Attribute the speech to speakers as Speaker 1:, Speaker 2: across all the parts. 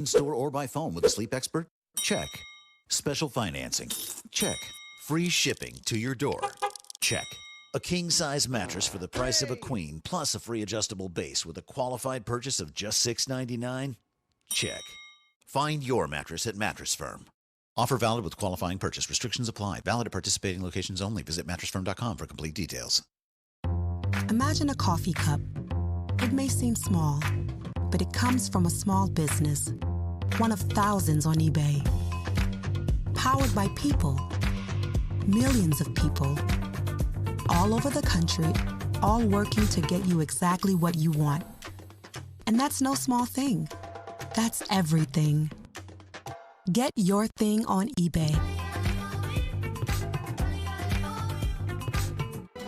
Speaker 1: In-store or by phone with a sleep expert? Check. Special financing? Check. Free shipping to your door? Check. A king-size mattress for the price of a queen, plus a free adjustable base with a qualified purchase of just $6.99? Check. Find your mattress at Mattress Firm. Offer valid with qualifying purchase. Restrictions apply. Valid at participating locations only. Visit mattressfirm.com for complete details.
Speaker 2: Imagine a coffee cup. It may seem small, but it comes from a small business, one of thousands on eBay. Powered by people, millions of people, all over the country, all working to get you exactly what you want. And that's no small thing. That's everything. Get your thing on eBay.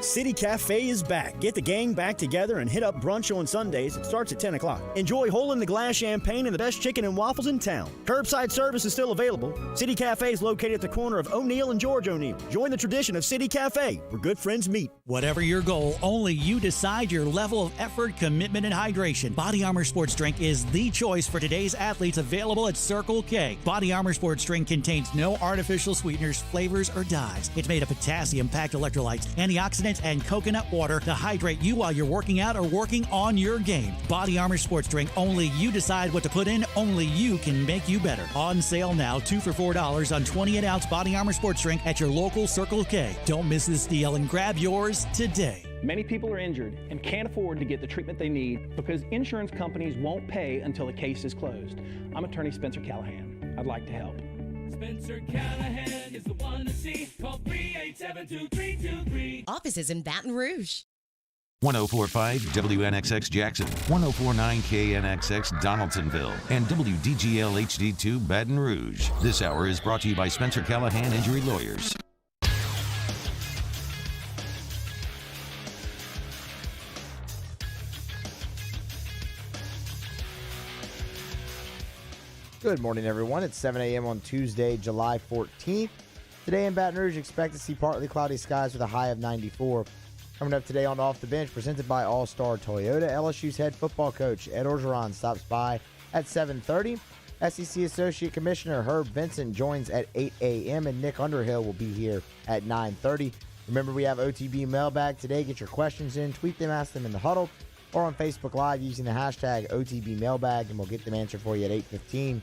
Speaker 3: City Cafe is back. Get the gang back together and hit up brunch on Sundays. It starts at 10 o'clock. Enjoy hole-in-the-glass champagne and the best chicken and waffles in town. Curbside service is still available. City Cafe is located at the corner of O'Neill and George O'Neill. Join the tradition of City Cafe, where good friends meet.
Speaker 4: Whatever your goal, only you decide your level of effort, commitment, and hydration. Body Armor Sports Drink is the choice for today's athletes, available at Circle K. Body Armor Sports Drink contains no artificial sweeteners, flavors, or dyes. It's made of potassium-packed electrolytes, antioxidants, and coconut water to hydrate you while you're working out or working on your game. Body Armor Sports Drink, only you decide what to put in, only you can make you better. On sale now, 2 for $4 on 28-ounce Body Armor Sports Drink at your local Circle K. Don't miss this deal and grab yours today.
Speaker 5: Many people are injured and can't afford to get the treatment they need because insurance companies won't pay until a case is closed. I'm attorney Spencer Callahan. I'd like to help.
Speaker 6: Spencer Callahan is the one to see. Call 387-2323.
Speaker 7: Offices in Baton Rouge.
Speaker 8: 104.5 WNXX Jackson, 104.9 KNXX Donaldsonville, and WDGL HD2 Baton Rouge. This hour is brought to you by Spencer Callahan Injury Lawyers.
Speaker 9: Good morning, everyone. It's 7 a.m. on Tuesday, July 14th. Today in Baton Rouge, expect to see partly cloudy skies with a high of 94. Coming up today on Off the Bench, presented by All-Star Toyota, LSU's head football coach Ed Orgeron stops by at 7:30. SEC Associate Commissioner Herb Vincent joins at 8 a.m., and Nick Underhill will be here at 9:30. Remember, we have OTB Mailbag today. Get your questions in, tweet them, ask them in the huddle, or on Facebook Live using the hashtag OTB Mailbag, and we'll get them answered for you at 8:15.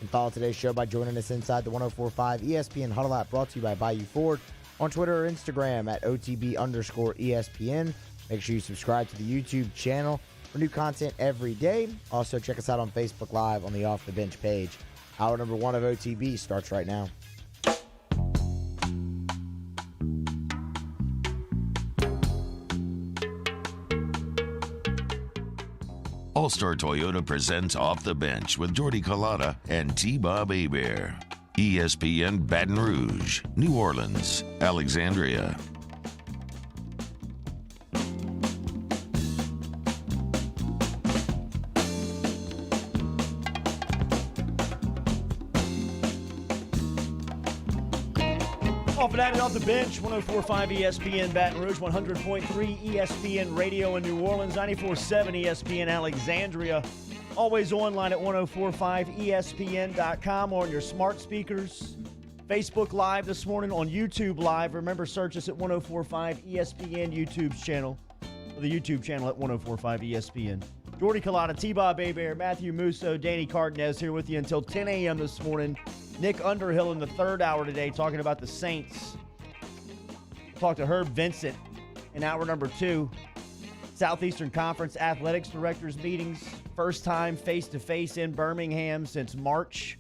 Speaker 9: And follow today's show by joining us inside the 104.5 ESPN Huddle app, brought to you by Bayou Ford, on Twitter or Instagram at OTB_ESPN. Make sure you subscribe to the YouTube channel for new content every day. Also, check us out on Facebook Live on the Off the Bench page. Hour number 1 of OTB starts right now.
Speaker 8: All-Star Toyota presents Off the Bench with Jordy Collada and T-Bob Hebert. ESPN Baton Rouge, New Orleans, Alexandria.
Speaker 3: Off and at it off the bench, 104.5 ESPN Baton Rouge, 100.3 ESPN Radio in New Orleans, 94.7 ESPN Alexandria. Always online at 1045ESPN.com or on your smart speakers. Facebook Live this morning, on YouTube Live. Remember, search us at 1045 ESPN YouTube's channel, or the YouTube channel at 1045 ESPN. Jordy Collada, T-Bob Hebert, Matthew Musso, Danny Cardenas here with you until 10 a.m. this morning. Nick Underhill in the third hour today talking about the Saints. Talk to Herb Vincent in hour number 2. Southeastern Conference Athletics Directors meetings. First time face-to-face in Birmingham since March.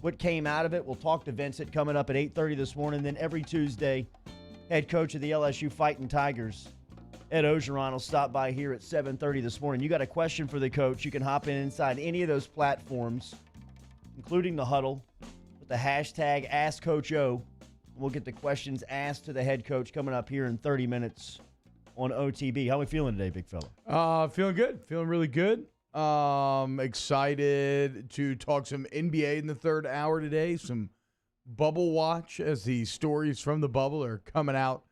Speaker 3: What came out of it? We'll talk to Vincent coming up at 8:30 this morning. Then every Tuesday, head coach of the LSU Fighting Tigers, Ed Orgeron, will stop by here at 7:30 this morning. You got a question for the coach, you can hop in inside any of those platforms, including the huddle, with the hashtag AskCoachO. We'll get the questions asked to the head coach coming up here in 30 minutes on OTB. How are we feeling today, big fella?
Speaker 10: Feeling good. Feeling really good. Excited to talk some NBA in the third hour today. Some bubble watch as the stories from the bubble are coming out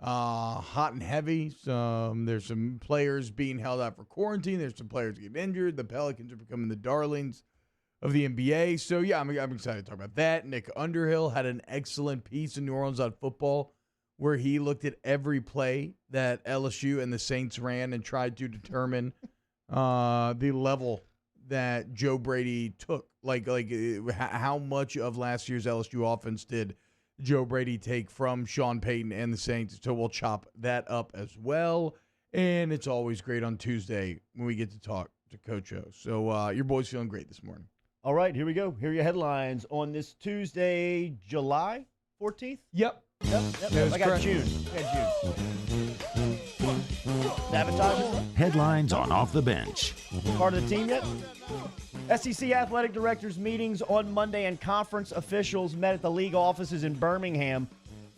Speaker 10: hot and heavy. There's some players being held out for quarantine. There's some players getting injured. The Pelicans are becoming the darlings of the NBA. So, yeah, I'm excited to talk about that. Nick Underhill had an excellent piece in New Orleans on Football where he looked at every play that LSU and the Saints ran and tried to determine the level that Joe Brady took. Like how much of last year's LSU offense did Joe Brady take from Sean Payton and the Saints? So we'll chop that up as well. And it's always great on Tuesday when we get to talk to Coach O. So your boy's feeling great this morning.
Speaker 3: All right, here we go. Here are your headlines on this Tuesday, July 14th.
Speaker 10: Yep.
Speaker 3: I got June. Sabotage.
Speaker 8: Headlines on Off the Bench.
Speaker 3: Part of the team yet? SEC athletic directors meetings on Monday and conference officials met at the league offices in Birmingham.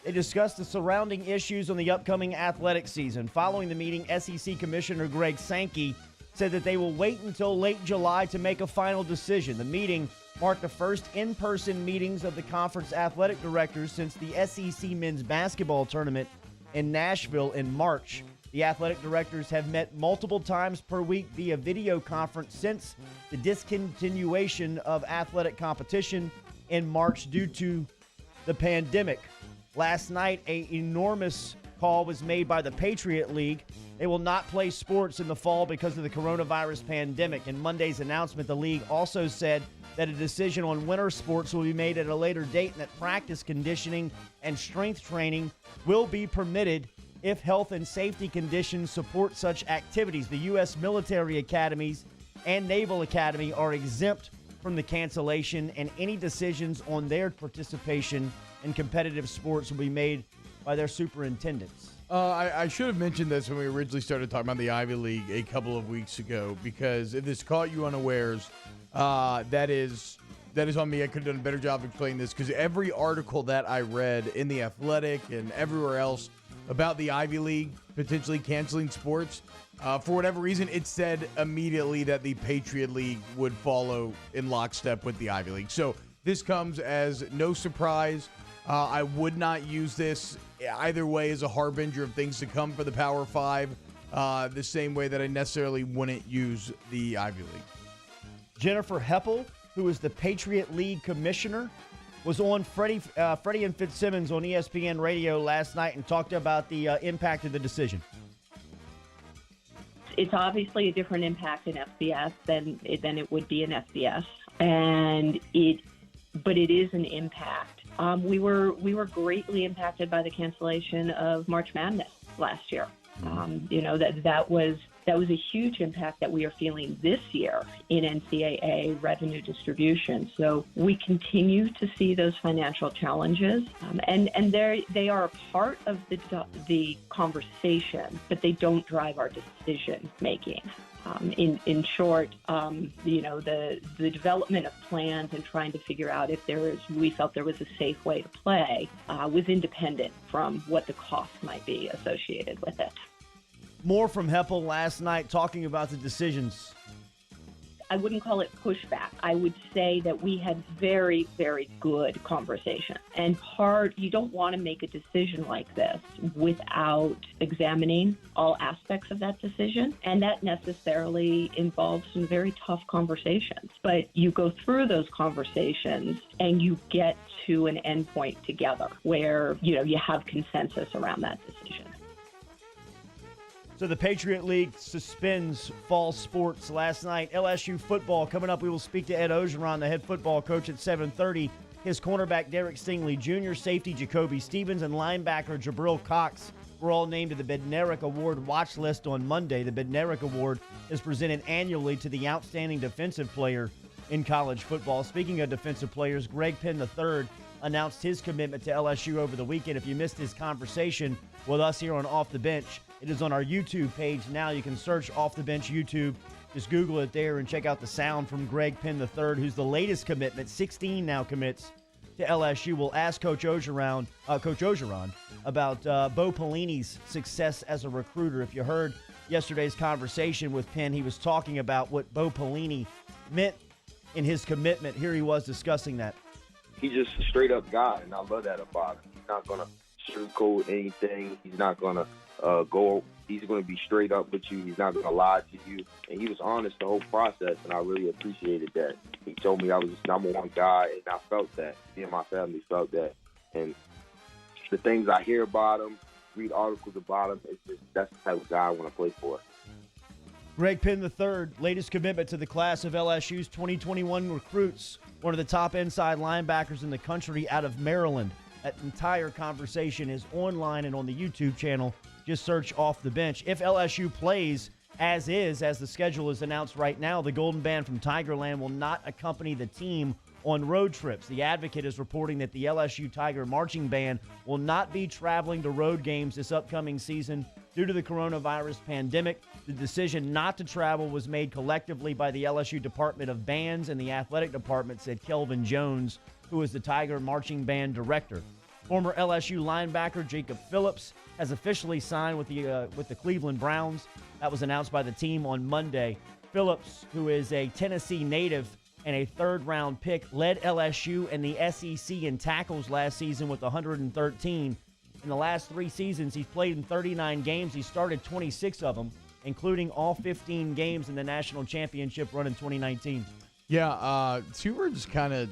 Speaker 3: They discussed the surrounding issues on the upcoming athletic season. Following the meeting, SEC Commissioner Greg Sankey said that they will wait until late July to make a final decision. The meeting marked the first in-person meetings of the conference athletic directors since the SEC men's basketball tournament in Nashville in March. The athletic directors have met multiple times per week via video conference since the discontinuation of athletic competition in March due to the pandemic. Last night, an enormous call was made by the Patriot League. They will not play sports in the fall because of the coronavirus pandemic. In Monday's announcement, the league also said that a decision on winter sports will be made at a later date and that practice, conditioning, and strength training will be permitted if health and safety conditions support such activities. The U.S. military academies and Naval Academy are exempt from the cancellation, and any decisions on their participation in competitive sports will be made by their superintendents.
Speaker 10: I should have mentioned this when we originally started talking about the Ivy League a couple of weeks ago, because if this caught you unawares, that is on me. I could have done a better job of explaining this, because every article that I read in The Athletic and everywhere else about the Ivy League potentially canceling sports, for whatever reason, it said immediately that the Patriot League would follow in lockstep with the Ivy League. So this comes as no surprise. I would not use this either way as a harbinger of things to come for the Power Five, the same way that I necessarily wouldn't use the Ivy League.
Speaker 3: Jennifer Heppel, who is the Patriot League commissioner, was on Freddie and Fitzsimmons on ESPN Radio last night and talked about the impact of the decision.
Speaker 7: It's obviously a different impact in FBS than it would be in FBS, but it is an impact. We were greatly impacted by the cancellation of March Madness last year. That was a huge impact that we are feeling this year in NCAA revenue distribution. So we continue to see those financial challenges, and they are a part of the conversation, but they don't drive our decision making. In short, the development of plans and trying to figure out if we felt there was a safe way to play was independent from what the cost might be associated with it.
Speaker 3: More from Heppel last night talking about the decisions.
Speaker 7: I wouldn't call it pushback. I would say that we had very, very good conversation. And you don't want to make a decision like this without examining all aspects of that decision. And that necessarily involves some very tough conversations. But you go through those conversations and you get to an endpoint together where, you have consensus around that decision.
Speaker 3: So the Patriot League suspends fall sports last night. LSU football coming up. We will speak to Ed Ogeron, the head football coach, at 7:30. His cornerback Derek Stingley Jr., safety Jacoby Stevens, and linebacker Jabril Cox were all named to the Bednarik Award watch list on Monday. The Bednarik Award is presented annually to the outstanding defensive player in college football. Speaking of defensive players, Greg Penn III announced his commitment to LSU over the weekend. If you missed his conversation with us here on Off the Bench, it is on our YouTube page now. You can search Off the Bench YouTube. Just Google it there and check out the sound from Greg Penn III, who's the latest commitment. 16 now commits to LSU. We'll ask Coach Ogeron about Bo Pelini's success as a recruiter. If you heard yesterday's conversation with Penn, he was talking about what Bo Pelini meant in his commitment. Here he was discussing that.
Speaker 11: He's just a straight-up guy, and I love that about him. He's not going to sugarcoat anything. He's not going to he's going to be straight up with you. He's not going to lie to you. And he was honest the whole process, and I really appreciated that. He told me I was his number one guy, and I felt that. Me and my family felt that. And the things I hear about him, read articles about him, that's the type of guy I want to play for.
Speaker 3: Greg Penn III, latest commitment to the class of LSU's 2021 recruits, one of the top inside linebackers in the country out of Maryland. That entire conversation is online and on the YouTube channel. Just search Off the Bench. If LSU plays as the schedule is announced right now, the Golden Band from Tigerland will not accompany the team on road trips. The Advocate is reporting that the LSU Tiger Marching Band will not be traveling to road games this upcoming season due to the coronavirus pandemic. The decision not to travel was made collectively by the LSU Department of Bands and the athletic department, said Kelvin Jones, who is the Tiger Marching Band director. Former LSU linebacker Jacob Phillips has officially signed with the Cleveland Browns. That was announced by the team on Monday. Phillips, who is a Tennessee native and a third-round pick, led LSU and the SEC in tackles last season with 113. In the last 3 seasons, he's played in 39 games. He started 26 of them, including all 15 games in the national championship run in 2019.
Speaker 10: Yeah, 2 words kind of,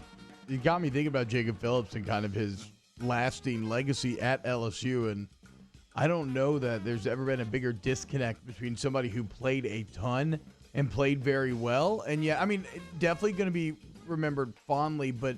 Speaker 10: it got me thinking about Jacob Phillips and kind of his lasting legacy at LSU, and I don't know that there's ever been a bigger disconnect between somebody who played a ton and played very well, and yeah, I mean, definitely going to be remembered fondly, but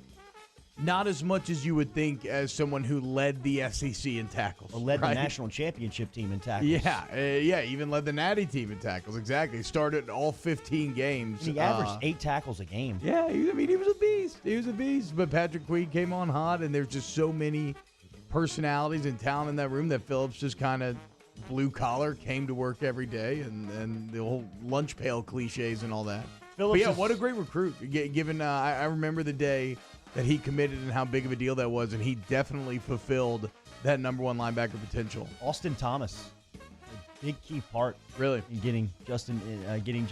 Speaker 10: not as much as you would think as someone who led the SEC in tackles.
Speaker 3: Or led the national championship team in tackles.
Speaker 10: Yeah, even led the Natty team in tackles. Exactly. Started all 15 games.
Speaker 3: He averaged 8 tackles a game.
Speaker 10: Yeah, he was a beast. He was a beast. But Patrick Queen came on hot, and there's just so many personalities and talent in that room that Phillips just kind of blue collar, came to work every day, and the whole lunch pail cliches and all that. But yeah, what a great recruit. Given I remember the day that he committed and how big of a deal that was, and he definitely fulfilled that number 1 linebacker potential.
Speaker 3: Austin Thomas, a big key part,
Speaker 10: really,
Speaker 3: in getting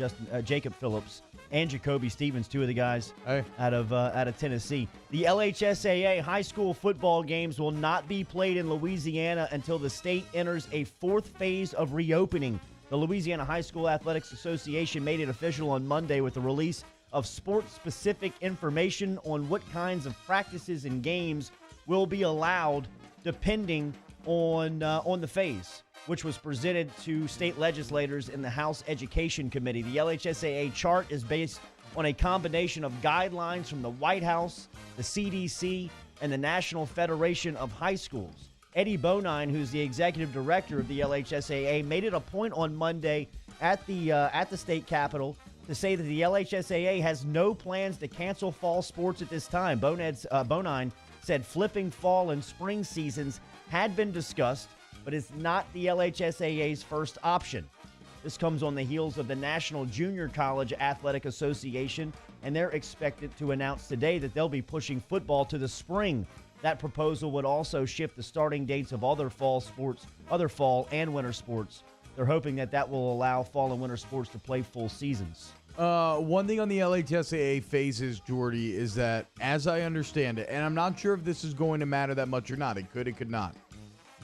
Speaker 3: Jacob Phillips and Jacoby Stevens, 2 of the guys out of Tennessee. The LHSAA high school football games will not be played in Louisiana until the state enters a 4th phase of reopening. The Louisiana High School Athletics Association made it official on Monday with the release of sports-specific information on what kinds of practices and games will be allowed depending on the phase, which was presented to state legislators in the House Education Committee. The LHSAA chart is based on a combination of guidelines from the White House, the CDC, and the National Federation of High Schools. Eddie Bonine, who's the executive director of the LHSAA, made it a point on Monday at the state capitol to say that the LHSAA has no plans to cancel fall sports at this time. Bonine said flipping fall and spring seasons had been discussed, but it's not the LHSAA's first option. This comes on the heels of the National Junior College Athletic Association, and they're expected to announce today that they'll be pushing football to the spring. That proposal would also shift the starting dates of other fall and winter sports. They're hoping that will allow fall and winter sports to play full seasons.
Speaker 10: One thing on the LHSAA phases, Jordy, is that, as I understand it, and I'm not sure if this is going to matter that much or not. It could, it could not.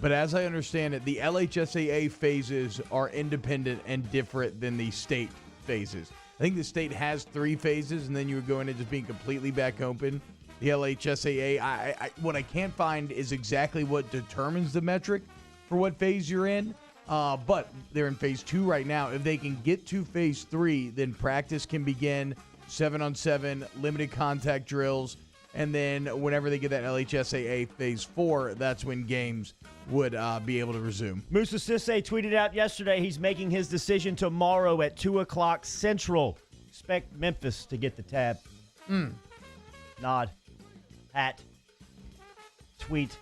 Speaker 10: But as I understand it, the LHSAA phases are independent and different than the state phases. I think the state has 3 phases, and then you would go into just being completely back open. The LHSAA, what I can't find is exactly what determines the metric for what phase you're in. But they're in phase 2 right now. If they can get to phase 3, then practice can begin, 7-on-7, limited contact drills, and then whenever they get that LHSAA phase 4, that's when games would be able to resume.
Speaker 3: Musa Cisse tweeted out yesterday he's making his decision tomorrow at 2 o'clock Central. Expect Memphis to get the tab. Nod. Hat. Tweet.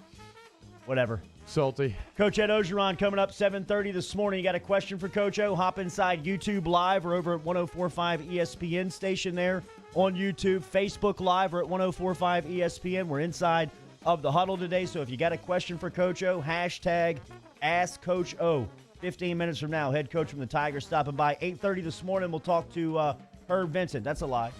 Speaker 3: Whatever.
Speaker 10: Salty.
Speaker 3: Coach Ed Ogeron coming up 7:30 this morning. You got a question for Coach O? Hop inside YouTube Live or over at 104.5 ESPN station there on YouTube. Facebook Live or at 104.5 ESPN. We're inside of the huddle today, so if you got a question for Coach O, hashtag #AskCoachO. 15 minutes from now, head coach from the Tigers stopping by. 8:30 this morning, we'll talk to Herb Vincent. That's a lie.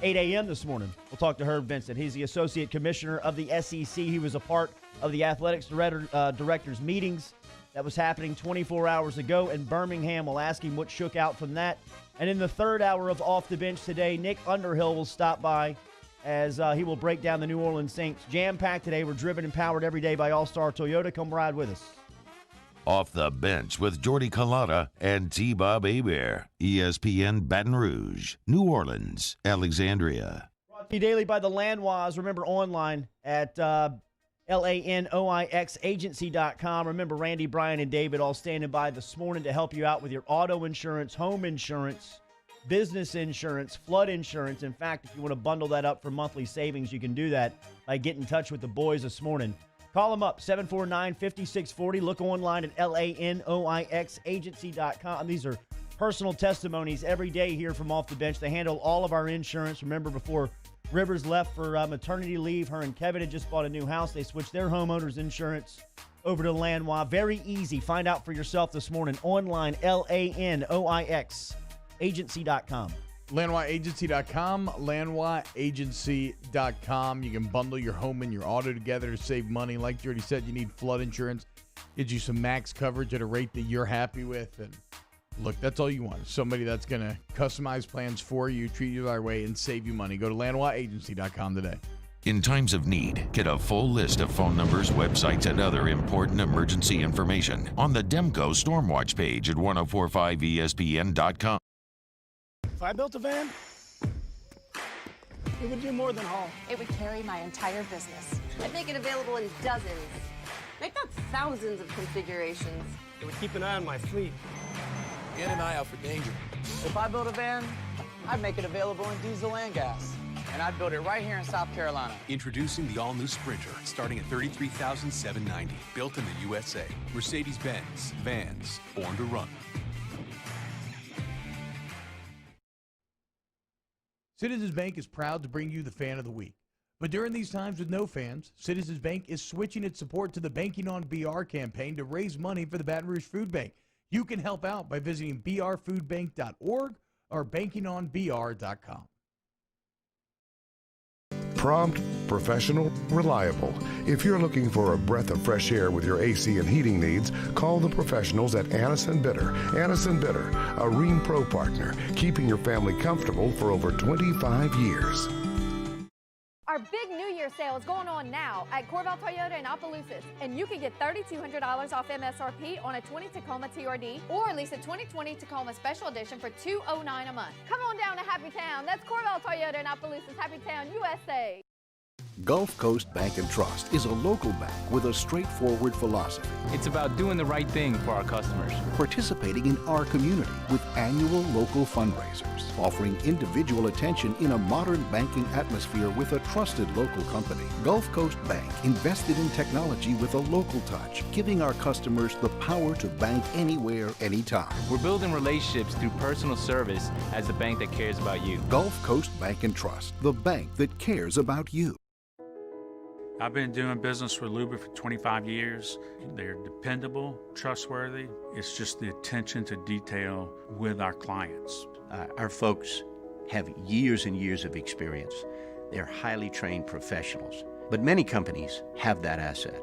Speaker 3: 8 a.m. this morning. We'll talk to Herb Vincent. He's the Associate Commissioner of the SEC. He was a part of the Athletics Directors meetings that was happening 24 hours ago in Birmingham. We'll ask him what shook out from that. And in the third hour of Off the Bench today, Nick Underhill will stop by as he will break down the New Orleans Saints. Jam-packed today. We're driven and powered every day by All-Star Toyota. Come ride with us.
Speaker 8: Off the Bench with Jordy Culotta and T-Bob Hebert. ESPN Baton Rouge, New Orleans, Alexandria.
Speaker 3: Brought to you daily by the Lanois. Remember, online at LANOIXagency.com. Remember, Randy, Brian, and David all standing by this morning to help you out with your auto insurance, home insurance, business insurance, flood insurance. In fact, if you want to bundle that up for monthly savings, you can do that by getting in touch with the boys this morning. Call them up, 749-5640. Look online at LANOIXagency.com. These are personal testimonies every day here from Off the Bench. They handle all of our insurance. Remember, before Rivers left for maternity leave, her and Kevin had just bought a new house. They switched their homeowners insurance over to Lanois. Very easy. Find out for yourself this morning. Online, LANOIXagency.com.
Speaker 10: LanoisAgency.com, LanoisAgency.com. You can bundle your home and your auto together to save money. Like Jordy said, you need flood insurance. Gives you some max coverage at a rate that you're happy with. And look, that's all you want. Somebody that's going to customize plans for you, treat you the right way, and save you money. Go to LanoisAgency.com today.
Speaker 8: In times of need, get a full list of phone numbers, websites, and other important emergency information on the Demco Stormwatch page at 1045ESPN.com.
Speaker 12: If I built a van, it would do more than haul.
Speaker 13: It would carry my entire business. I'd make it available in dozens, make not thousands of configurations.
Speaker 12: It would keep an eye on my fleet.
Speaker 14: And an eye out for danger.
Speaker 15: If I built a van, I'd make it available in diesel and gas. And I'd build it right here in South Carolina.
Speaker 16: Introducing the all-new Sprinter, starting at $33,790. Built in the USA. Mercedes-Benz. Vans. Born to run.
Speaker 10: Citizens Bank is proud to bring you the Fan of the Week. But during these times with no fans, Citizens Bank is switching its support to the Banking on BR campaign to raise money for the Baton Rouge Food Bank. You can help out by visiting brfoodbank.org or bankingonbr.com.
Speaker 17: Prompt, professional, reliable. If you're looking for a breath of fresh air with your AC and heating needs, call the professionals at Anison Bitter. Anison Bitter, a Rheem Pro partner, keeping your family comfortable for over 25 years.
Speaker 18: Our big New Year sale is going on now at Corval Toyota in Opelousas, and you can get $3,200 off MSRP on a 20 Tacoma TRD or lease a 2020 Tacoma Special Edition for $209 a month. Come on down to Happy Town. That's Corval Toyota in Opelousas, Happy Town, USA.
Speaker 19: Gulf Coast Bank and Trust is a local bank with a straightforward philosophy.
Speaker 20: It's about doing the right thing for our customers.
Speaker 19: Participating in our community with annual local fundraisers. Offering individual attention in a modern banking atmosphere with a trusted local company. Gulf Coast Bank invested in technology with a local touch, giving our customers the power to bank anywhere, anytime.
Speaker 20: We're building relationships through personal service as the bank that cares about you.
Speaker 19: Gulf Coast Bank and Trust, the bank that cares about you.
Speaker 21: I've been doing business with Luba for 25 years. They're dependable, trustworthy. It's just the attention to detail with our clients.
Speaker 22: Our folks have years and years of experience. They're highly trained professionals. But many companies have that asset.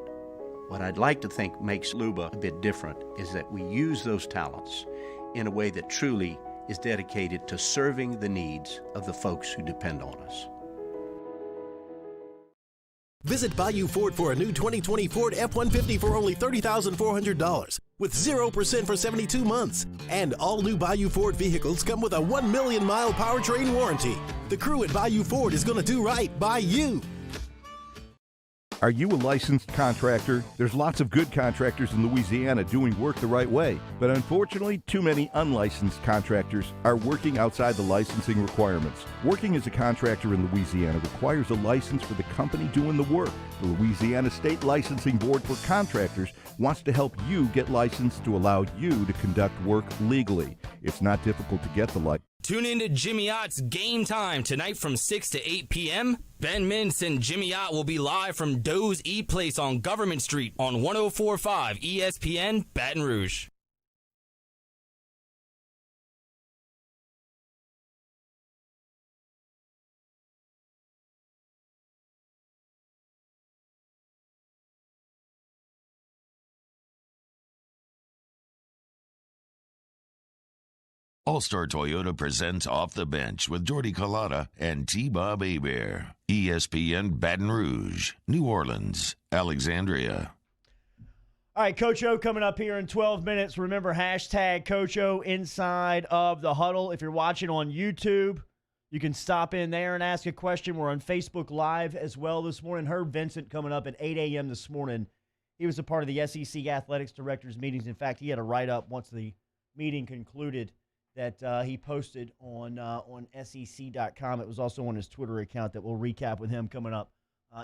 Speaker 22: What I'd like to think makes Luba a bit different is that we use those talents in a way that truly is dedicated to serving the needs of the folks who depend on us.
Speaker 23: Visit Bayou Ford for a new 2020 Ford F-150 for only $30,400 with 0% for 72 months. And all new Bayou Ford vehicles come with a 1 million mile powertrain warranty. The crew at Bayou Ford is going to do right by you.
Speaker 24: Are you a licensed contractor? There's lots of good contractors in Louisiana doing work the right way, but unfortunately, too many unlicensed contractors are working outside the licensing requirements. Working as a contractor in Louisiana requires a license for the company doing the work. The Louisiana State Licensing Board for Contractors wants to help you get licensed to allow you to conduct work legally. It's not difficult to get the license.
Speaker 25: Tune in to Jimmy Ott's Game Time tonight from 6 to 8 p.m. Ben Mintz and Jimmy Ott will be live from Doe's E-Place on Government Street on 104.5 ESPN Baton Rouge.
Speaker 8: All-Star Toyota presents Off the Bench with Jordy Collada and T-Bob Hebert. ESPN Baton Rouge, New Orleans, Alexandria.
Speaker 3: All right, Coach O coming up here in 12 minutes. Remember, hashtag Coach O inside of the huddle. If you're watching on YouTube, you can stop in there and ask a question. We're on Facebook Live as well this morning. Heard Vincent coming up at 8 a.m. this morning. He was a part of the SEC Athletics Directors meetings. In fact, he had a write-up once the meeting concluded that he posted on SEC.com. It was also on his Twitter account that we'll recap with him coming up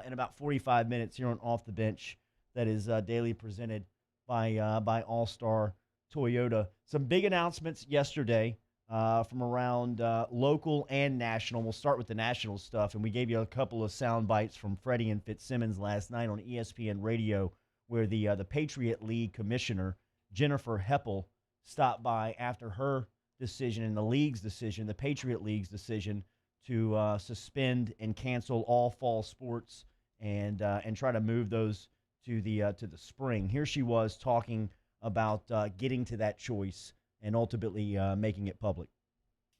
Speaker 3: in about 45 minutes here on Off the Bench. That is daily presented by All-Star Toyota. Some big announcements yesterday from around local and national. We'll start with the national stuff, and we gave you a couple of sound bites from Freddie and Fitzsimmons last night on ESPN Radio, where the Patriot League commissioner, Jennifer Heppel, stopped by after her decision and the league's decision, the Patriot League's decision to suspend and cancel all fall sports and try to move those to the spring. Here she was talking about getting to that choice and ultimately making it public.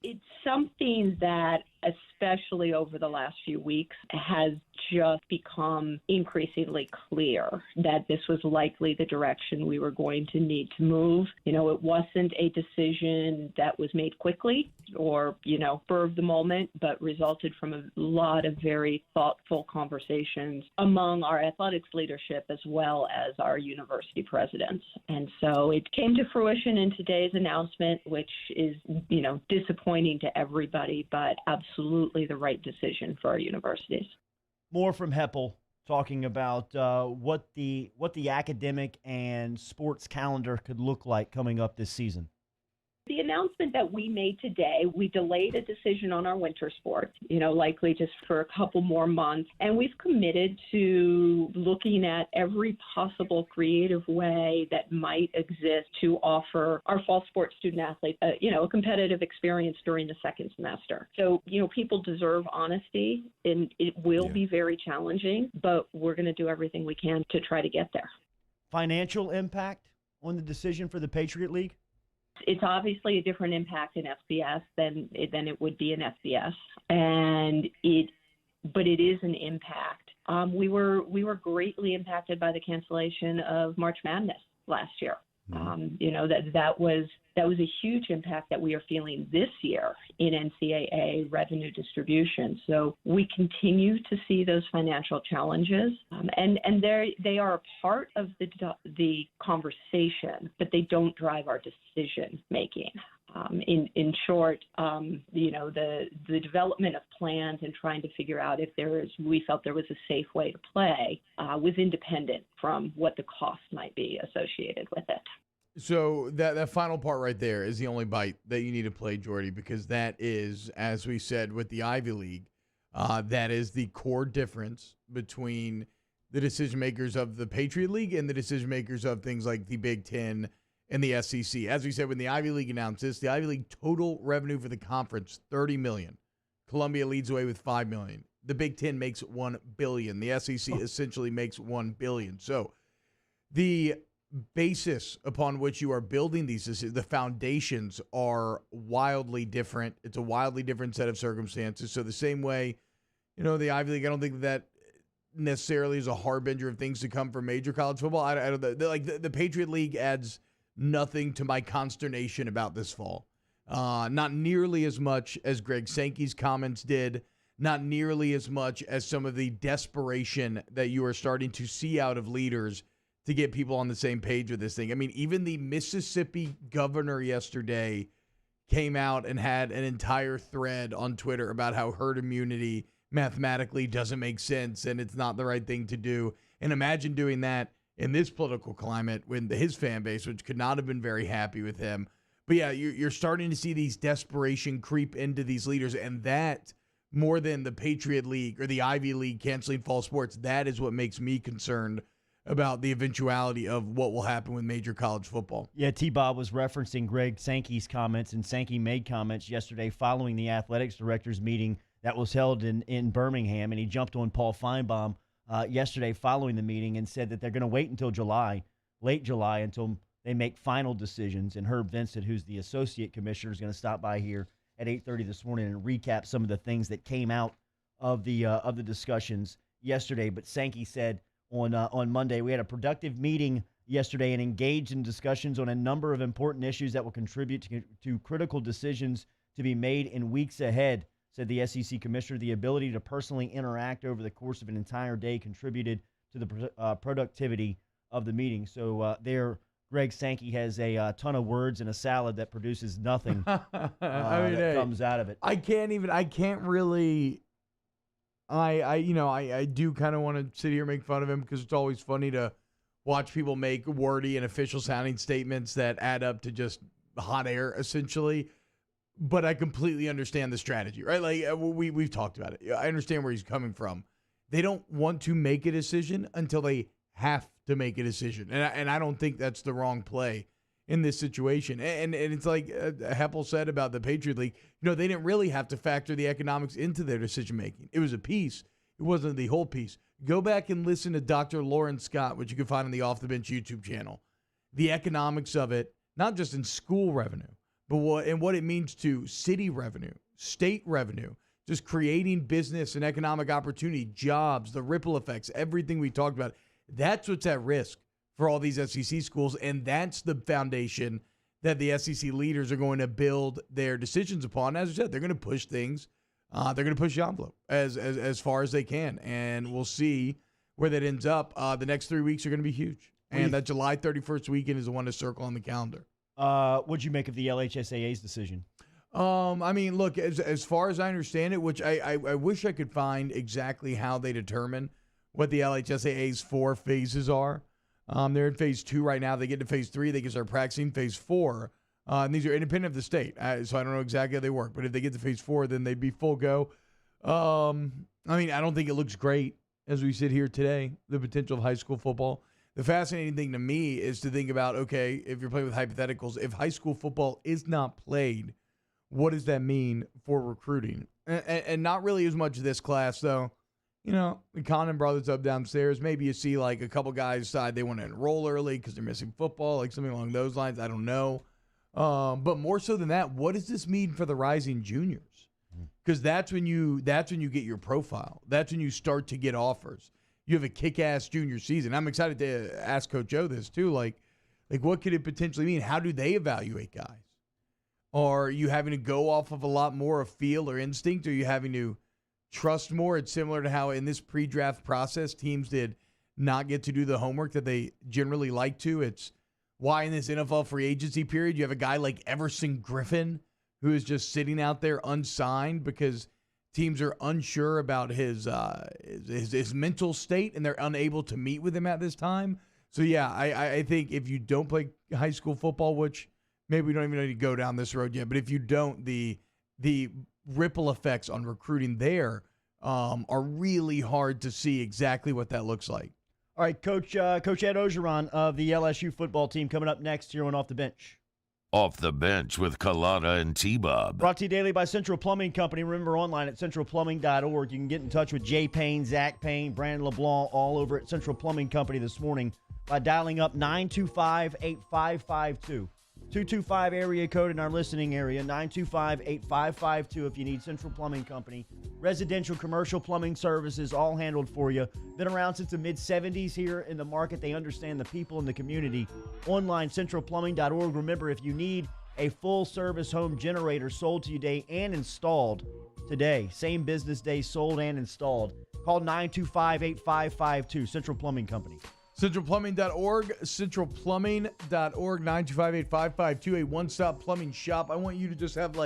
Speaker 7: It's something that, especially over the last few weeks, has just become increasingly clear that this was likely the direction we were going to need to move. You know, it wasn't a decision that was made quickly or, spur of the moment, but resulted from a lot of very thoughtful conversations among our athletics leadership as well as our university presidents. And so it came to fruition in today's announcement, which is, disappointing to everybody, but absolutely the right decision for our universities.
Speaker 3: More from Heppel talking about what the academic and sports calendar could look like coming up this season.
Speaker 7: The announcement that we made today, we delayed a decision on our winter sports, likely just for a couple more months. And we've committed to looking at every possible creative way that might exist to offer our fall sports student athletes, a competitive experience during the second semester. So, people deserve honesty, and it will be very challenging, but we're going to do everything we can to try to get there. Financial impact on the decision for the Patriot League? It's obviously a different impact in FCS than it would be in FBS, but it is an impact. We were greatly impacted by the cancellation of March Madness last year. That was a huge impact that we are feeling this year in NCAA revenue distribution. So we continue to see those financial challenges, and they are a part of the conversation, but they don't drive our decision making. In short, the development of plans and trying to figure out if we felt there was a safe way to play was independent from what the cost might be associated with it.
Speaker 10: So that final part right there is the only bite that you need to play, Jordy, because that is, as we said with the Ivy League, that is the core difference between the decision makers of the Patriot League and the decision makers of things like the Big Ten and the SEC. As we said, when the Ivy League announced this, the Ivy League total revenue for the conference, $30 million. Columbia leads away with $5 million. The Big Ten makes $1 billion. The SEC essentially makes $1 billion. So the basis upon which you are building these, the foundations are wildly different. It's a wildly different set of circumstances. So the same way, the Ivy League, I don't think that necessarily is a harbinger of things to come for major college football. I don't the Patriot League adds nothing to my consternation about this fall. Not nearly as much as Greg Sankey's comments did, not nearly as much as some of the desperation that you are starting to see out of leaders to get people on the same page with this thing. I mean, even the Mississippi governor yesterday came out and had an entire thread on Twitter about how herd immunity mathematically doesn't make sense and it's not the right thing to do. And imagine doing that in this political climate when his fan base, which could not have been very happy with him. But yeah, you're starting to see these desperation creep into these leaders, and that, more than the Patriot League or the Ivy League canceling fall sports, that is what makes me concerned about the eventuality of what will happen with major college football.
Speaker 3: Yeah, T-Bob was referencing Greg Sankey's comments, and Sankey made comments yesterday following the athletics directors meeting that was held in Birmingham, and he jumped on Paul Feinbaum yesterday following the meeting and said that they're going to wait until late July, until they make final decisions. And Herb Vincent, who's the associate commissioner, is going to stop by here at 8:30 this morning and recap some of the things that came out of the discussions yesterday. But Sankey said on Monday, we had a productive meeting yesterday and engaged in discussions on a number of important issues that will contribute to critical decisions to be made in weeks ahead, said the SEC commissioner. The ability to personally interact over the course of an entire day contributed to the productivity of the meeting. So Greg Sankey has a ton of words and a salad that produces nothing that comes out of it.
Speaker 10: I do kind of want to sit here and make fun of him because it's always funny to watch people make wordy and official sounding statements that add up to just hot air, essentially. But I completely understand the strategy, right? Like we've talked about it. I understand where he's coming from. They don't want to make a decision until they have to make a decision. And I don't think that's the wrong play in this situation. And it's like Heppel said about the Patriot League, they didn't really have to factor the economics into their decision-making. It was a piece. It wasn't the whole piece. Go back and listen to Dr. Lauren Scott, which you can find on the Off the Bench YouTube channel. The economics of it, not just in school revenue, but what it means to city revenue, state revenue, just creating business and economic opportunity, jobs, the ripple effects, everything we talked about. That's what's at risk for all these SEC schools, and that's the foundation that the SEC leaders are going to build their decisions upon. As I said, they're going to push things. They're going to push the envelope as far as they can, and we'll see where that ends up. The next 3 weeks are going to be huge, and that July 31st weekend is the one to circle on the calendar.
Speaker 3: What'd you make of the LHSAA's decision?
Speaker 10: I mean, look, as far as I understand it, which I wish I could find exactly how they determine what the LHSAA's 4 phases are. They're in phase 2 right now. They get to phase 3. They can start practicing phase 4. And these are independent of the state, so I don't know exactly how they work. But if they get to phase 4, then they'd be full go. I mean, I don't think it looks great as we sit here today, the potential of high school football. The fascinating thing to me is to think about, okay, if you're playing with hypotheticals, if high school football is not played, what does that mean for recruiting? And not really as much this class, though. The Condon brothers up downstairs, maybe you see like a couple guys decide they want to enroll early because they're missing football, like something along those lines. I don't know. But more so than that, what does this mean for the rising juniors? Because that's when you get your profile. That's when you start to get offers. You have a kick-ass junior season. I'm excited to ask Coach Joe this too. Like what could it potentially mean? How do they evaluate guys? Are you having to go off of a lot more of feel or instinct? Are you having to trust more? It's similar to how in this pre-draft process, teams did not get to do the homework that they generally like to. It's why in this NFL free agency period, you have a guy like Everson Griffin who is just sitting out there unsigned because teams are unsure about his mental state and they're unable to meet with him at this time. So, yeah, I think if you don't play high school football, which maybe we don't even need to go down this road yet, but if you don't, the ripple effects on recruiting there are really hard to see exactly what that looks like.
Speaker 3: All right, Coach Ed Ogeron of the LSU football team coming up next here on Off the Bench.
Speaker 8: Off the Bench with Kalana and T-Bob.
Speaker 3: Brought to you daily by Central Plumbing Company. Remember, online at centralplumbing.org. You can get in touch with Jay Payne, Zach Payne, Brandon LeBlanc, all over at Central Plumbing Company this morning by dialing up 925-8552. 225 area code in our listening area, 925-8552 if you need Central Plumbing Company. Residential, commercial plumbing services, all handled for you. Been around since the mid-'70s here in the market. They understand the people in the community. Online, centralplumbing.org. Remember, if you need a full-service home generator sold to you today and installed today, same business day, sold and installed, call 925-8552, Central Plumbing Company.
Speaker 10: CentralPlumbing.org, CentralPlumbing.org, 925-8552, a one-stop plumbing shop. I want you to just have,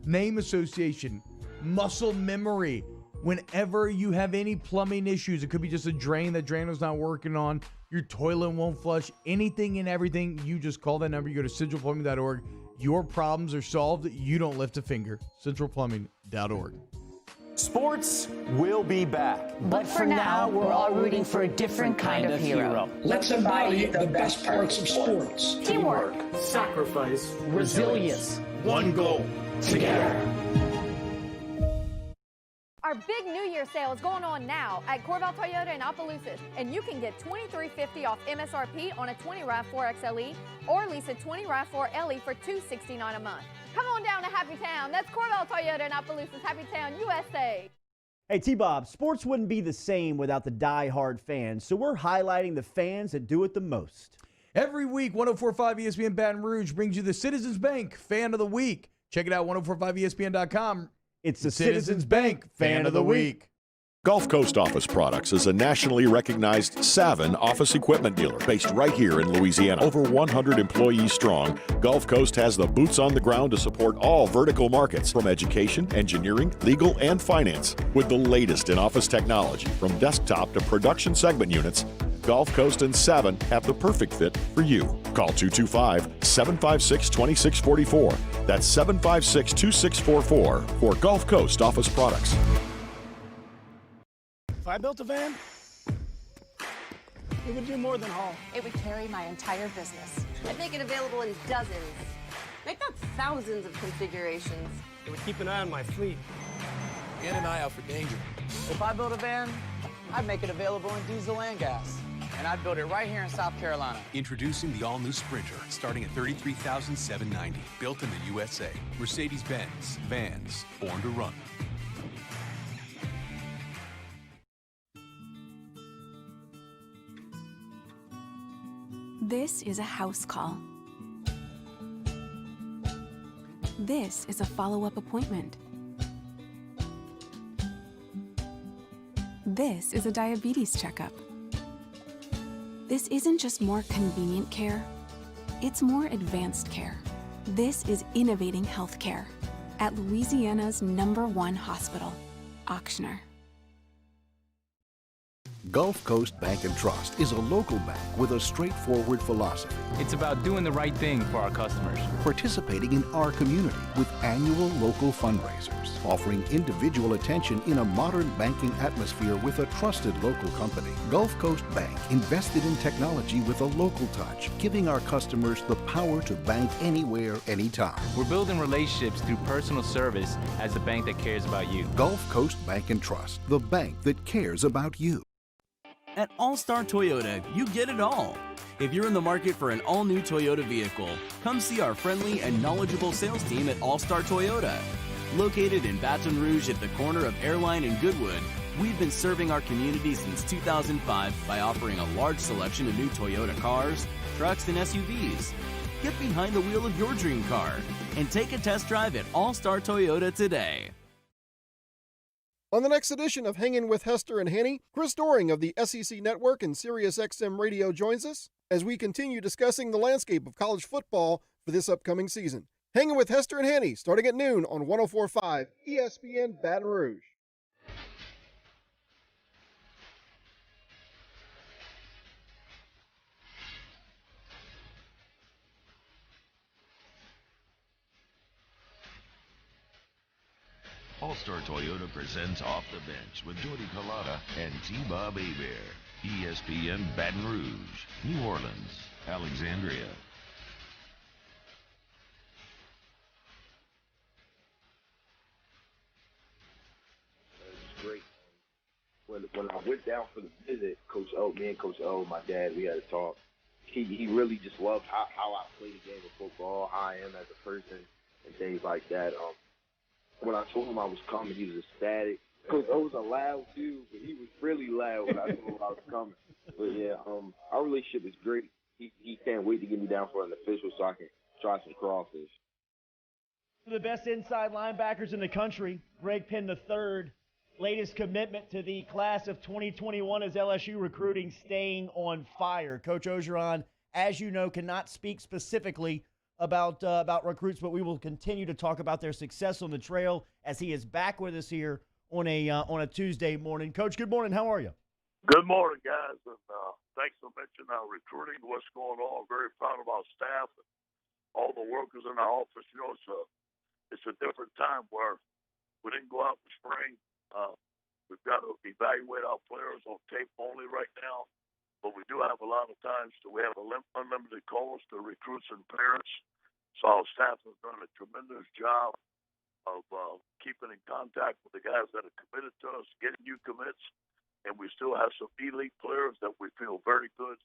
Speaker 10: name association, muscle memory. Whenever you have any plumbing issues, it could be just a drain that Drano's not working on, your toilet won't flush, anything and everything, you just call that number. You go to CentralPlumbing.org. Your problems are solved. You don't lift a finger. CentralPlumbing.org.
Speaker 1: Sports will be back. But for now, we're all rooting for a different kind of hero.
Speaker 2: Let's embody the best parts of sports.
Speaker 1: Teamwork, sacrifice, resilience, one goal, together.
Speaker 18: Our big New Year sale is going on now at Corval Toyota in Opelousas, and you can get $23.50 off MSRP on a 20 RAV4 XLE or lease a 20 RAV4 LE for $269 a month. Come on down to Happy Town. That's Corval Toyota in Opelousas, Happy Town, USA.
Speaker 3: Hey, T-Bob, sports wouldn't be the same without the die-hard fans, so we're highlighting the fans that do it the most.
Speaker 10: Every week, 104.5 ESPN Baton Rouge brings you the Citizens Bank Fan of the Week. Check it out, 1045ESPN.com.
Speaker 3: It's the Citizens Bank Fan of the Week.
Speaker 4: Gulf Coast Office Products is a nationally recognized Savin office equipment dealer based right here in Louisiana. Over 100 employees strong, Gulf Coast has the boots on the ground to support all vertical markets from education, engineering, legal, and finance. With the latest in office technology from desktop to production segment units, Gulf Coast and Savin have the perfect fit for you. Call 225-756-2644. That's 756-2644 for Gulf Coast Office Products.
Speaker 12: If I built a van, it would do more than haul.
Speaker 13: It would carry my entire business. I'd make it available in dozens. Make that thousands of configurations.
Speaker 12: It would keep an eye on my fleet.
Speaker 14: And an eye out for danger.
Speaker 15: If I built a van, I'd make it available in diesel and gas. And I'd build it right here in South Carolina.
Speaker 16: Introducing the all-new Sprinter, starting at $33,790. Built in the USA. Mercedes-Benz. Vans. Born to run.
Speaker 5: This is a house call. This is a follow-up appointment. This is a diabetes checkup. This isn't just more convenient care, it's more advanced care. This is innovating healthcare at Louisiana's #1 hospital, Ochsner.
Speaker 19: Gulf Coast Bank and Trust is a local bank with a straightforward philosophy.
Speaker 20: It's about doing the right thing for our customers.
Speaker 19: Participating in our community with annual local fundraisers, offering individual attention in a modern banking atmosphere with a trusted local company. Gulf Coast Bank invested in technology with a local touch, giving our customers the power to bank anywhere, anytime.
Speaker 20: We're building relationships through personal service as the bank that cares about you.
Speaker 19: Gulf Coast Bank and Trust, the bank that cares about you.
Speaker 6: At All-Star Toyota, you get it all. If you're in the market for an all-new Toyota vehicle, come see our friendly and knowledgeable sales team at All-Star Toyota. Located in Baton Rouge at the corner of Airline and Goodwood, we've been serving our community since 2005 by offering a large selection of new Toyota cars, trucks, and SUVs. Get behind the wheel of your dream car and take a test drive at All-Star Toyota today.
Speaker 9: On the next edition of Hangin' with Hester and Hanny, Chris Doring of the SEC Network and SiriusXM Radio joins us as we continue discussing the landscape of college football for this upcoming season. Hangin' with Hester and Hanny, starting at noon on 104.5 ESPN Baton Rouge.
Speaker 8: All-Star Toyota presents Off the Bench with Jordy Collada and T-Bob Hebert. ESPN Baton Rouge, New Orleans, Alexandria.
Speaker 11: It's great. When I went down for the visit, me and Coach O, my dad, we had a talk. He really just loved how I play the game of football, how I am as a person, and things like that. When I told him I was coming, he was ecstatic. Coach O was a loud dude, but he was really loud when I told him I was coming. But yeah, our relationship is great. He can't wait to get me down for an official so I can try some crawfish.
Speaker 3: One of the best inside linebackers in the country, Greg Penn III, latest commitment to the class of 2021 as LSU recruiting staying on fire. Coach Orgeron, as you know, cannot speak specifically about recruits, but we will continue to talk about their success on the trail as he is back with us here on a Tuesday morning. Coach, good morning. How are you?
Speaker 26: Good morning, guys, and thanks for mentioning our recruiting, what's going on. Very proud of our staff and all the workers in our office. You know, it's a different time where we didn't go out in the spring. We've got to evaluate our players on tape only right now, but we do have a lot of times so we have unlimited calls to recruits and parents. So our staff has done a tremendous job keeping in contact with the guys that are committed to us, getting new commits, and we still have some elite players that we feel very good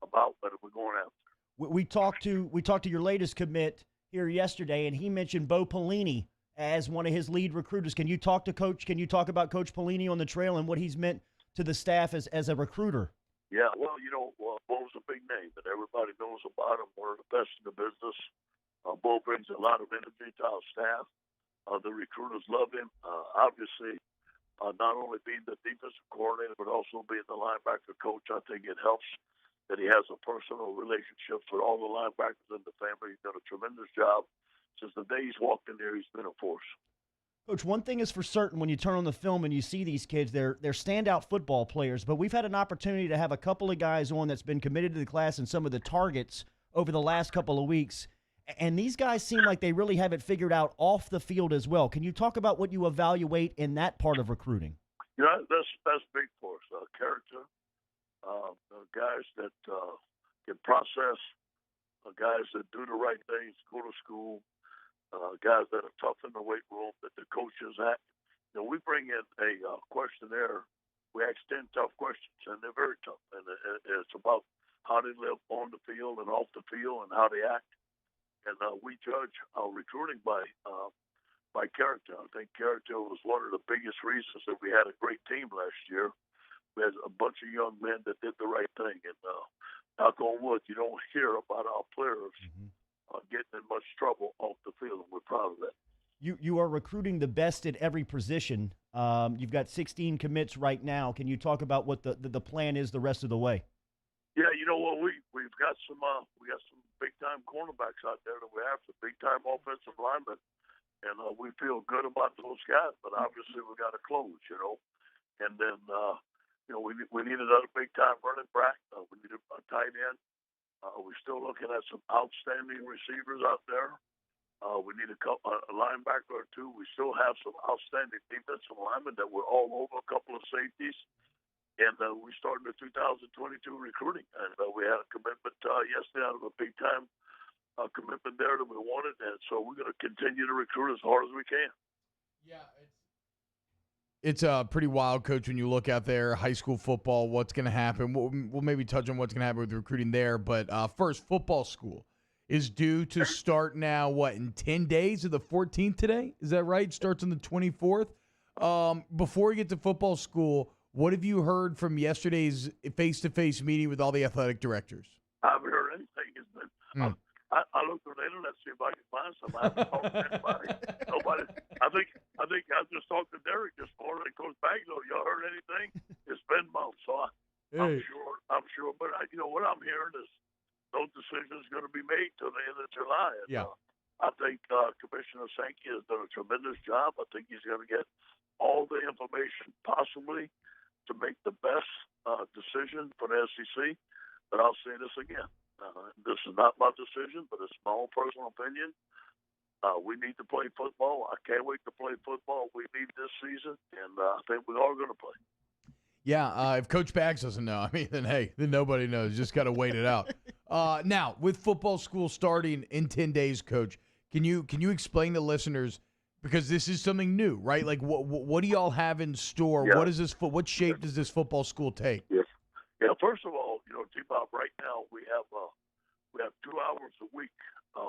Speaker 26: about that we're going after.
Speaker 3: We talked to your latest commit here yesterday, and he mentioned Bo Pelini as one of his lead recruiters. Can you talk to Coach? Can you talk about Coach Pelini on the trail and what he's meant to the staff as a recruiter?
Speaker 26: Yeah, well, Bo's a big name, and everybody knows about him. One of the best in the business. Bo brings a lot of energy to our staff. The recruiters love him. Obviously, not only being the defensive coordinator, but also being the linebacker coach, I think it helps that he has a personal relationship with all the linebackers in the family. He's done a tremendous job. Since the day he's walked in there, he's been a force.
Speaker 3: Coach, one thing is for certain when you turn on the film and you see these kids, they're standout football players, but we've had an opportunity to have a couple of guys on that's been committed to the class and some of the targets over the last couple of weeks, and these guys seem like they really have it figured out off the field as well. Can you talk about what you evaluate in that part of recruiting?
Speaker 26: That's big for us. Character, guys that can process, guys that do the right things, go to school, guys that are tough in the weight room, that the coaches act. We bring in a questionnaire. We ask 10 tough questions, and they're very tough. And it's about how they live on the field and off the field and how they act. And we judge our recruiting by character. I think character was one of the biggest reasons that we had a great team last year. We had a bunch of young men that did the right thing. And knock on wood, you don't hear about our players getting in much trouble off the field, and we're proud of that.
Speaker 3: You are recruiting the best at every position. You've got 16 commits right now. Can you talk about what the plan is the rest of the way?
Speaker 26: Yeah, we've got some big time cornerbacks out there that we have, some big time offensive linemen, and we feel good about those guys. But obviously we got to close, and then we need another big time running back. We need a tight end. We're still looking at some outstanding receivers out there. We need a linebacker or two. We still have some outstanding defensive linemen that were all over, a couple of safeties. And we started the 2022 recruiting. And we had a commitment yesterday out of a big-time commitment there that we wanted. And so we're going to continue to recruit as hard as we can.
Speaker 10: Yeah, it's pretty wild, Coach, when you look out there, high school football, what's going to happen. We'll maybe touch on what's going to happen with recruiting there. But first, football school is due to start now, in 10 days of the 14th today? Is that right? Starts on the 24th. Before we get to football school, what have you heard from yesterday's face-to-face meeting with all the athletic directors?
Speaker 26: I haven't heard anything. I looked on the internet to see if I could find somebody. I haven't talked to anybody. Nobody. I think I just talked to Derek this morning and Coach Baglow. Y'all heard anything? It's been months, so I'm sure. But what I'm hearing is no decision is going to be made till the end of July. And,
Speaker 10: yeah.
Speaker 26: I think Commissioner Sankey has done a tremendous job. I think he's going to get all the information possibly to make the best decision for the SEC. But I'll say this again. This is not my decision, but it's my own personal opinion. We need to play football. I can't wait to play football. We need this season, and I think we are going to play.
Speaker 10: Yeah, if Coach Bags doesn't know, then nobody knows. Just got to wait it out. Now, with football school starting in 10 days, Coach, can you explain to listeners, because this is something new, right? Like, what do y'all have in store?
Speaker 26: Yeah.
Speaker 10: What shape does this football school take?
Speaker 26: Yes. Yeah. First of all, T-Bob, right now we have 2 hours a week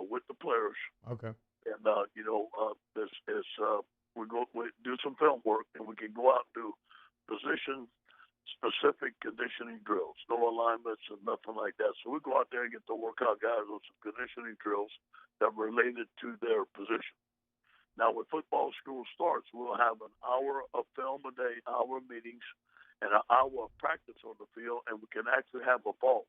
Speaker 26: with the players.
Speaker 10: Okay.
Speaker 26: And we do some film work, and we can go out and do position-specific conditioning drills, no alignments and nothing like that. So we go out there and get to work out guys on some conditioning drills that are related to their position. Now, when football school starts, we'll have an hour of film a day, hour of meetings, and an hour of practice on the field, and we can actually have a ball.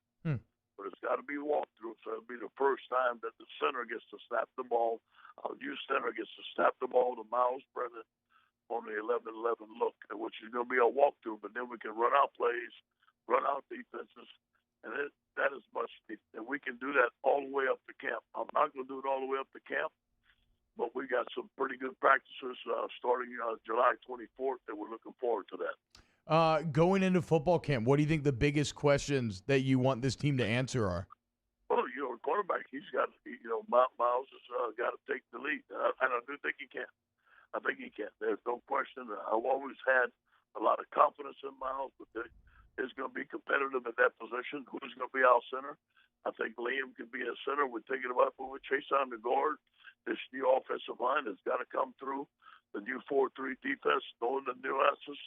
Speaker 26: But it's got to be walked through, so it'll be the first time that the center gets to snap the ball. Our youth center gets to snap the ball to Miles Brennan on the 11-11 look, which is going to be a walkthrough, but then we can run out plays, run out defenses, and that is much. And we can do that all the way up to camp. I'm not going to do it all the way up to camp, but we got some pretty good practices starting July 24th, and we're looking forward to that.
Speaker 10: Going into football camp, what do you think the biggest questions that you want this team to answer are?
Speaker 26: Well, quarterback, he's got, Miles has got to take the lead, and I do think he can. I think he can. There's no question. I've always had a lot of confidence in Miles, but it's going to be competitive at that position. Who's going to be our center? I think Liam can be a center. We're thinking about moving Chase on the guard. This new offensive line has got to come through. The new 4-3 defense, knowing the nuances.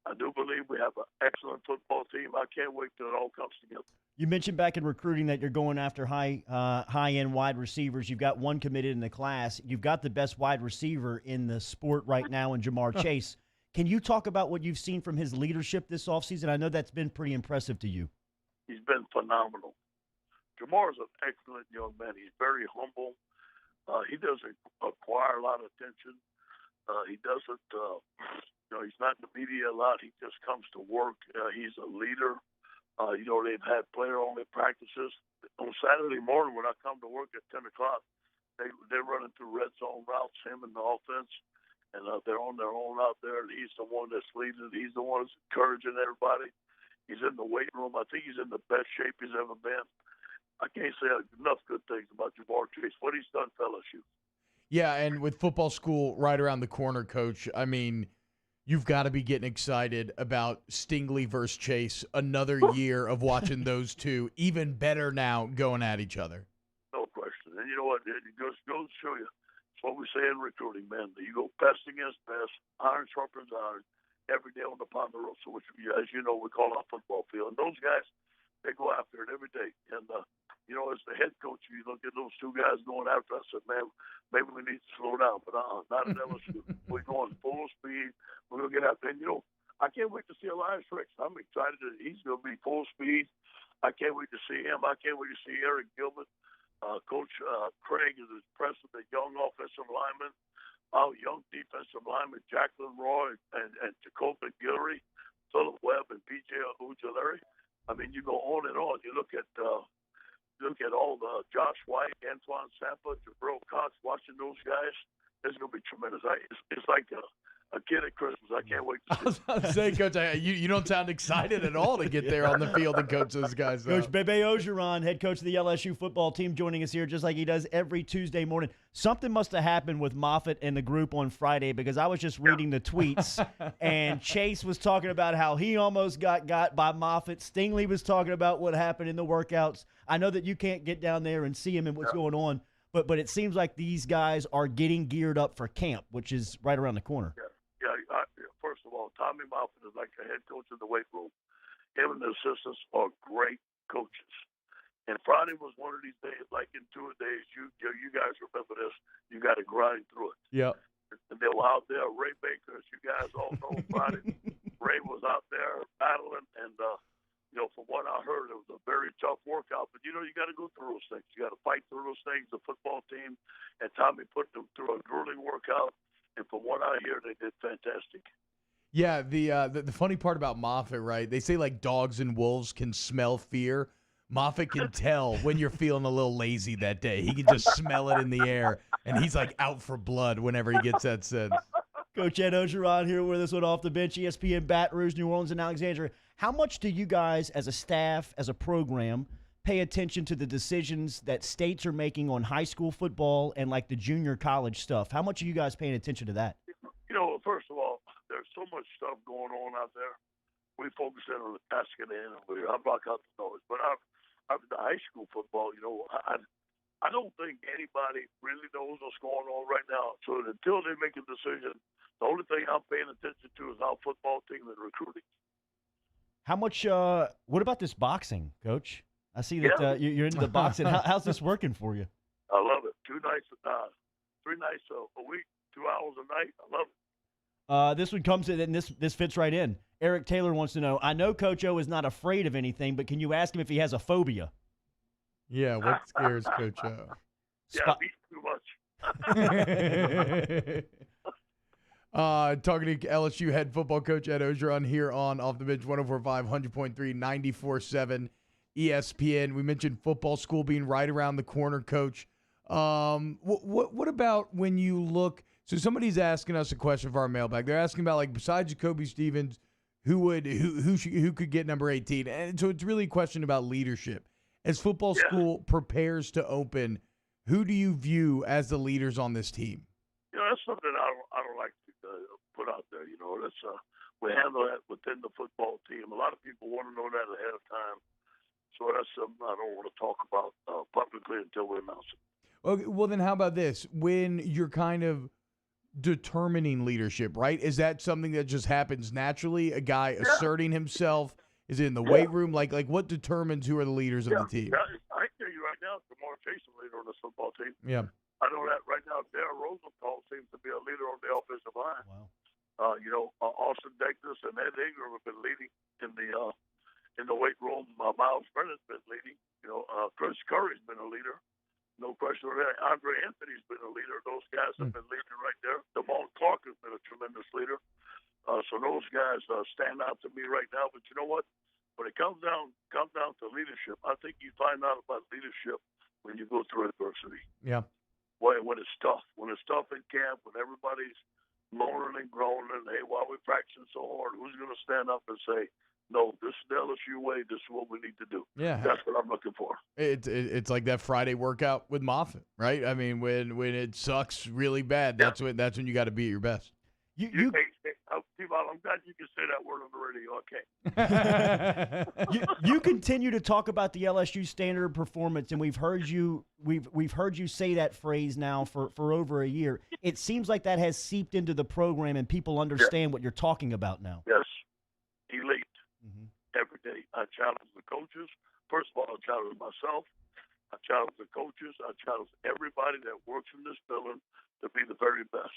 Speaker 26: I do believe we have an excellent football team. I can't wait till it all comes together.
Speaker 3: You mentioned back in recruiting that you're going after high-end wide receivers. You've got one committed in the class. You've got the best wide receiver in the sport right now in Ja'Marr Chase. Can you talk about what you've seen from his leadership this offseason? I know that's been pretty impressive to you.
Speaker 26: He's been phenomenal. Jamar's an excellent young man. He's very humble. He doesn't acquire a lot of attention. He doesn't, he's not in the media a lot. He just comes to work. He's a leader. They've had player-only practices. On Saturday morning when I come to work at 10 o'clock, they're running through red zone routes, him and the offense, and they're on their own out there, and he's the one that's leading. He's the one that's encouraging everybody. He's in the weight room. I think he's in the best shape he's ever been. I can't say enough good things about Ja'Marr Chase, what he's done for LSU.
Speaker 10: Yeah, and with football school right around the corner, Coach, I mean, you've got to be getting excited about Stingley versus Chase. Another year of watching those two, even better now, going at each other.
Speaker 26: No question. And you know what? It goes to show you. It's what we say in recruiting, man. You go best against best, iron sharpens iron, every day on the Ponderosa, which, as you know, we call our football field. And those guys, they go after it every day. And, as the head coach, you look at those two guys going after us, and, man, maybe we need to slow down. But not at LSU. We're going full speed. We're going to get after it. And, I can't wait to see Elias Ricks. I'm excited that he's going to be full speed. I can't wait to see him. I can't wait to see Eric Gilbert. Coach Craig is impressed with the young offensive lineman. Our young defensive lineman, Jacqueline Roy and Jacoby Guillory, Philip Webb, and P.J. Ujulari. I mean, you go on and on. You look at all the Josh White, Antoine Sampa, Jabril Cox, watching those guys. It's going to be tremendous. It's like a kid at Christmas. I can't wait to see.
Speaker 10: I was about to say, Coach, you don't sound excited at all to get there on the field and coach those guys.
Speaker 3: Coach Bebe Ogeron, head coach of the LSU football team, joining us here just like he does every Tuesday morning. Something must have happened with Moffitt and the group on Friday because I was just reading the tweets, and Chase was talking about how he almost got by Moffitt. Stingley was talking about what happened in the workouts. I know that you can't get down there and see him and what's going on, but it seems like these guys are getting geared up for camp, which is right around the corner.
Speaker 26: First of all, Tommy Moffitt is like the head coach of the weight room. Him and the assistants are great coaches. And Friday was one of these days, like in 2 days, you guys remember this, you got to grind through it.
Speaker 10: Yep.
Speaker 26: And they were out there, Ray Baker, as you guys all know, Friday. Ray was out there battling, and, from what I heard, it was a very tough workout. But, you got to go through those things. You got to fight through those things, the football team. And Tommy put them through a grueling workout. And from what I hear, they did fantastic.
Speaker 10: Yeah, the funny part about Moffitt, right? They say like dogs and wolves can smell fear. Moffitt can tell when you're feeling a little lazy that day. He can just smell it in the air, and he's like out for blood whenever he gets that sense.
Speaker 3: Coach Ed Ogeron here with us on Off the Bench, ESPN Baton Rouge, New Orleans, and Alexandria. How much do you guys as a staff, as a program, pay attention to the decisions that states are making on high school football and like the junior college stuff? How much are you guys paying attention to that?
Speaker 26: First of all, there's so much stuff going on out there. We focus in on asking in, and I block out the noise. But the high school football, I don't think anybody really knows what's going on right now. So until they make a decision, the only thing I'm paying attention to is our football team and recruiting.
Speaker 3: How much? What about this boxing, Coach? I see that you're into the boxing. How's this working for you?
Speaker 26: I love it. 3 nights a week, 2 hours a night. I love it.
Speaker 3: This one comes in, and this fits right in. Eric Taylor wants to know, I know Coach O is not afraid of anything, but can you ask him if he has a phobia?
Speaker 10: Yeah, what scares Coach O?
Speaker 26: Too much.
Speaker 10: Talking to LSU head football coach Ed Ogeron here on Off the Bench 104.5, 100.3, 94.7 ESPN. We mentioned football school being right around the corner, Coach. What about when you look? So somebody's asking us a question for our mailbag. They're asking about, like, besides Jacoby Stevens, who could get number 18? And so it's really a question about leadership. As football school prepares to open, who do you view as the leaders on this team?
Speaker 26: That's something I don't like to that's we handle that within the football team. A lot of people want to know that ahead of time. So that's something I don't want to talk about publicly until we announce it.
Speaker 10: Okay, well, then how about this? When you're kind of determining leadership, right? Is that something that just happens naturally? A guy asserting himself? Is it in the weight room? Like what determines who are the leaders of the team?
Speaker 26: Yeah, I can tell you right now, Jamar Chase is the leader on this football team.
Speaker 10: Yeah.
Speaker 26: I know that right now. Darren Rosenthal seems to be a leader on the offensive line.
Speaker 3: Wow.
Speaker 26: Austin Deckness and Ed Ingram have been leading in the weight room. Miles Brennan's been leading. Chris Curry's been a leader. No question on that. Andre Anthony's been a leader. Those guys have been leading right there. Damone Clark has been a tremendous leader. So those guys stand out to me right now. But you know what? When it comes down to leadership, I think you find out about leadership when you go through adversity.
Speaker 10: Yeah.
Speaker 26: When it's tough. When it's tough in camp, when everybody's moaning and groaning, hey, why are we practicing so hard? Who's going to stand up and say, no, this is the LSU way. This is what we need to do.
Speaker 10: Yeah.
Speaker 26: That's what I'm looking for.
Speaker 10: It's like that Friday workout with Moffitt, right? I mean, when it sucks really bad, that's when you got to be at your best.
Speaker 26: Hey, T-Ball, I'm glad you can say that word on the radio. Okay.
Speaker 3: You continue to talk about the LSU standard performance, and we've heard you say that phrase now for over a year. It seems like that has seeped into the program, and people understand what you're talking about now.
Speaker 26: Yes, elite. Every day, I challenge the coaches. First of all, I challenge myself. I challenge the coaches. I challenge everybody that works in this building to be the very best.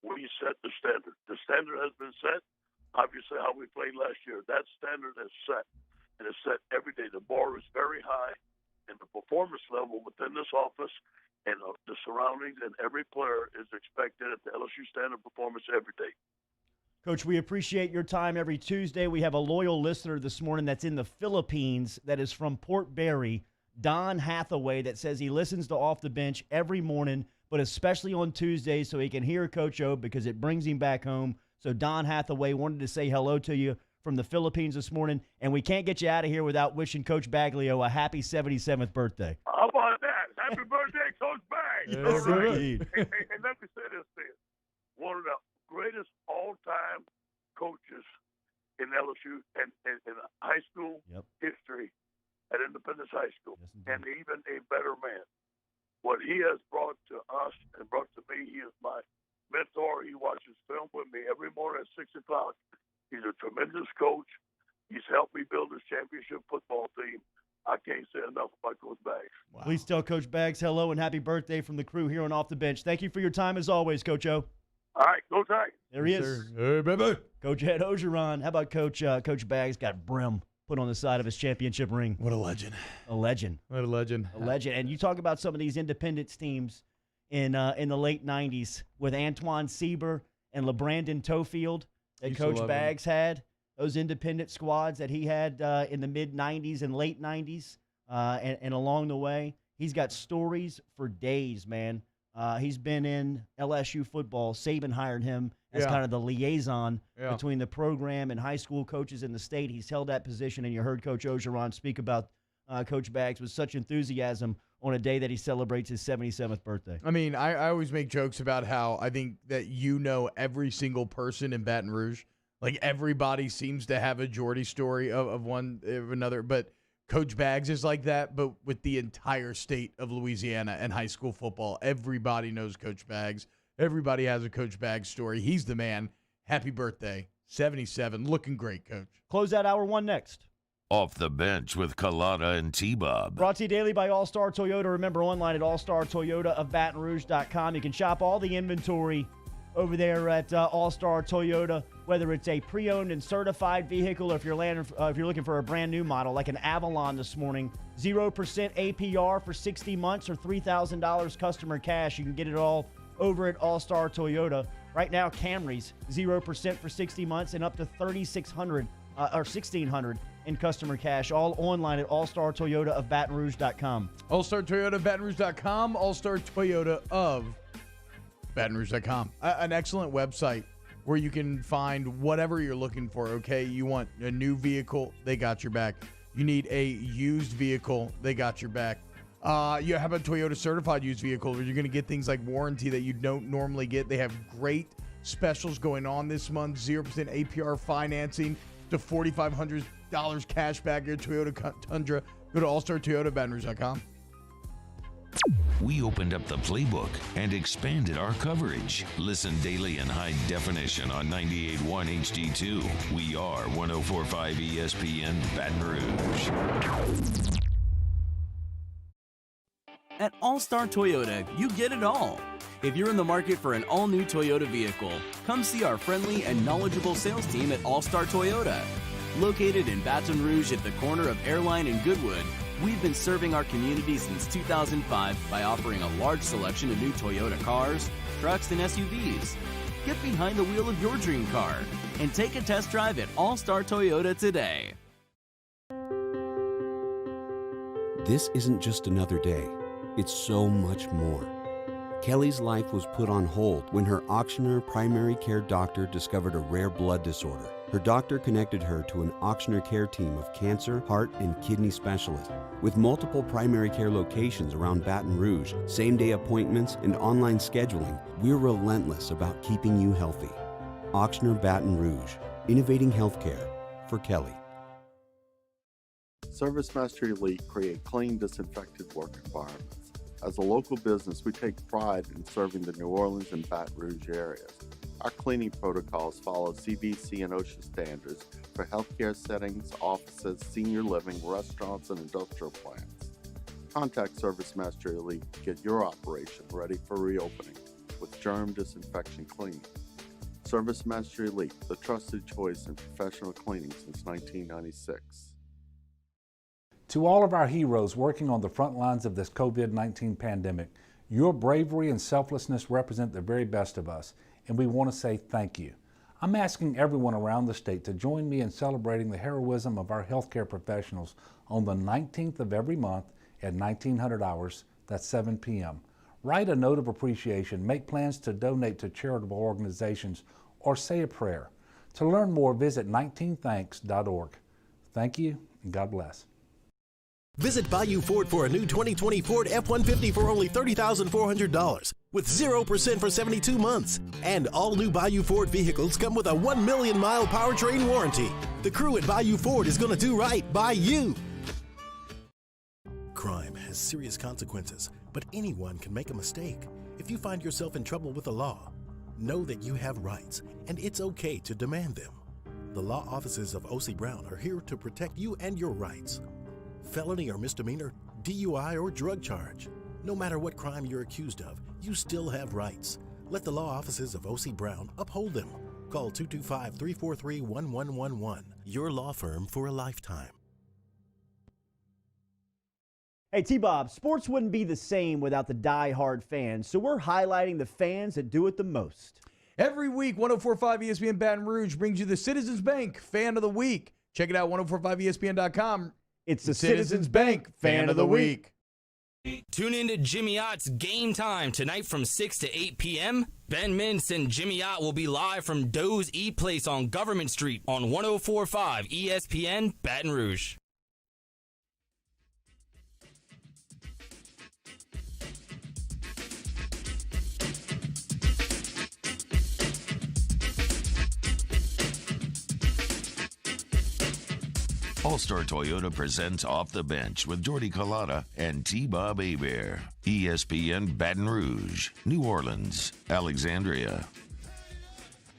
Speaker 26: We set the standard. The standard has been set. Obviously, how we played last year, that standard is set. And it's set every day. The bar is very high, and the performance level within this office and the surroundings and every player is expected at the LSU standard performance every day.
Speaker 3: Coach, we appreciate your time every Tuesday. We have a loyal listener this morning that's in the Philippines that is from Port Barry, Don Hathaway, that says he listens to Off the Bench every morning, but especially on Tuesdays so he can hear Coach O because it brings him back home. So Don Hathaway wanted to say hello to you from the Philippines this morning, and we can't get you out of here without wishing Coach Baglio a happy 77th birthday.
Speaker 26: How about that? Happy birthday, Coach Bag.
Speaker 3: Yes, indeed.
Speaker 26: And let me say this, one of the greatest all-time coaches in LSU and in high school history at Independence High School, and even a better man. What he has brought to us and brought to me, he is my mentor. He watches film with me every morning at 6 o'clock. He's a tremendous coach. He's helped me build this championship football team. I can't say enough about Coach Bags.
Speaker 3: Wow. Please tell Coach Bags hello and happy birthday from the crew here on Off the Bench. Thank you for your time as always, Coach O.
Speaker 26: All right, go Tigers.
Speaker 3: There he is.
Speaker 10: Hey, baby.
Speaker 3: Coach Ed Ogeron. How about Coach Bags got brim put on the side of his championship ring?
Speaker 10: What a legend.
Speaker 3: A legend.
Speaker 10: What a legend.
Speaker 3: A legend. And you talk about some of these Independence teams in the late 90s with Antoine Sieber and LeBrandon Tofield that Coach Bags had. Those independent squads that he had in the mid-90s and late 90s and along the way. He's got stories for days, man. He's been in LSU football. Saban hired him as kind of the liaison between the program and high school coaches in the state. He's held that position, and you heard Coach Ogeron speak about Coach Bags with such enthusiasm on a day that he celebrates his 77th birthday.
Speaker 10: I mean, I always make jokes about how I think that every single person in Baton Rouge. Like, everybody seems to have a Jordy story of one of another, but Coach Bags is like that, but with the entire state of Louisiana and high school football. Everybody knows Coach Bags. Everybody has a Coach Bags story. He's the man. Happy birthday. 77. Looking great, Coach.
Speaker 3: Close out hour one next.
Speaker 8: Off the Bench with Kalata and T-Bob.
Speaker 3: Brought to you daily by All-Star Toyota. Remember, online at allstartoyotaofbatonrouge.com. You can shop all the inventory over there at All-Star Toyota, whether it's a pre-owned and certified vehicle or if you're looking for a brand new model like an Avalon this morning. 0% APR for 60 months or $3,000 customer cash. You can get it all over at All-Star Toyota. Right now, Camrys, 0% for 60 months and up to $3,600 or $1,600 in customer cash. All online at allstartoyotaofbatonrouge.com.
Speaker 10: All-Star Toyota of BatonRouge.com. All-Star Toyota of BatonRouge.com. An excellent website where you can find whatever you're looking for, okay? You want a new vehicle, they got your back. You need a used vehicle, they got your back. You have a Toyota certified used vehicle where you're going to get things like warranty that you don't normally get. They have great specials going on this month. 0% APR financing to $4,500 cash back your Toyota Tundra. Go to allstartoyotabatonrouge.com.
Speaker 8: We opened up the playbook and expanded our coverage. Listen daily in high definition on 98.1 HD2. We are 104.5 ESPN Baton Rouge.
Speaker 6: At All-Star Toyota, you get it all. If you're in the market for an all-new Toyota vehicle, come see our friendly and knowledgeable sales team at All-Star Toyota. Located in Baton Rouge at the corner of Airline and Goodwood, we've been serving our community since 2005 by offering a large selection of new Toyota cars, trucks, and SUVs. Get behind the wheel of your dream car and take a test drive at All-Star Toyota today.
Speaker 17: This isn't just another day. It's so much more. Kelly's life was put on hold when her auctioneer primary care doctor discovered a rare blood disorder. Her doctor connected her to an auctioneer care team of cancer, heart, and kidney specialists. With multiple primary care locations around Baton Rouge, same-day appointments, and online scheduling, we're relentless about keeping you healthy. Auctioneer Baton Rouge, innovating healthcare for Kelly.
Speaker 21: ServiceMaster Elite create clean, disinfected work environments. As a local business, we take pride in serving the New Orleans and Baton Rouge areas. Our cleaning protocols follow CDC and OSHA standards for healthcare settings, offices, senior living, restaurants, and industrial plants. Contact ServiceMaster Elite to get your operation ready for reopening with germ disinfection cleaning. ServiceMaster Elite, the trusted choice in professional cleaning since 1996.
Speaker 22: To all of our heroes working on the front lines of this COVID-19 pandemic, your bravery and selflessness represent the very best of us, and we want to say thank you. I'm asking everyone around the state to join me in celebrating the heroism of our healthcare professionals on the 19th of every month at 1900 hours, that's 7 p.m. Write a note of appreciation, make plans to donate to charitable organizations, or say a prayer. To learn more, visit 19thanks.org. Thank you, and God bless.
Speaker 23: Visit Bayou Ford for a new 2020 Ford F-150 for only $30,400 with 0% for 72 months. And all new Bayou Ford vehicles come with a 1 million mile powertrain warranty. The crew at Bayou Ford is going to do right by you. Crime has serious consequences, but anyone can make a mistake. If you find yourself in trouble with the law, know that you have rights, and it's okay to demand them. The law offices of O.C. Brown are here to protect you and your rights. Felony or misdemeanor, DUI or drug charge. No matter what crime you're accused of, you still have rights. Let the law offices of O.C. Brown uphold them. Call 225-343-1111. Your law firm for a lifetime.
Speaker 3: Hey, T-Bob, sports wouldn't be the same without the die-hard fans, so we're highlighting the fans that do it the most.
Speaker 10: Every week, 104.5 ESPN Baton Rouge brings you the Citizens Bank Fan of the Week. Check it out, 1045ESPN.com.
Speaker 3: It's the Citizens Bank Fan of the Week.
Speaker 24: Tune in to Jimmy Ott's Game Time tonight from 6 to 8 p.m. Ben Mintz and Jimmy Ott will be live from Doe's E-Place on Government Street on 104.5 ESPN Baton Rouge.
Speaker 8: All-Star Toyota presents Off the Bench with Jordy Collada and T-Bob Hebert. ESPN Baton Rouge, New Orleans, Alexandria.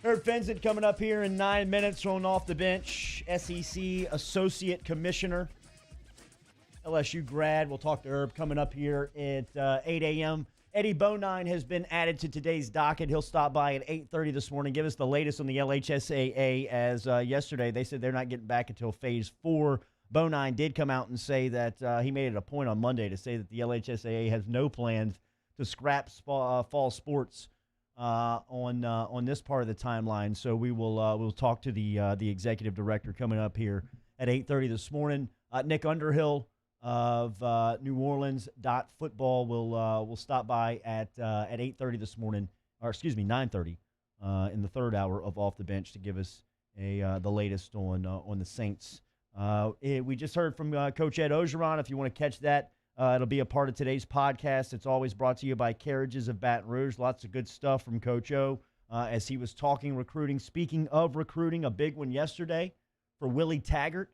Speaker 3: Herb Fenton coming up here in 9 minutes on Off the Bench. SEC Associate Commissioner, LSU grad. We'll talk to Herb coming up here at 8 a.m. Eddie Bonine has been added to today's docket. He'll stop by at 8:30 this morning, give us the latest on the LHSAA. As yesterday, they said they're not getting back until Phase 4. Bonine did come out and say that he made it a point on Monday to say that the LHSAA has no plans to scrap fall sports on this part of the timeline. So we'll talk to the executive director coming up here at 8:30 this morning. Nick Underhill of New Orleans Football will stop by at 8:30 this morning, or excuse me, 9:30 in the third hour of Off the Bench to give us the latest on the Saints. We just heard from Coach Ed Ogeron. If you want to catch that, it'll be a part of today's podcast. It's always brought to you by Carriages of Baton Rouge. Lots of good stuff from Coach O as he was talking recruiting. Speaking of recruiting, a big one yesterday for Willie Taggart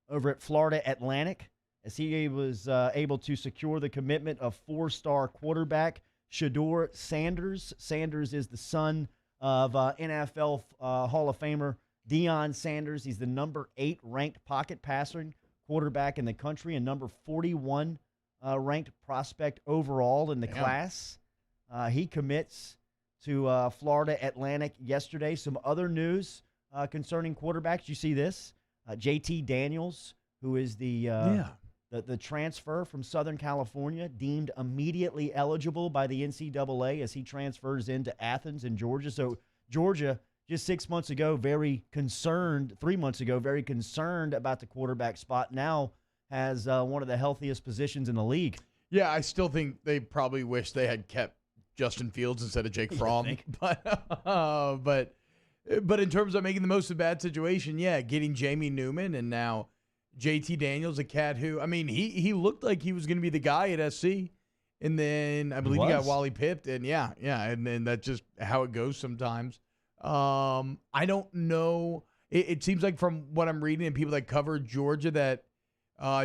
Speaker 3: over at Florida Atlantic, as he was able to secure the commitment of 4-star quarterback Shedeur Sanders. Sanders is the son of NFL Hall of Famer Deion Sanders. He's the number 8 ranked pocket passing quarterback in the country and number 41 ranked prospect overall in the class. He commits to Florida Atlantic yesterday. Some other news concerning quarterbacks. You see this? JT Daniels, who is the transfer from Southern California, deemed immediately eligible by the NCAA as he transfers into Athens in Georgia. So Georgia, just 3 months ago, very concerned about the quarterback spot, now has one of the healthiest positions in the league.
Speaker 10: Yeah, I still think they probably wish they had kept Justin Fields instead of Jake Fromm. But in terms of making the most of a bad situation, getting Jamie Newman and now JT Daniels, a cat who, I mean, he looked like he was going to be the guy at SC. And then I believe he got Wally pipped. And and then that's just how it goes sometimes. I don't know. It seems like from what I'm reading and people that cover Georgia that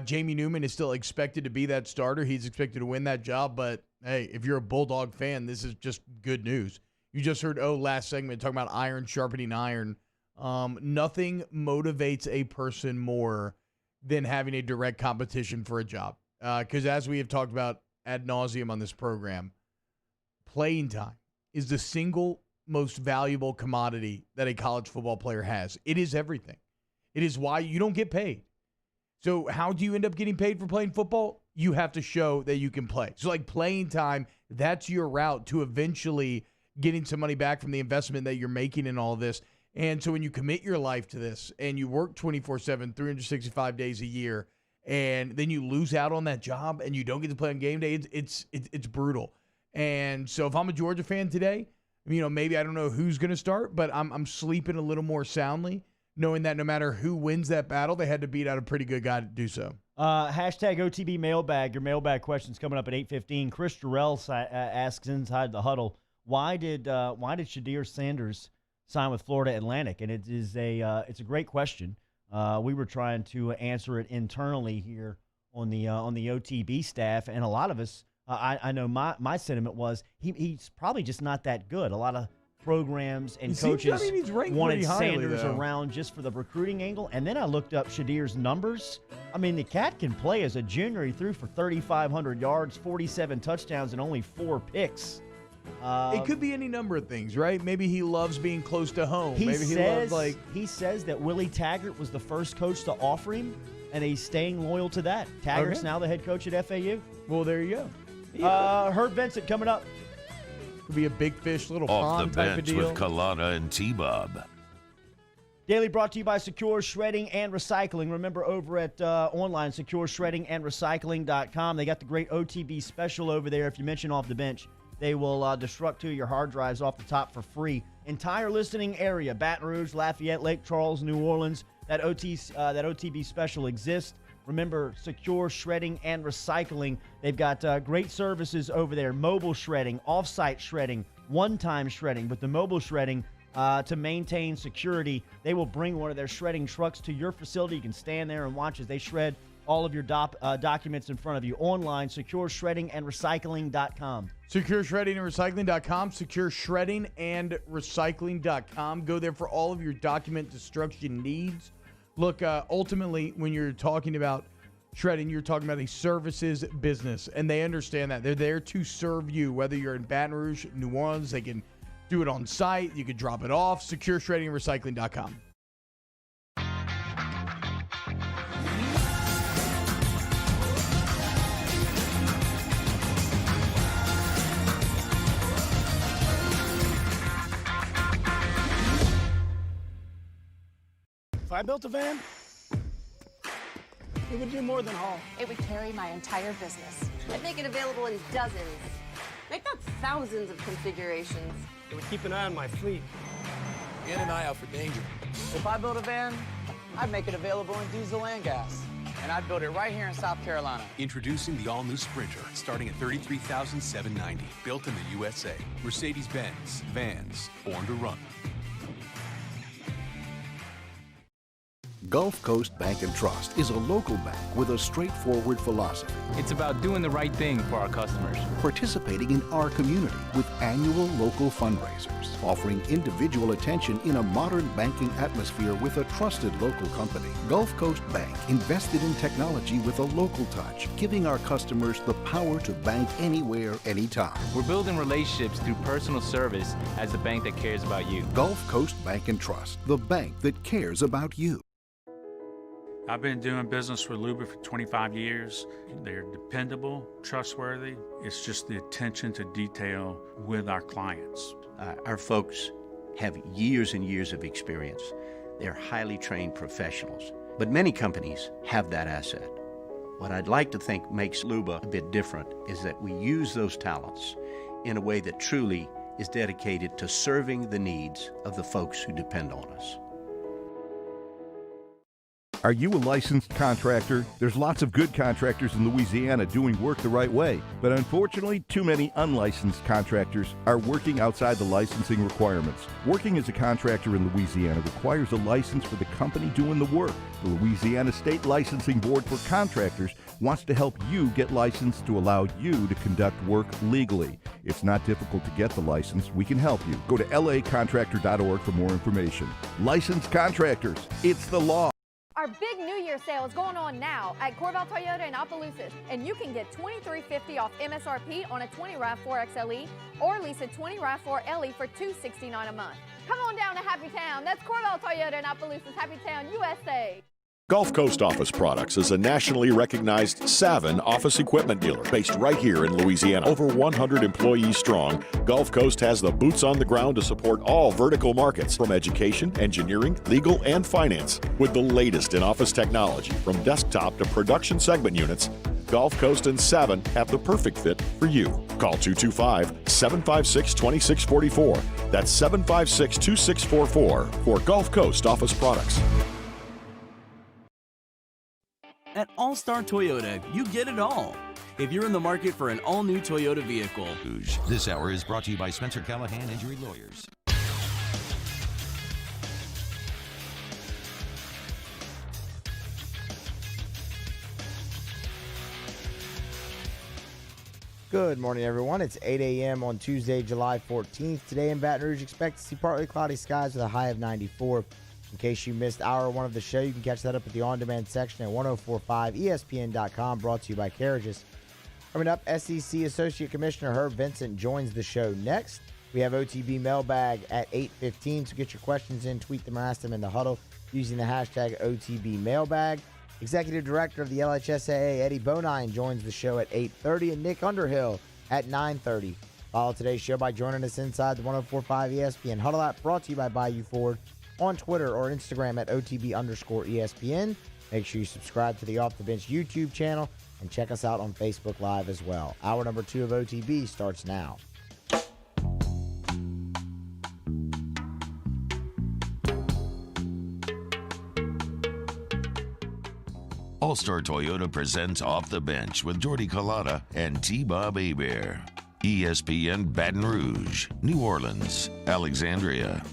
Speaker 10: Jamie Newman is still expected to be that starter. He's expected to win that job. But, hey, if you're a Bulldog fan, this is just good news. You just heard, last segment talking about iron sharpening iron. Nothing motivates a person more than having a direct competition for a job. Because as we have talked about ad nauseum on this program, playing time is the single most valuable commodity that a college football player has. It is everything. It is why you don't get paid. So how do you end up getting paid for playing football? You have to show that you can play. So like playing time, that's your route to eventually getting some money back from the investment that you're making in all of this. And so when you commit your life to this and you work 24/7, 365 days a year, and then you lose out on that job and you don't get to play on game day, it's brutal. And so if I'm a Georgia fan today, maybe I don't know who's going to start, but I'm sleeping a little more soundly, knowing that no matter who wins that battle, they had to beat out a pretty good guy to do so.
Speaker 3: Hashtag OTB mailbag. Your mailbag question's coming up at 8:15. Chris Jarrell asks inside the huddle, why did Shedeur Sanders sign with Florida Atlantic? And it's a great question. We were trying to answer it internally here on the OTB staff, and a lot of us, I know my sentiment was he's probably just not that good. A lot of programs and coaches wanted Sanders around just for the recruiting angle. And then I looked up Shedeur's numbers. I mean, the cat can play as a junior. He threw for 3,500 yards, 47 touchdowns, and only 4 picks.
Speaker 10: It could be any number of things, right? Maybe he loves being close to home.
Speaker 3: He says that Willie Taggart was the first coach to offer him, and he's staying loyal to that. Taggart's now the head coach at FAU.
Speaker 10: Well, there you go.
Speaker 3: Herb Vincent coming up.
Speaker 10: Could be a big fish, little
Speaker 8: Off
Speaker 10: pond
Speaker 8: the
Speaker 10: type of
Speaker 8: bench
Speaker 10: deal.
Speaker 8: with Kalana and T-Bob.
Speaker 3: Daily brought to you by Secure Shredding and Recycling. Remember, over at online, SecureShreddingAndRecycling.com, they got the great OTB special over there. If you mention Off the Bench, they will destruct 2 of your hard drives off the top for free. Entire listening area, Baton Rouge, Lafayette, Lake Charles, New Orleans, that OTB special exists. Remember, Secure Shredding and Recycling. They've got great services over there. Mobile shredding, off-site shredding, one-time shredding. But the mobile shredding, to maintain security, they will bring one of their shredding trucks to your facility. You can stand there and watch as they shred all of your documents in front of you. Online, SecureShreddingAndRecycling.com.
Speaker 10: SecureShreddingAndRecycling.com, SecureShreddingAndRecycling.com. Go there for all of your document destruction needs. Look, ultimately, when you're talking about shredding, you're talking about a services business, and they understand that. They're there to serve you, whether you're in Baton Rouge, New Orleans. They can do it on site. You can drop it off. SecureShreddingAndRecycling.com.
Speaker 12: If I built a van, it would do more than haul.
Speaker 13: It would carry my entire business. I'd make it available in dozens. Make that thousands of configurations.
Speaker 12: It would keep an eye on my fleet.
Speaker 14: And an eye out for danger.
Speaker 15: If I built a van, I'd make it available in diesel and gas. and I'd build it right here in South Carolina.
Speaker 16: Introducing the all-new Sprinter, starting at $33,790. Built in the USA. Mercedes-Benz. Vans. Born to run.
Speaker 19: Gulf Coast Bank and Trust is a local bank with a straightforward philosophy.
Speaker 20: It's about doing the right thing for our customers.
Speaker 19: Participating in our community with annual local fundraisers, offering individual attention in a modern banking atmosphere with a trusted local company. Gulf Coast Bank invested in technology with a local touch, giving our customers the power to bank anywhere, anytime.
Speaker 20: We're building relationships through personal service as the bank that cares about you.
Speaker 19: Gulf Coast Bank and Trust, the bank that cares about you.
Speaker 1: I've been doing business with Luba for 25 years. They're dependable, trustworthy. It's just the attention to detail with our clients.
Speaker 2: Our folks have years and years of experience. They're highly trained professionals. But many companies have that asset. What I'd like to think makes Luba a bit different is that we use those talents in a way that truly is dedicated to serving the needs of the folks who depend on us.
Speaker 4: Are you a licensed contractor? There's lots of good contractors in Louisiana doing work the right way, but unfortunately, too many unlicensed contractors are working outside the licensing requirements. Working as a contractor in Louisiana requires a license for the company doing the work. The Louisiana State Licensing Board for Contractors wants to help you get licensed to allow you to conduct work legally. It's not difficult to get the license. We can help you. Go to lacontractor.org for more information. Licensed contractors, it's the law.
Speaker 7: Our big New Year sale is going on now at Corval Toyota in Opelousas, and you can get $23.50 off MSRP on a 20 RAV4 XLE or lease a 20 RAV4 LE for $269 a month. Come on down to Happy Town. That's Corval Toyota in Opelousas, Happy Town, USA.
Speaker 18: Gulf Coast Office Products is a nationally recognized Savin office equipment dealer based right here in Louisiana. Over 100 employees strong, Gulf Coast has the boots on the ground to support all vertical markets from education, engineering, legal, and finance. With the latest in office technology from desktop to production segment units, Gulf Coast and Savin have the perfect fit for you. Call 225-756-2644. That's 756-2644 for Gulf Coast Office Products.
Speaker 6: At All Star Toyota, you get it all. If you're in the market for an all-new Toyota vehicle.
Speaker 8: This hour is brought to you by Spencer Callahan Injury Lawyers.
Speaker 25: Good morning, everyone. It's 8 a.m. on Tuesday, July 14th. Today in Baton Rouge, expect to see partly cloudy skies with a high of 94. In case you missed hour one of the show, you can catch that up at the on-demand section at 1045ESPN.com, brought to you by Carriages. Coming up, SEC Associate Commissioner Herb Vincent joins the show next. We have OTB Mailbag at 8:15, so get your questions in, tweet them, or ask them in the huddle using the hashtag OTB Mailbag. Executive Director of the LHSAA, Eddie Bonine, joins the show at 8:30, and Nick Underhill at 9:30. Follow today's show by joining us inside the 1045 ESPN Huddle app, brought to you by Bayou Ford, on Twitter or Instagram at OTB_ESPN. Make sure you subscribe to the Off the Bench YouTube channel and check us out on Facebook Live as well. Hour number 2 of OTB starts now.
Speaker 8: All-Star Toyota presents Off the Bench with Jordy Collada and T-Bob Hebert. ESPN Baton Rouge, New Orleans, Alexandria.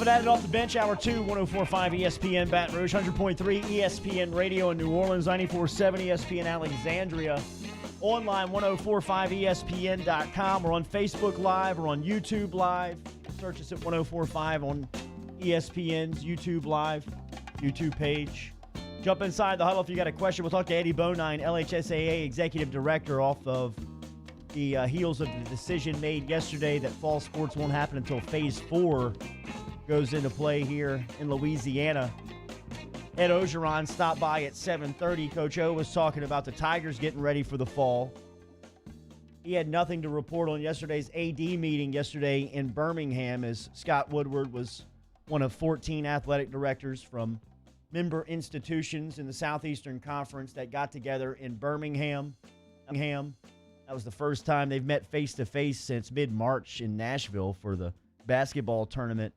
Speaker 3: Added off the bench, hour 2, 104.5 ESPN Baton Rouge, 100.3 ESPN Radio in New Orleans, 94.7 ESPN Alexandria, online 1045ESPN.com. We're on Facebook Live, we're on YouTube Live. Search us at 1045 on ESPN's YouTube Live, YouTube page. Jump inside the huddle if you got a question. We'll talk to Eddie Bonine, LHSAA Executive Director, off of the heels of the decision made yesterday that fall sports won't happen until Phase 4 goes into play here in Louisiana. Ed Ogeron stopped by at 7:30. Coach O was talking about the Tigers getting ready for the fall. He had nothing to report on yesterday's AD meeting yesterday in Birmingham, as Scott Woodward was one of 14 athletic directors from member institutions in the Southeastern Conference that got together in Birmingham. That was the first time they've met face-to-face since mid-March in Nashville for the basketball tournament.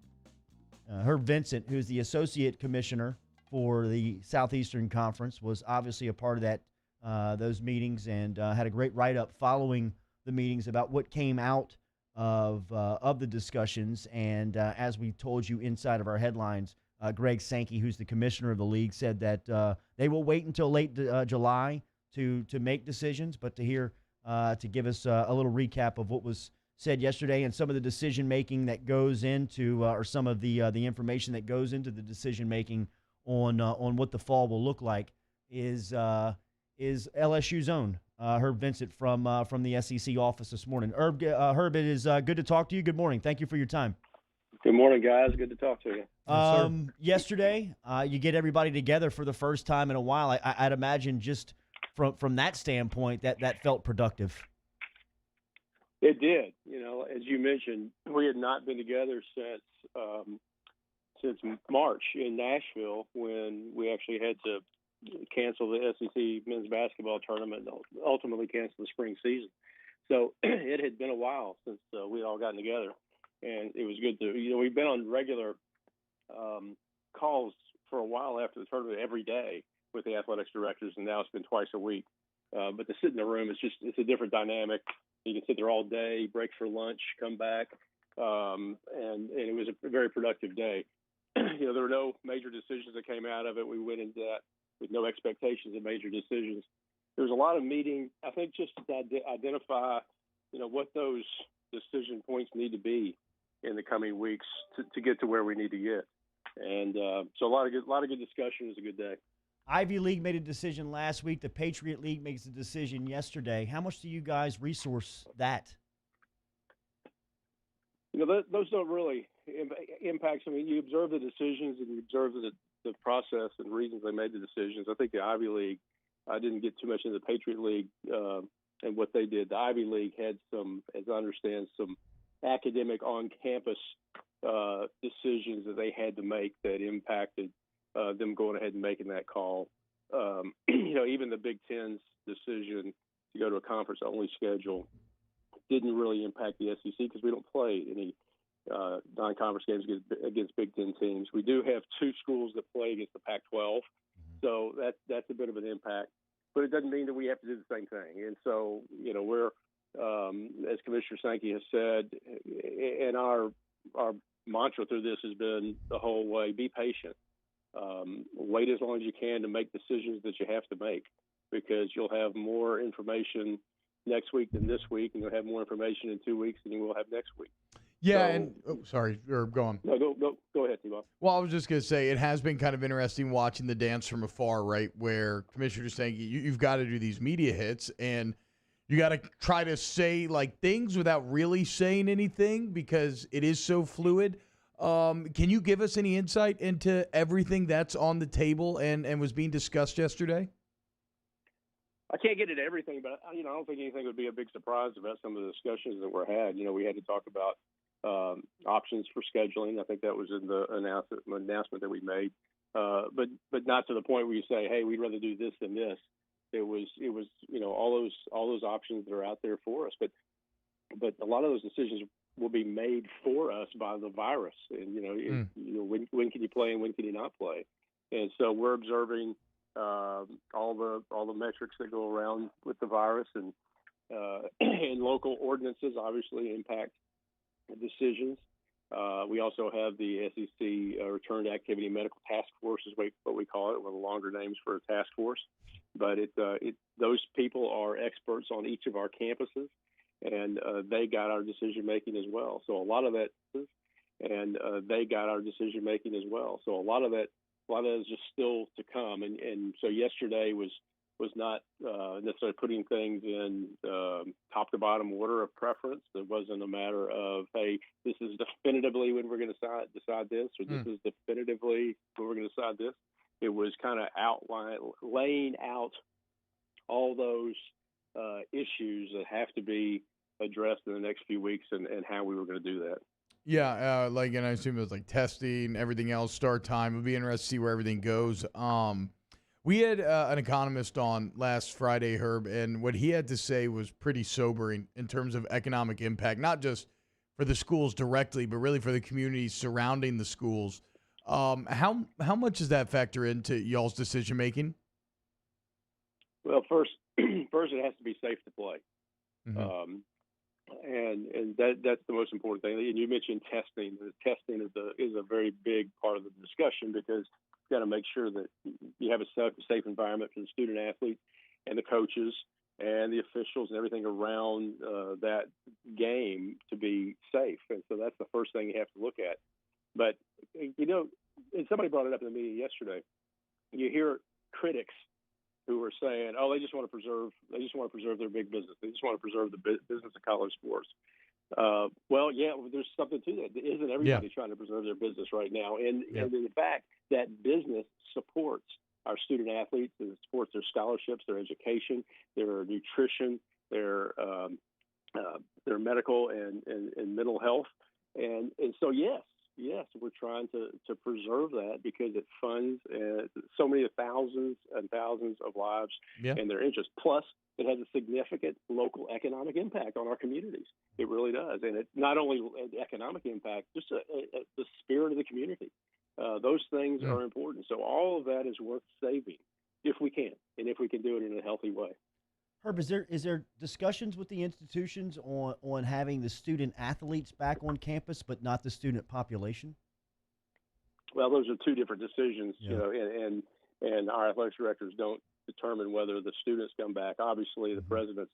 Speaker 3: Herb Vincent, who's the associate commissioner for the Southeastern Conference, was obviously a part of those meetings and had a great write-up following the meetings about what came out of the discussions. And as we told you inside of our headlines, Greg Sankey, who's the commissioner of the league, said that they will wait until late July to make decisions, but to give us a little recap of what was said yesterday and some of the decision making that goes into, or some of the information that goes into the decision making on what the fall will look like is LSU's own Herb Vincent from the SEC office this morning. Herb, it is good to talk to you. Good morning. Thank you for your time.
Speaker 5: Good morning, guys. Good to talk to you.
Speaker 3: Yesterday, you get everybody together for the first time in a while. I'd imagine just from that standpoint that felt productive.
Speaker 5: It did. As you mentioned, we had not been together since March in Nashville, when we actually had to cancel the SEC men's basketball tournament and ultimately cancel the spring season. So it had been a while since we'd all gotten together, and it was good to, we've been on regular calls for a while after the tournament every day with the athletics directors, and now it's been twice a week. But to sit in the room, it's a different dynamic. You can sit there all day, break for lunch, come back, and it was a very productive day. There were no major decisions that came out of it. We went into that with no expectations of major decisions. There was a lot of meeting, I think, just to identify, what those decision points need to be in the coming weeks to get to where we need to get. And so a lot of good discussion. It was a good day.
Speaker 3: Ivy League made a decision last week. The Patriot League makes a decision yesterday. How much do you guys resource that?
Speaker 5: Those don't really impact. I mean, you observe the decisions and you observe the process and reasons they made the decisions. I think the Ivy League, I didn't get too much into the Patriot League and what they did. The Ivy League had some, as I understand, some academic on-campus decisions that they had to make that impacted them going ahead and making that call. Even the Big Ten's decision to go to a conference-only schedule didn't really impact the SEC because we don't play any non-conference games against Big Ten teams. We do have two schools that play against the Pac-12, so that's a bit of an impact. But it doesn't mean that we have to do the same thing. And so, we're, as Commissioner Sankey has said, and our mantra through this has been the whole way, be patient. Wait as long as you can to make decisions that you have to make, because you'll have more information next week than this week, and you'll have more information in 2 weeks than you will have next week.
Speaker 10: Yeah, sorry, go on.
Speaker 5: No, go ahead, T-Bob.
Speaker 10: Well, I was just going to say, it has been kind of interesting watching the dance from afar, right, where Commissioner's saying you've got to do these media hits, and you got to try to say, things without really saying anything because it is so fluid. Can you give us any insight into everything that's on the table and was being discussed yesterday?
Speaker 5: I can't get into everything, but I don't think anything would be a big surprise about some of the discussions that were had. We had to talk about options for scheduling. I think that was in the announcement that we made, but not to the point where you say, "Hey, we'd rather do this than this." It was all those options that are out there for us, but a lot of those decisions will be made for us by the virus, and when can you play and when can you not play, and so we're observing all the metrics that go around with the virus, and local ordinances obviously impact decisions. We also have the SEC Return to Activity Medical Task Force is what we call it, one of the longer names for a task force. But those people are experts on each of our campuses, and they got our decision making as well. So a lot of that, and they got our decision making as well. So a lot of that is just still to come. And so yesterday was not necessarily putting things in top to bottom order of preference. It wasn't a matter of, hey, this is definitively when we're going to decide this, or this is definitively when we're going to decide this. It was kind of laying out all those issues that have to be addressed in the next few weeks and how we were going to do that.
Speaker 10: Yeah, and I assume it was like testing, everything else, start time. It'll be interesting to see where everything goes. We had an economist on last Friday, Herb, and what he had to say was pretty sobering in terms of economic impact, not just for the schools directly, but really for the communities surrounding the schools. How much does that factor into y'all's decision making?
Speaker 5: Well, first it has to be safe to play.
Speaker 10: Mm-hmm.
Speaker 5: And that's the most important thing. And you mentioned testing. The testing is a very big part of the discussion because you've got to make sure that you have a safe environment for the student athletes and the coaches and the officials and everything around that game to be safe. And so that's the first thing you have to look at. But and somebody brought it up in the meeting yesterday. You hear critics who are saying, "Oh, they just want to preserve their big business. They just want to preserve the business of college sports." Well, yeah, there's something to that. Isn't everybody trying to preserve their business right now? And in fact, that business supports our student athletes. It supports their scholarships, their education, their nutrition, their medical and mental health. And so yes, we're trying to preserve that because it funds so many thousands and thousands of lives and their interests. Plus, it has a significant local economic impact on our communities. It really does. And it's not only the economic impact, just the spirit of the community. Those things are important. So all of that is worth saving if we can, and if we can do it in a healthy way.
Speaker 3: Herb, is there discussions with the institutions on having the student athletes back on campus, but not the student population?
Speaker 5: Well, those are two different decisions, and our athletics directors don't determine whether the students come back. Obviously, the presidents,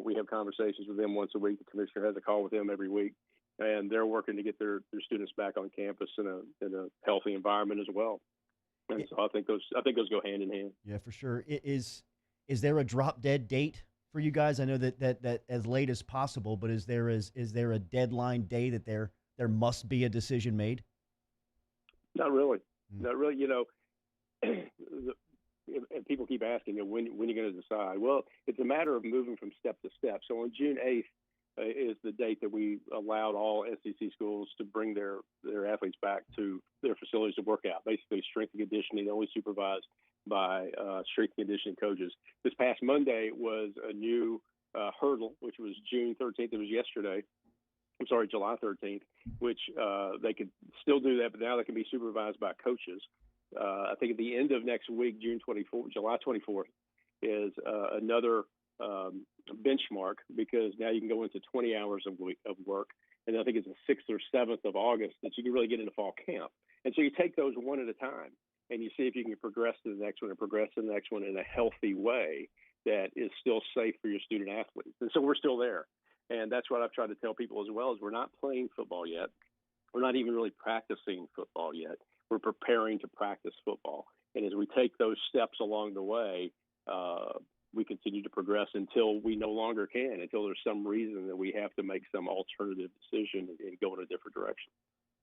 Speaker 5: we have conversations with them once a week. The commissioner has a call with them every week, and they're working to get their students back on campus in a healthy environment as well. And so I think those go hand in hand.
Speaker 3: Yeah, for sure. Is there a drop dead date for you guys? I know that as late as possible, but is there a deadline day that there must be a decision made?
Speaker 5: Not really. Not really. And people keep asking, when are you going to decide? Well, it's a matter of moving from step to step. So on June 8th is the date that we allowed all SEC schools to bring their athletes back to their facilities to work out, basically strength and conditioning, only supervised by strength and conditioning coaches. This past Monday was a new hurdle, which was June 13th. It was yesterday. I'm sorry, July 13th, which they could still do that, but now they can be supervised by coaches. I think at the end of next week, July 24th, is another benchmark because now you can go into 20 hours of work. And I think it's the 6th or 7th of August that you can really get into fall camp. And so you take those one at a time and you see if you can progress to the next one and progress to the next one in a healthy way that is still safe for your student athletes. And so we're still there. And that's what I've tried to tell people as well, is we're not playing football yet. We're not even really practicing football yet. We're preparing to practice football. And as we take those steps along the way, we continue to progress until we no longer can, until there's some reason that we have to make some alternative decision and go in a different direction.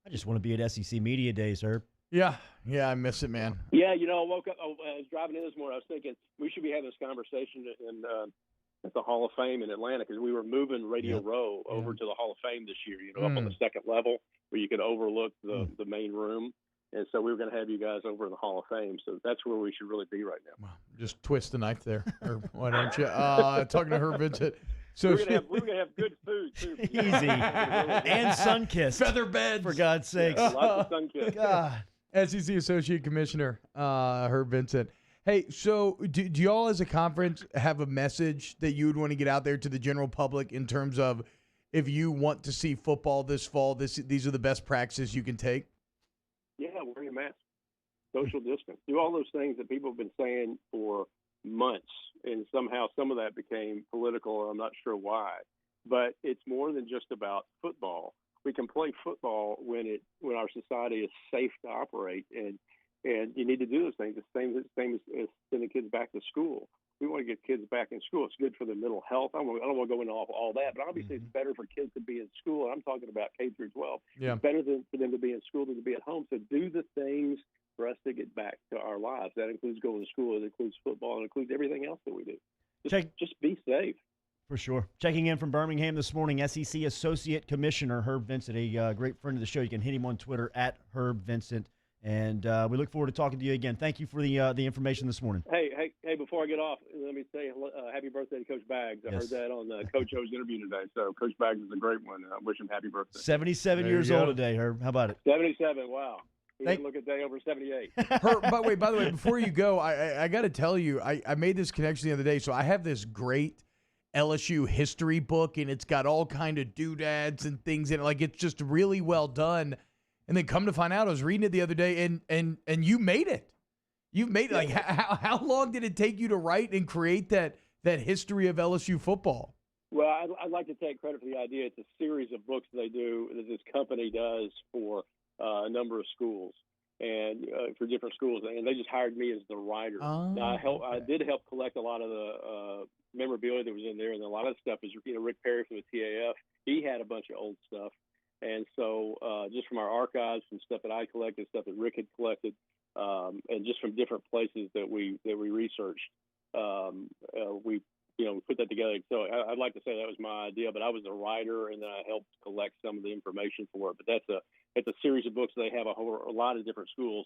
Speaker 3: I just want to be at SEC Media Days, Herb.
Speaker 10: Yeah, I miss it, man.
Speaker 5: Yeah, I woke up, I was driving in this morning, I was thinking we should be having this conversation at the Hall of Fame in Atlanta because we were moving Radio Row over to the Hall of Fame this year, up on the second level where you could overlook the main room. And so we were going to have you guys over in the Hall of Fame. So that's where we should really be right now.
Speaker 10: Just twist the knife there. Herb, why don't you? Talking to Herb Vincent. So
Speaker 5: we're going to have good food, too.
Speaker 3: Easy. And sun-kissed.
Speaker 10: Feather beds.
Speaker 3: For God's sakes.
Speaker 5: Lots of sun-kissed.
Speaker 3: God.
Speaker 10: SEC Associate Commissioner Herb Vincent. Hey, so do y'all as a conference have a message that you would want to get out there to the general public in terms of if you want to see football this fall, these are the best practices you can take?
Speaker 5: Yeah, wear your mask, social distance, do all those things that people have been saying for months, and somehow some of that became political, and I'm not sure why. But it's more than just about football. We can play football when our society is safe to operate, and you need to do those things. The same as sending kids back to school. We want to get kids back in school. It's good for their mental health. I don't want to go into all that, but obviously it's better for kids to be in school. And I'm talking about K through 12.
Speaker 10: Yeah.
Speaker 5: It's better for them to be in school than to be at home. So do the things for us to get back to our lives. That includes going to school. It includes football. It includes everything else that we do. Just be safe.
Speaker 3: For sure. Checking in from Birmingham this morning, SEC Associate Commissioner Herb Vincent, a great friend of the show. You can hit him on Twitter at Herb Vincent. And we look forward to talking to you again. Thank you for the information this morning.
Speaker 5: Hey! Before I get off, let me say happy birthday to Coach Baggs. I heard that on Coach O's interview today. So Coach Baggs is a great one. I wish him happy birthday.
Speaker 3: 77 years old today, Herb. How about it?
Speaker 5: 77. Wow. He didn't look a day over 78.
Speaker 10: Herb, by the way, before you go, I got to tell you, I made this connection the other day. So I have this great LSU history book, and it's got all kind of doodads and things in it. Like, it's just really well done. And then come to find out, I was reading it the other day, and you made it. You've made it. Like, how long did it take you to write and create that history of LSU football?
Speaker 5: Well, I'd like to take credit for the idea. It's a series of books that this company does for a number of schools and for different schools, and they just hired me as the writer. Now, I did help collect a lot of the memorabilia that was in there, and a lot of the stuff is Rick Perry from the TAF. He had a bunch of old stuff. And so just from our archives, from stuff that I collected, stuff that Rick had collected, and just from different places that we researched, we put that together. So I'd like to say that was my idea, but I was a writer, and then I helped collect some of the information for it. But it's a series of books. They have a lot of different schools.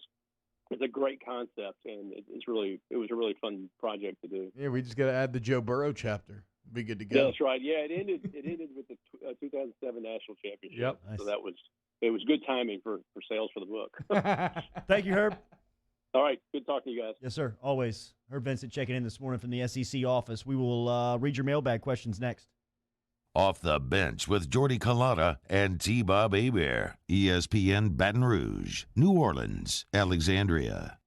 Speaker 5: It's a great concept, and it was a really fun project to do.
Speaker 10: Yeah, we just got to add the Joe Burrow chapter. Be good to go.
Speaker 5: Yeah, that's right. Yeah, it ended with the 2007 national championship.
Speaker 10: Yep.
Speaker 5: So it was good timing for sales for the book.
Speaker 3: Thank you, Herb.
Speaker 5: All right. Good talking to you guys.
Speaker 3: Yes, sir. Always. Herb Vincent checking in this morning from the SEC office. We will read your mailbag questions next.
Speaker 8: Off the Bench with Jordy Culotta and T-Bob Hebert. ESPN Baton Rouge, New Orleans, Alexandria.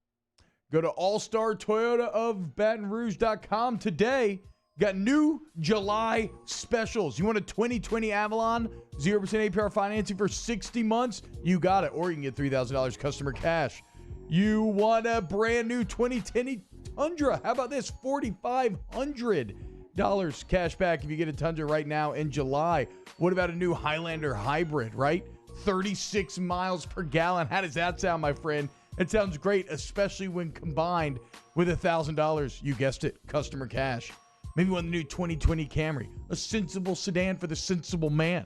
Speaker 10: Go to allstartoyotaofbatonrouge.com today. Got new July specials. You want a 2020 Avalon, 0% APR financing for 60 months? You got it. Or you can get $3,000 customer cash. You want a brand new 2010 Tundra? How about this? $4,500 cash back if you get a Tundra right now in July. What about a new Highlander hybrid, right? 36 miles per gallon. How does that sound, my friend? It sounds great, especially when combined with $1,000. You guessed it, customer cash. Maybe one of the new 2020 Camry, a sensible sedan for the sensible man.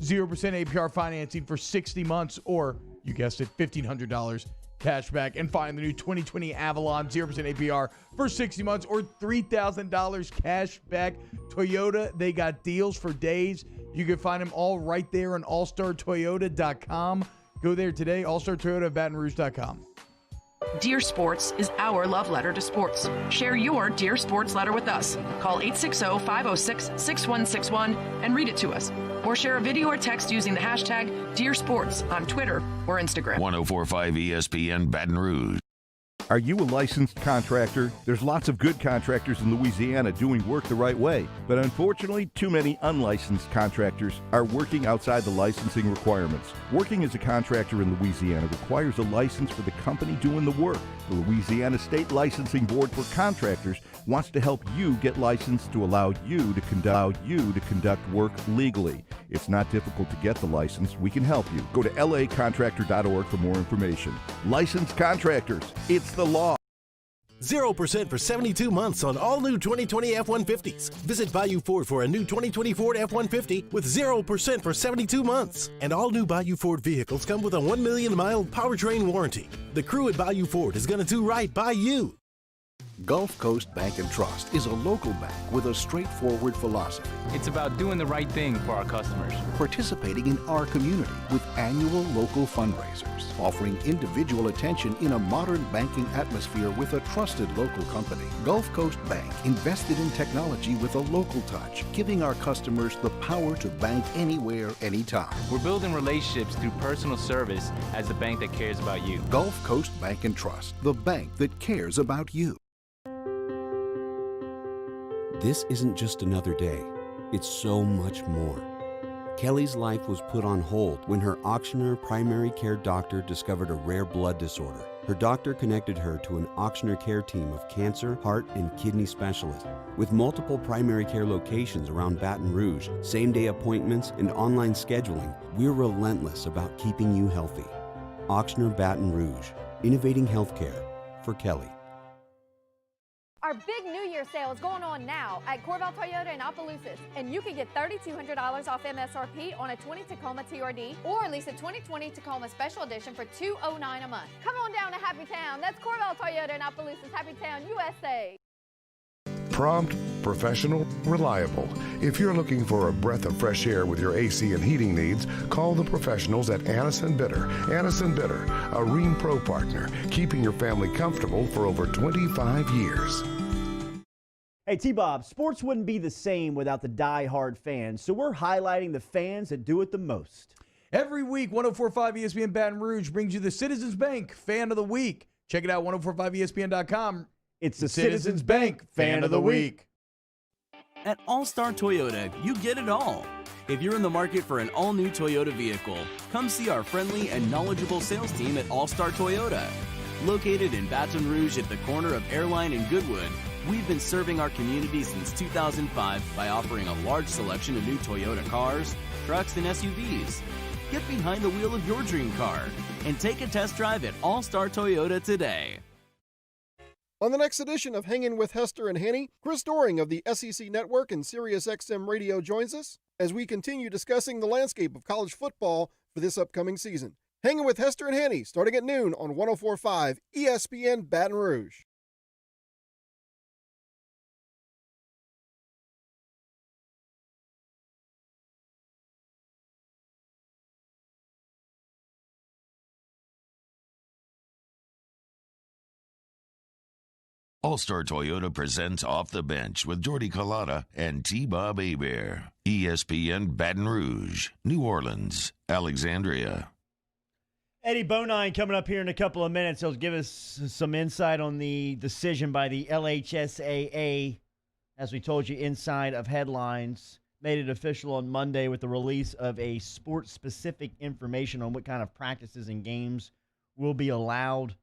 Speaker 10: 0% APR financing for 60 months, or, you guessed it, $1,500 cash back. And find the new 2020 Avalon, 0% APR for 60 months, or $3,000 cash back. Toyota, they got deals for days. You can find them all right there on allstartoyota.com. Go there today, allstartoyotaofbatonrouge.com.
Speaker 9: Dear Sports is our love letter to sports. Share your Dear Sports letter with us. Call 860-506-6161 and read it to us. Or share a video or text using the hashtag Dear Sports on Twitter or Instagram.
Speaker 8: 104.5 ESPN Baton Rouge.
Speaker 4: Are you a licensed contractor? There's lots of good contractors in Louisiana doing work the right way, but unfortunately, too many unlicensed contractors are working outside the licensing requirements. Working as a contractor in Louisiana requires a license for the company doing the work. The Louisiana State Licensing Board for Contractors wants to help you get licensed to allow you to conduct work legally. It's not difficult to get the license. We can help you. Go to lacontractor.org for more information. Licensed contractors, it's the law.
Speaker 23: 0% for 72 months on all new 2020 F-150s. Visit Bayou Ford for a new 2020 Ford F-150 with 0% for 72 months. And all new Bayou Ford vehicles come with a 1 million mile powertrain warranty. The crew at Bayou Ford is going to do right by you.
Speaker 19: Gulf Coast Bank & Trust is a local bank with a straightforward philosophy.
Speaker 20: It's about doing the right thing for our customers.
Speaker 19: Participating in our community with annual local fundraisers. Offering individual attention in a modern banking atmosphere with a trusted local company. Gulf Coast Bank invested in technology with a local touch, giving our customers the power to bank anywhere, anytime.
Speaker 20: We're building relationships through personal service as the bank that cares about you.
Speaker 19: Gulf Coast Bank & Trust, the bank that cares about you.
Speaker 11: This isn't just another day. It's so much more. Kelly's life was put on hold when her auctioneer primary care doctor discovered a rare blood disorder. Her doctor connected her to an auctioneer care team of cancer, heart, and kidney specialists. With multiple primary care locations around Baton Rouge, same-day appointments, and online scheduling, we're relentless about keeping you healthy. Auctioneer Baton Rouge, innovating healthcare for Kelly.
Speaker 7: Our big New Year sale is going on now at Corval Toyota in Opelousas, and you can get $3,200 off MSRP on a 20 Tacoma TRD or lease a 2020 Tacoma Special Edition for $209 a month. Come on down to Happy Town. That's Corval Toyota in Opelousas, Happy Town, USA.
Speaker 13: Prompt, professional, reliable. If you're looking for a breath of fresh air with your AC and heating needs, call the professionals at Anison Bitter. Anison Bitter, a Rheem Pro partner, keeping your family comfortable for over 25 years.
Speaker 3: Hey, T-Bob, sports wouldn't be the same without the die-hard fans, so we're highlighting the fans that do it the most.
Speaker 10: Every week, 104.5 ESPN Baton Rouge brings you the Citizens Bank Fan of the Week. Check it out, 1045ESPN.com.
Speaker 3: It's the Citizens Bank Fan of the Week.
Speaker 6: At All-Star Toyota, you get it all. If you're in the market for an all-new Toyota vehicle, come see our friendly and knowledgeable sales team at All-Star Toyota. Located in Baton Rouge at the corner of Airline and Goodwood, we've been serving our community since 2005 by offering a large selection of new Toyota cars, trucks, and SUVs. Get behind the wheel of your dream car and take a test drive at All-Star Toyota today.
Speaker 17: On the next edition of Hangin' with Hester and Henny, Chris Doring of the SEC Network and SiriusXM Radio joins us as we continue discussing the landscape of college football for this upcoming season. Hangin' with Hester and Henny, starting at noon on 104.5 ESPN Baton Rouge.
Speaker 8: All-Star Toyota presents Off the Bench with Jordy Collada and T-Bob Hebert. ESPN Baton Rouge, New Orleans, Alexandria.
Speaker 3: Eddie Bonine coming up here in a couple of minutes. He'll give us some insight on the decision by the LHSAA. As we told you, inside of headlines, made it official on Monday with the release of a sport-specific information on what kind of practices and games will be allowed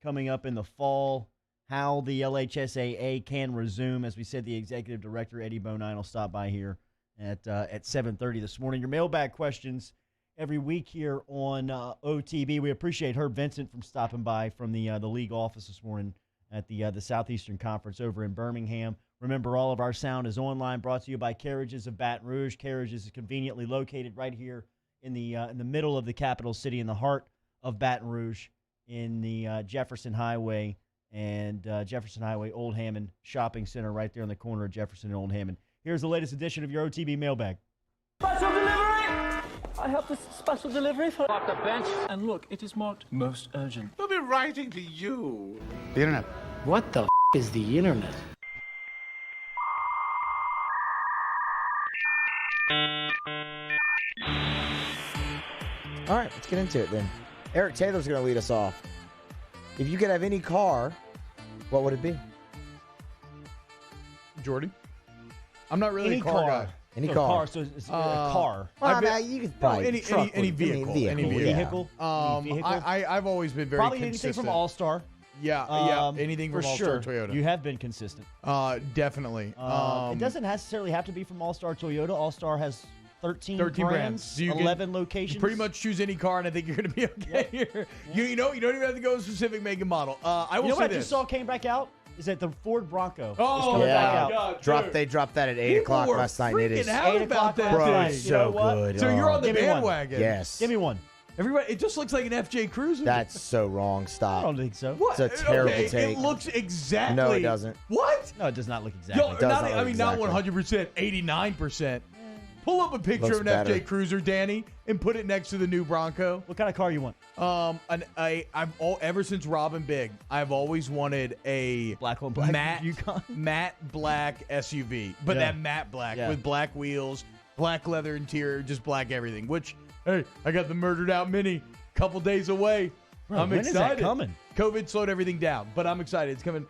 Speaker 3: coming up in the fall. How the LHSAA can resume. As we said, the executive director, Eddie Bonine, will stop by here at 7:30 this morning. Your mailbag questions every week here on OTB. We appreciate Herb Vincent from stopping by from the league office this morning at the Southeastern Conference over in Birmingham. Remember, all of our sound is online, brought to you by Carriages of Baton Rouge. Carriages is conveniently located right here in the middle of the capital city, in the heart of Baton Rouge, in the Jefferson Highway and Jefferson Highway Old Hammond Shopping Center right there on the corner of Jefferson and Old Hammond. Here's the latest edition of your OTB mailbag.
Speaker 12: Special delivery! I have this special delivery for off the bench. And look, it is marked most urgent.
Speaker 21: They'll be writing to you.
Speaker 12: The internet. What the is the internet?
Speaker 25: All right, let's get into it then. Eric Taylor's going to lead us off. If you could have any car, what would it be?
Speaker 10: Jordy? I'm not really
Speaker 3: Any
Speaker 10: a car guy.
Speaker 25: Any
Speaker 3: So
Speaker 25: car.
Speaker 3: car, so it's a car.
Speaker 25: Well,
Speaker 10: I've been-
Speaker 25: you could
Speaker 10: No,
Speaker 25: buy
Speaker 10: any
Speaker 25: truck
Speaker 10: any
Speaker 25: would-
Speaker 10: vehicle. Any
Speaker 25: yeah.
Speaker 10: vehicle.
Speaker 3: Vehicle?
Speaker 10: Um,
Speaker 3: Vehicle?
Speaker 10: I've always been very
Speaker 3: Probably
Speaker 10: consistent.
Speaker 3: anything from All-Star.
Speaker 10: Yeah, anything from
Speaker 3: for
Speaker 10: All-Star
Speaker 3: sure.
Speaker 10: Toyota.
Speaker 3: You have been consistent.
Speaker 10: Definitely.
Speaker 3: It doesn't necessarily have to be from All-Star Toyota. All-Star has 13 brands,
Speaker 10: So you can
Speaker 3: 11 locations.
Speaker 10: Pretty much choose any car, and I think you're going to be okay here. You don't even have to go with a specific make and model. I will
Speaker 3: You know
Speaker 10: say
Speaker 3: what I
Speaker 10: this.
Speaker 3: just saw came back out? Is that the Ford Bronco is
Speaker 10: Oh,
Speaker 3: coming
Speaker 25: yeah.
Speaker 3: back out.
Speaker 10: God, dude.
Speaker 25: They dropped that at 8
Speaker 10: People
Speaker 25: o'clock
Speaker 10: were
Speaker 25: last night. And it is.
Speaker 10: freaking out
Speaker 3: 8
Speaker 10: about
Speaker 3: o'clock
Speaker 10: that
Speaker 25: Bro,
Speaker 10: thing.
Speaker 25: it's
Speaker 3: You know
Speaker 25: so
Speaker 3: what?
Speaker 25: good.
Speaker 10: So you're on the
Speaker 3: Give me one.
Speaker 10: bandwagon.
Speaker 25: Yes.
Speaker 3: Give me one.
Speaker 10: Everybody, it just looks like an FJ Cruiser.
Speaker 25: That's so wrong.
Speaker 3: I
Speaker 25: Stop.
Speaker 3: don't think so.
Speaker 10: what?
Speaker 25: It's a terrible
Speaker 10: okay,
Speaker 25: take.
Speaker 10: It looks exactly.
Speaker 25: No, it doesn't.
Speaker 10: What?
Speaker 3: No, it does not look exactly.
Speaker 10: Yo,
Speaker 25: It does
Speaker 10: not,
Speaker 25: not
Speaker 10: I
Speaker 25: look
Speaker 10: mean,
Speaker 25: exactly.
Speaker 10: not 100%, 89%. Pull up a picture
Speaker 25: Looks
Speaker 10: of an
Speaker 25: better.
Speaker 10: FJ Cruiser, Danny, and put it next to the new Bronco.
Speaker 3: What kind of car you want?
Speaker 10: Ever since Robin Big, I've always wanted a
Speaker 3: Black on black
Speaker 10: matte
Speaker 3: Yukon?
Speaker 10: matte black SUV, but
Speaker 3: Yeah.
Speaker 10: that matte black
Speaker 3: Yeah.
Speaker 10: with black wheels, black leather interior, just black everything. Which, hey, I got the Murdered Out Mini, couple days away.
Speaker 3: Bro,
Speaker 10: I'm
Speaker 3: when is
Speaker 10: excited.
Speaker 3: that coming?
Speaker 10: COVID slowed everything down, but I'm excited. It's coming.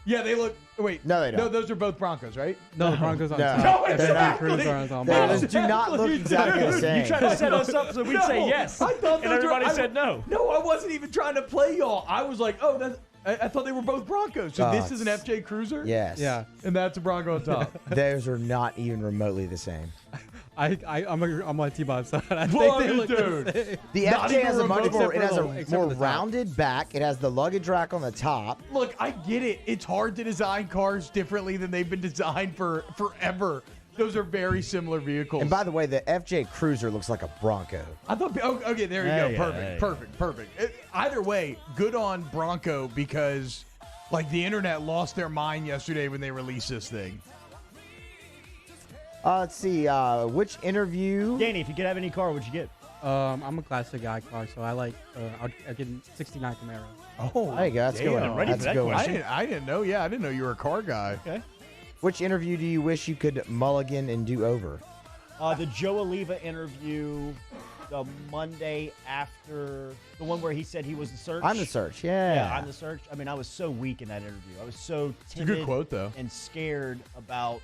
Speaker 10: Yeah, they look. Wait,
Speaker 25: No, they don't.
Speaker 10: No, those are both Broncos, right?
Speaker 12: No, the Broncos aren't.
Speaker 25: No.
Speaker 10: No,
Speaker 25: They're
Speaker 10: exactly.
Speaker 25: not.
Speaker 12: Cruiser on
Speaker 25: Those do not look exactly the same.
Speaker 3: You tried to set us up so we'd
Speaker 10: No,
Speaker 3: say yes,
Speaker 10: I thought
Speaker 3: and
Speaker 10: those
Speaker 3: everybody
Speaker 10: were-
Speaker 3: said no.
Speaker 10: No, I wasn't even trying to play y'all. I was like, oh, that's. I thought they were both Broncos. So this is an
Speaker 25: it's-
Speaker 10: FJ Cruiser.
Speaker 25: Yes.
Speaker 12: Yeah.
Speaker 10: And that's a Bronco on top.
Speaker 25: Those are not even remotely the same.
Speaker 14: I'm on T-Bob's side. I
Speaker 10: Whoa,
Speaker 14: think they look
Speaker 10: dude.
Speaker 14: the same.
Speaker 25: The
Speaker 10: Not
Speaker 25: FJ
Speaker 10: even
Speaker 25: has a much
Speaker 10: remotely.
Speaker 25: more. It has a
Speaker 14: Except
Speaker 25: more
Speaker 14: for the top.
Speaker 25: rounded back. It has the luggage rack on the top.
Speaker 10: Look, I get it. It's hard to design cars differently than they've been designed for forever. Those are very similar vehicles.
Speaker 25: And by the way, the FJ Cruiser looks like a Bronco.
Speaker 10: I thought, okay, there you
Speaker 3: Hey,
Speaker 10: go.
Speaker 3: hey,
Speaker 10: Perfect. Either way, good on Bronco because, like, the internet lost their mind yesterday when they released this thing.
Speaker 25: Let's see. Which interview?
Speaker 3: Danny, if you could have any car, what'd you get?
Speaker 14: I'm a classic guy car, so I like. I'll get 69 Camaro.
Speaker 10: Oh,
Speaker 25: there you go. That's a good one.
Speaker 3: I'm ready
Speaker 25: That's
Speaker 3: for
Speaker 25: a
Speaker 3: that
Speaker 25: good one.
Speaker 3: question.
Speaker 10: I didn't know. Yeah, I didn't know you were a car guy.
Speaker 3: Okay.
Speaker 25: Which interview do you wish you could mulligan and do over?
Speaker 3: The Joe Oliva interview, the Monday after the one where he said he was the search.
Speaker 25: I'm the search. Yeah.
Speaker 3: Yeah, I'm the search. I mean, I was so weak in that interview. I was so
Speaker 10: It's a
Speaker 3: timid
Speaker 10: good quote, though.
Speaker 3: and scared about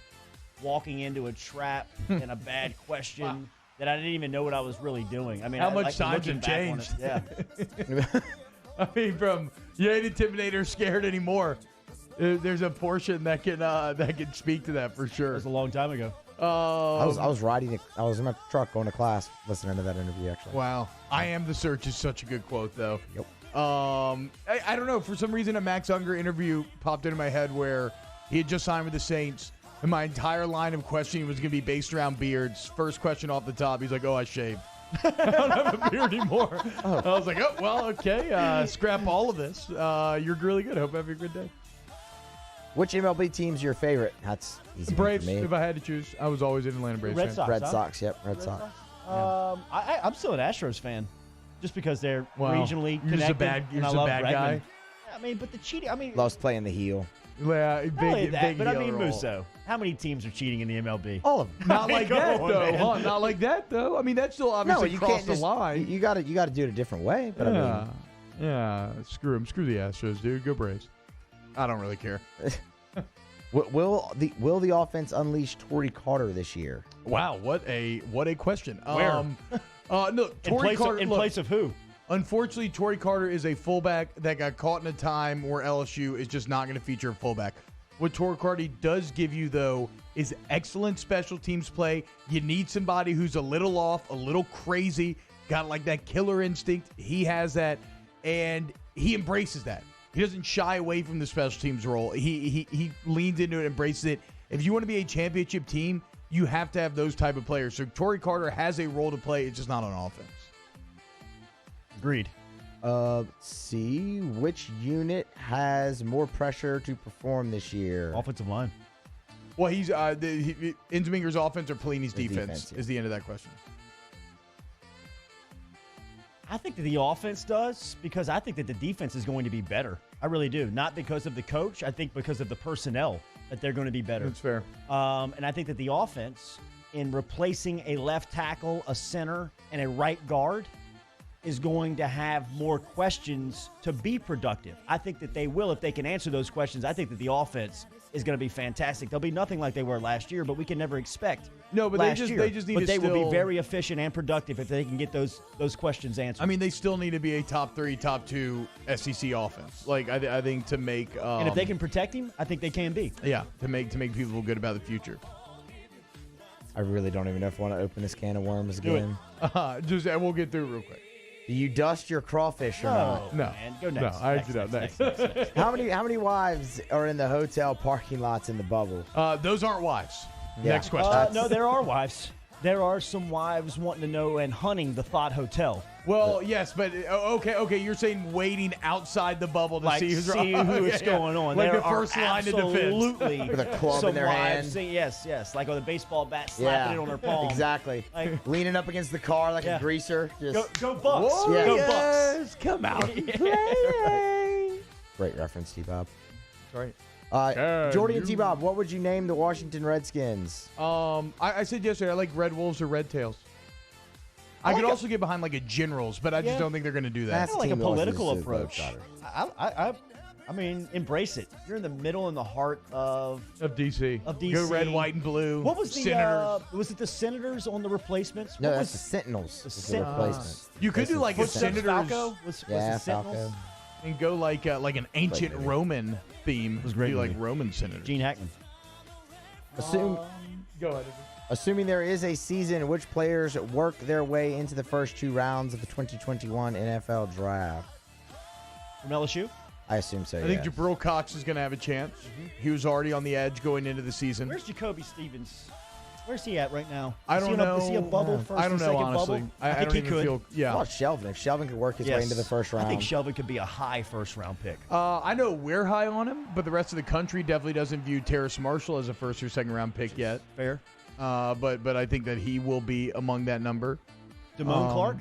Speaker 3: walking into a trap and a bad question that I didn't even know what I was really doing. I mean,
Speaker 10: How much times
Speaker 3: looking
Speaker 10: have
Speaker 3: back on it,
Speaker 10: changed?
Speaker 3: yeah.
Speaker 10: I mean, from you ain't intimidated or scared anymore. There's a portion that can speak to that for sure.
Speaker 3: That was a long time ago.
Speaker 25: I was riding. I was in my truck going to class listening to that interview. Actually.
Speaker 10: Wow. I am the search is such a good quote though.
Speaker 25: Yep.
Speaker 10: I don't know. For some reason, a Max Unger interview popped into my head where he had just signed with the Saints, and my entire line of questioning was going to be based around beards. First question off the top, he's like, "Oh, I shaved. I don't have a beard anymore." I was like, "Oh, well, okay. Scrap all of this. You're really good. Hope you have a good day."
Speaker 25: Which MLB team's your favorite? That's easy one
Speaker 10: Braves.
Speaker 25: for me.
Speaker 10: If I had to choose, I was always an Atlanta Braves
Speaker 3: Red
Speaker 10: fan.
Speaker 3: Sox.
Speaker 25: Red
Speaker 3: huh?
Speaker 25: Sox. Yep. Red Sox.
Speaker 3: I'm still an Astros fan, just because they're
Speaker 10: Wow.
Speaker 3: regionally
Speaker 10: You're just a
Speaker 3: connected.
Speaker 10: bad- you're
Speaker 3: and I
Speaker 10: just a
Speaker 3: love
Speaker 10: bad
Speaker 3: Bregman.
Speaker 10: guy?
Speaker 3: I mean, but the cheating. I mean,
Speaker 25: Loves playing the heel.
Speaker 10: Yeah,
Speaker 3: not only
Speaker 10: big,
Speaker 3: that,
Speaker 10: big
Speaker 3: but I
Speaker 10: heel
Speaker 3: mean,
Speaker 10: role.
Speaker 3: Musso. How many teams are cheating in the MLB?
Speaker 25: All of them.
Speaker 10: Not like
Speaker 3: Come
Speaker 10: that
Speaker 3: on,
Speaker 10: though.
Speaker 3: man.
Speaker 10: Huh? Not like that though. I mean, that's still
Speaker 25: No,
Speaker 10: obviously
Speaker 25: you
Speaker 10: crossed
Speaker 25: can't
Speaker 10: the
Speaker 25: just.
Speaker 10: line.
Speaker 25: You got to do it a different way. But
Speaker 10: yeah, yeah. Screw them. Screw the Astros, dude. Go Braves. I don't really care.
Speaker 25: Will the offense unleash Torrey Carter this year?
Speaker 10: Wow, what a question.
Speaker 3: Where?
Speaker 10: No, Torrey Carter.
Speaker 3: in
Speaker 10: look,
Speaker 3: place of who?
Speaker 10: Unfortunately, Torrey Carter is a fullback that got caught in a time where LSU is just not going to feature a fullback. What Torrey Carter does give you, though, is excellent special teams play. You need somebody who's a little off, a little crazy, got like that killer instinct. He has that, and he embraces that. He doesn't shy away from the special teams role. He leans into it, embraces it. If you want to be a championship team, you have to have those type of players. So Torrey Carter has a role to play. It's just not on offense.
Speaker 3: Agreed.
Speaker 25: Let's see. Which unit has more pressure to perform this year?
Speaker 3: Offensive line.
Speaker 10: Well, he's Insminger's offense or Pelini's
Speaker 25: The
Speaker 10: defense
Speaker 25: defense, yeah.
Speaker 10: is the end of that question.
Speaker 3: I think that the offense does because I think that the defense is going to be better. I really do. Not because of the coach. I think because of the personnel that they're going to be better.
Speaker 10: That's fair.
Speaker 3: And I think that the offense, in replacing a left tackle, a center, and a right guard, is going to have more questions to be productive. I think that they will if they can answer those questions. I think that the offense is going to be fantastic. They'll be nothing like they were last year, but we can never expect.
Speaker 10: No, but
Speaker 3: last
Speaker 10: they
Speaker 3: year.
Speaker 10: just need
Speaker 3: but
Speaker 10: to
Speaker 3: they will
Speaker 10: still
Speaker 3: be very efficient and productive if they can get those questions answered.
Speaker 10: I mean, they still need to be a top 3, top 2 SEC offense. Like I think to make
Speaker 3: and if they can protect him, I think they can be.
Speaker 10: yeah, to make people feel good about the future.
Speaker 25: I really don't even know if I want to open this can of worms
Speaker 3: Do it.
Speaker 25: again.
Speaker 10: We'll get through it real quick.
Speaker 25: Do you dust your crawfish or not?
Speaker 10: No,
Speaker 3: man. Go next.
Speaker 10: No, I
Speaker 3: Next,
Speaker 10: exit out
Speaker 3: next,
Speaker 10: next.
Speaker 25: How many wives are in the hotel parking lots in the bubble?
Speaker 10: Those aren't wives.
Speaker 25: Yeah.
Speaker 10: Next question.
Speaker 3: No, there are wives. There are some wives wanting to know and hunting the Thought Hotel.
Speaker 10: Well, yes, but okay. You're saying waiting outside the bubble to
Speaker 3: Like,
Speaker 10: see who's
Speaker 3: see who's going on.
Speaker 10: Like
Speaker 3: There
Speaker 10: the
Speaker 3: are
Speaker 10: first line of defense.
Speaker 3: absolutely
Speaker 25: With a club
Speaker 3: some
Speaker 25: in their
Speaker 3: wives
Speaker 25: hand.
Speaker 3: yes, like with a baseball bat, slapping it on their palm.
Speaker 25: Exactly.
Speaker 3: Like-
Speaker 25: Leaning up against the car like
Speaker 3: Yeah.
Speaker 25: a greaser. Just
Speaker 3: Go Bucks!
Speaker 25: Whoa,
Speaker 3: Go
Speaker 25: yes.
Speaker 3: Bucks!
Speaker 10: Come out and
Speaker 3: Yeah.
Speaker 10: play.
Speaker 25: Great reference, T-Bob.
Speaker 10: Right.
Speaker 25: Jordy and T-Bob, what would you name the Washington Redskins?
Speaker 10: I said yesterday I like Red Wolves or Red Tails. I could also get behind like a Generals, but I just
Speaker 3: Yeah.
Speaker 10: don't think they're going to do that.
Speaker 25: That's
Speaker 3: Kind of like a
Speaker 25: team that
Speaker 3: political
Speaker 25: loses to
Speaker 3: approach.
Speaker 25: both
Speaker 3: I mean, embrace it. You're in the middle and the heart of
Speaker 10: DC.
Speaker 3: Of DC.
Speaker 10: Go red, white, and blue.
Speaker 3: What was the
Speaker 10: Senators?
Speaker 3: was it the Senators on the replacements?
Speaker 25: No,
Speaker 3: What
Speaker 25: that's
Speaker 3: was
Speaker 25: the Sentinels.
Speaker 3: the
Speaker 25: is the
Speaker 3: Sentinels.
Speaker 25: replacement.
Speaker 10: You could do like a
Speaker 3: Footsteps
Speaker 10: Senators
Speaker 3: Falco? Was
Speaker 25: Yeah,
Speaker 3: the Sentinels?
Speaker 25: Falco.
Speaker 10: and go like an ancient
Speaker 25: movie.
Speaker 10: Roman theme.
Speaker 3: was a great
Speaker 10: do like
Speaker 3: movie.
Speaker 10: Roman Senators.
Speaker 3: Gene Hackman.
Speaker 25: Assume
Speaker 10: Go ahead.
Speaker 25: Assuming there is a season, which players work their way into the first 2 rounds of the 2021 NFL Draft?
Speaker 3: From LSU?
Speaker 25: I assume so,
Speaker 10: I think Jabril Cox is going to have a chance. He was already on the edge going into the season.
Speaker 3: Where's Jacoby Stevens? Where's he at right now?
Speaker 10: I don't know.
Speaker 3: Is he a bubble first
Speaker 10: I don't
Speaker 3: and
Speaker 10: know,
Speaker 3: second
Speaker 10: honestly.
Speaker 3: bubble?
Speaker 10: I
Speaker 3: think
Speaker 10: don't
Speaker 3: he
Speaker 10: even
Speaker 3: could.
Speaker 10: feel. Yeah.
Speaker 25: What about Shelvin? If Shelvin could work his way into the first round.
Speaker 3: I think Shelvin could be a high first-round pick.
Speaker 10: I know we're high on him, but the rest of the country definitely doesn't view Terrace Marshall as a first or second round pick yet.
Speaker 3: Fair.
Speaker 10: But I think that he will be among that number.
Speaker 3: Damone Clark?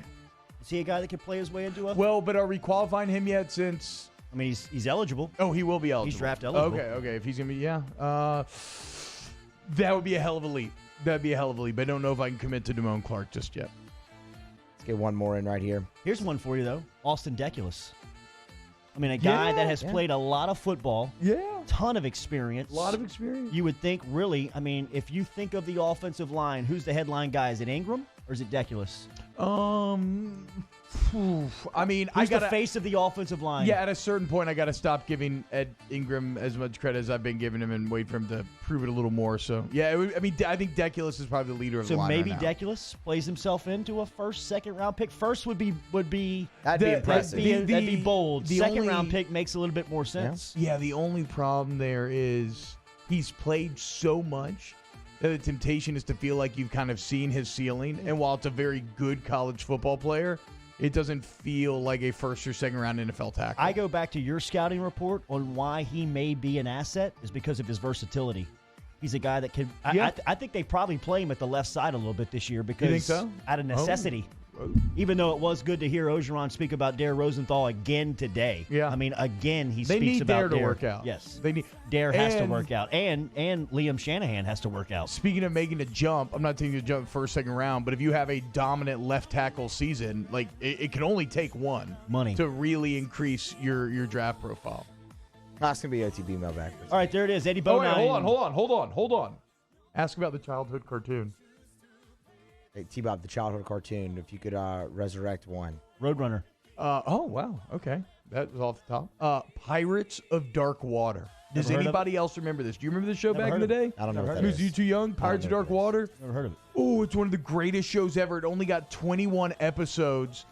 Speaker 3: Is he a guy that could play his way into a...
Speaker 10: Well, but are we qualifying him yet since...
Speaker 3: I mean, he's eligible.
Speaker 10: Oh, he will be eligible.
Speaker 3: He's draft eligible.
Speaker 10: Okay. If he's going to be, that would be a hell of a leap. That'd be a hell of a leap. I don't know if I can commit to Damone Clark just yet.
Speaker 25: Let's get one more in right here.
Speaker 3: Here's one for you, though. Austin Deculus. I mean, a guy that has played a lot of football.
Speaker 10: Yeah.
Speaker 3: Ton of experience.
Speaker 10: A lot of experience.
Speaker 3: You would think, really, I mean, if you think of the offensive line, who's the headline guy? Is it Ingram or is it Deculus?
Speaker 10: I mean,
Speaker 3: Who's the face of the offensive line?
Speaker 10: Yeah, at a certain point, I got to stop giving Ed Ingram as much credit as I've been giving him and wait for him to prove it a little more. So, yeah, I think Deculus is probably the leader of the line.
Speaker 3: So maybe
Speaker 10: right now.
Speaker 3: Deculus plays himself into a first, second round pick. First would be
Speaker 25: that'd be impressive.
Speaker 3: That'd be bold.
Speaker 10: the
Speaker 3: Second
Speaker 10: only-
Speaker 3: round pick makes a little bit more sense.
Speaker 10: Yeah, the only problem there is he's played so much that the temptation is to feel like you've kind of seen his ceiling. And while it's a very good college football player, it doesn't feel like a first or second round NFL tackle.
Speaker 3: I go back to your scouting report on why he may be an asset is because of his versatility. He's a guy that can.
Speaker 10: Yeah.
Speaker 3: I think they probably play him at the left side a little bit this year because
Speaker 10: You think so?
Speaker 3: out of necessity. Even though it was good to hear Ogeron speak about Dare Rosenthal again today.
Speaker 10: Yeah.
Speaker 3: I mean, again, he
Speaker 10: They
Speaker 3: speaks
Speaker 10: need
Speaker 3: about
Speaker 10: Dare to work out.
Speaker 3: Yes.
Speaker 10: They need
Speaker 3: Dare has to
Speaker 10: and-
Speaker 3: work out. And Liam Shanahan has to work out.
Speaker 10: Speaking of making a jump, I'm not taking you to jump first, second round, but if you have a dominant left tackle season, like it can only take one
Speaker 3: Money
Speaker 10: to really increase your draft profile.
Speaker 25: That's going to be OTB mailbag.
Speaker 3: All right, there it is. Eddie
Speaker 10: Oh,
Speaker 3: Bonine.
Speaker 10: wait, hold on. Ask about the childhood cartoon.
Speaker 25: Hey, T-Bob, the childhood cartoon, if you could resurrect one.
Speaker 3: Roadrunner.
Speaker 10: Oh, wow. Okay. That was off the top. Pirates of Dark Water. Does
Speaker 3: Never heard of
Speaker 10: anybody else remember this? Do you remember the show
Speaker 3: Never
Speaker 10: back in
Speaker 3: heard
Speaker 10: the
Speaker 3: of
Speaker 10: day?
Speaker 3: it. I don't know
Speaker 25: what that
Speaker 10: Who's
Speaker 25: is.
Speaker 10: you too young? Pirates of Dark Water?
Speaker 3: Never heard of it.
Speaker 10: Oh, it's one of the greatest shows ever. It only got 21 episodes.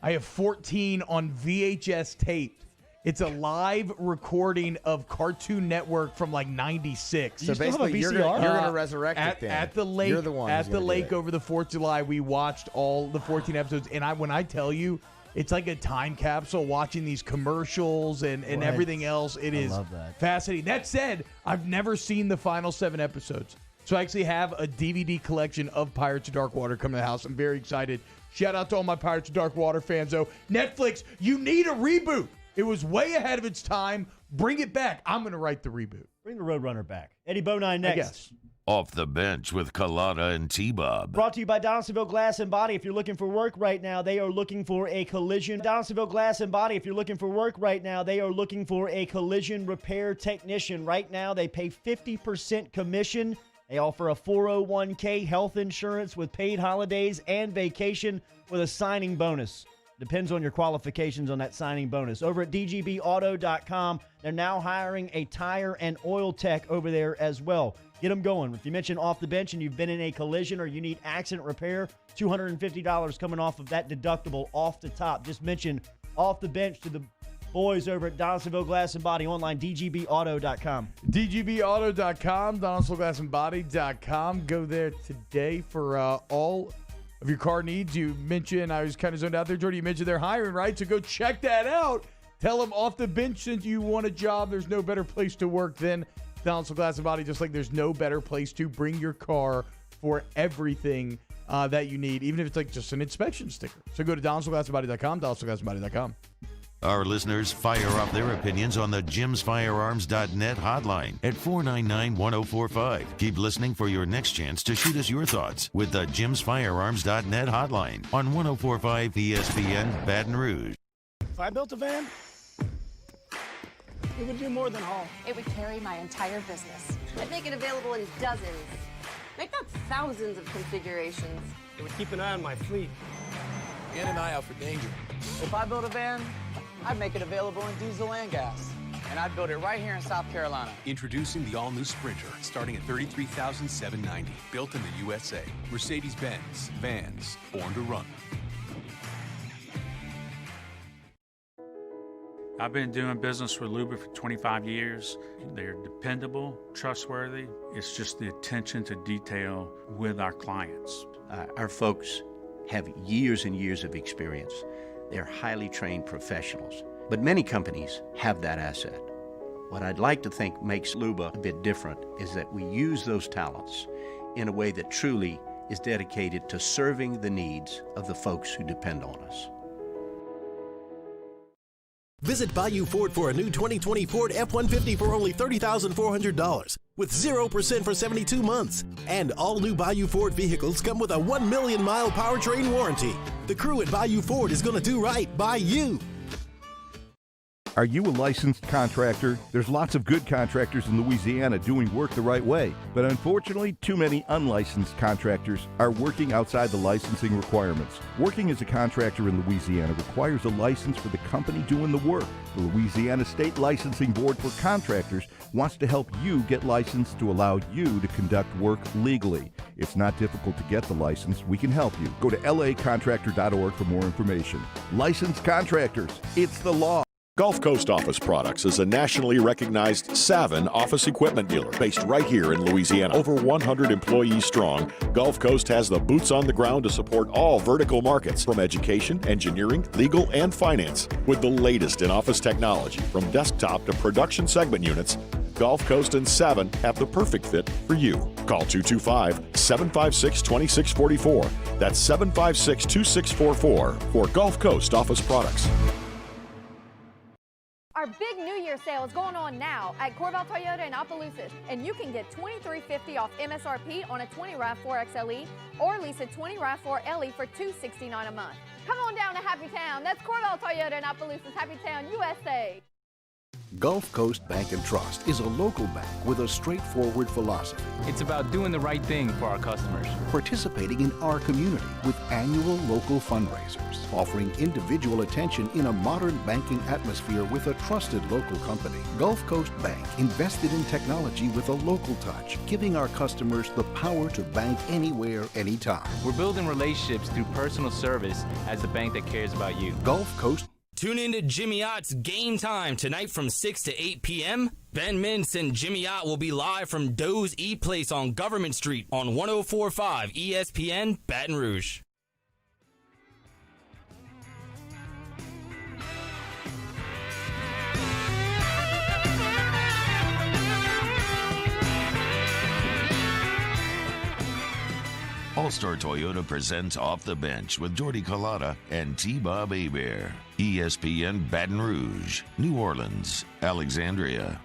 Speaker 10: I have 14 on VHS tape. It's a live recording of Cartoon Network from like 96.
Speaker 25: So basically, you're going to resurrect it then.
Speaker 10: At the lake,
Speaker 25: You're the one
Speaker 10: at
Speaker 25: who's
Speaker 10: the
Speaker 25: gonna do
Speaker 10: lake
Speaker 25: it.
Speaker 10: over the 4th of July, we watched all the 14 episodes. And when I tell you, it's like a time capsule watching these commercials and everything else. It is
Speaker 3: love that.
Speaker 10: fascinating. That said, I've never seen the final 7 episodes. So I actually have a DVD collection of Pirates of Dark Water coming to the house. I'm very excited. Shout out to all my Pirates of Dark Water fans, though. Netflix, you need a reboot. It was way ahead of its time. Bring it back. I'm going to write the reboot.
Speaker 3: Bring the Roadrunner back. Eddie Bonine next.
Speaker 10: I guess.
Speaker 8: Off the bench with Kalata and T-Bob.
Speaker 3: Brought to you by Donaldsonville Glass and Body. If you're looking for work right now, they are looking for a collision. Donaldsonville Glass and Body. If you're looking for work right now, they are looking for a collision repair technician. Right now, they pay 50% commission. They offer a 401k health insurance with paid holidays and vacation with a signing bonus. Depends on your qualifications on that signing bonus. Over at DGBauto.com, they're now hiring a tire and oil tech over there as well. Get them going. If you mention Off the Bench and you've been in a collision or you need accident repair, $250 coming off of that deductible off the top. Just mention Off the Bench to the boys over at Donaldsonville Glass and Body online, DGBauto.com.
Speaker 10: DGBauto.com, DonaldsonvilleGlassandBody.com. Go there today for all of your car needs. You mentioned, I was kind of zoned out there, Jordy, you mentioned they're hiring, right? So go check that out. Tell them Off the Bench since you want a job. There's no better place to work than Donaldsonville Glass and Body, just like there's no better place to bring your car for everything that you need, even if it's like just an inspection sticker. So go to DonaldsonvilleGlassandBody.com, DonaldsonvilleGlassandBody.com.
Speaker 8: Our listeners fire off their opinions on the JimsFirearms.net hotline at 499-1045. Keep listening for your next chance to shoot us your thoughts with the JimsFirearms.net hotline on 1045 ESPN Baton Rouge.
Speaker 1: If I built a van, it would do more than haul.
Speaker 15: It would carry my entire business. I'd make it available in dozens, make not thousands of configurations.
Speaker 1: It would keep an eye on my fleet.
Speaker 16: And an eye out for danger.
Speaker 22: If I built a van, I'd make it available in diesel and gas.
Speaker 2: and I'd build it right here in South Carolina.
Speaker 16: Introducing the all-new Sprinter, starting at $33,790. Built in the USA. Mercedes-Benz. Vans. Born to run.
Speaker 18: I've been doing business with Luba for 25 years. They're dependable, trustworthy. It's just the attention to detail with our clients.
Speaker 22: Our folks have years and years of experience. They're highly trained professionals. But many companies have that asset. What I'd like to think makes Luba a bit different is that we use those talents in a way that truly is dedicated to serving the needs of the folks who depend on us.
Speaker 23: Visit Bayou Ford for a new 2020 Ford F-150 for only $30,400 with 0% for 72 months. And all new Bayou Ford vehicles come with a 1 million mile powertrain warranty. The crew at Bayou Ford is going to do right by you.
Speaker 4: Are you a licensed contractor? There's lots of good contractors in Louisiana doing work the right way, but unfortunately, too many unlicensed contractors are working outside the licensing requirements. Working as a contractor in Louisiana requires a license for the company doing the work. The Louisiana State Licensing Board for Contractors wants to help you get licensed to allow you to conduct work legally. It's not difficult to get the license. We can help you. Go to lacontractor.org for more information. Licensed contractors, it's the law.
Speaker 24: Gulf Coast Office Products is a nationally recognized Savin office equipment dealer based right here in Louisiana. Over 100 employees strong, Gulf Coast has the boots on the ground to support all vertical markets, from education, engineering, legal, and finance. With the latest in office technology, from desktop to production segment units, Gulf Coast and Savin have the perfect fit for you. Call 225-756-2644. That's 756-2644 for Gulf Coast Office Products.
Speaker 7: Our big New Year sale is going on now at Corval Toyota in Opelousas, and you can get $23.50 off MSRP on a 20 RAV4 XLE or lease a 20 RAV4 LE for $269 a month. Come on down to Happy Town. That's Corval Toyota in Opelousas, Happy Town, USA.
Speaker 19: Gulf Coast Bank and Trust is a local bank with a straightforward philosophy.
Speaker 20: It's about doing the right thing for our customers.
Speaker 19: Participating in our community with annual local fundraisers, offering individual attention in a modern banking atmosphere with a trusted local company. Gulf Coast Bank invested in technology with a local touch, giving our customers the power to bank anywhere, anytime.
Speaker 20: We're building relationships through personal service as the bank that cares about you.
Speaker 19: Gulf Coast.
Speaker 26: Tune in to Jimmy Ott's Game Time tonight from 6 to 8 p.m. Ben Mintz and Jimmy Ott will be live from Doe's E-Place on Government Street on 104.5 ESPN Baton Rouge.
Speaker 8: All-Star Toyota presents Off the Bench with Jordy Collada and T-Bob Hebert. ESPN Baton Rouge, New Orleans, Alexandria.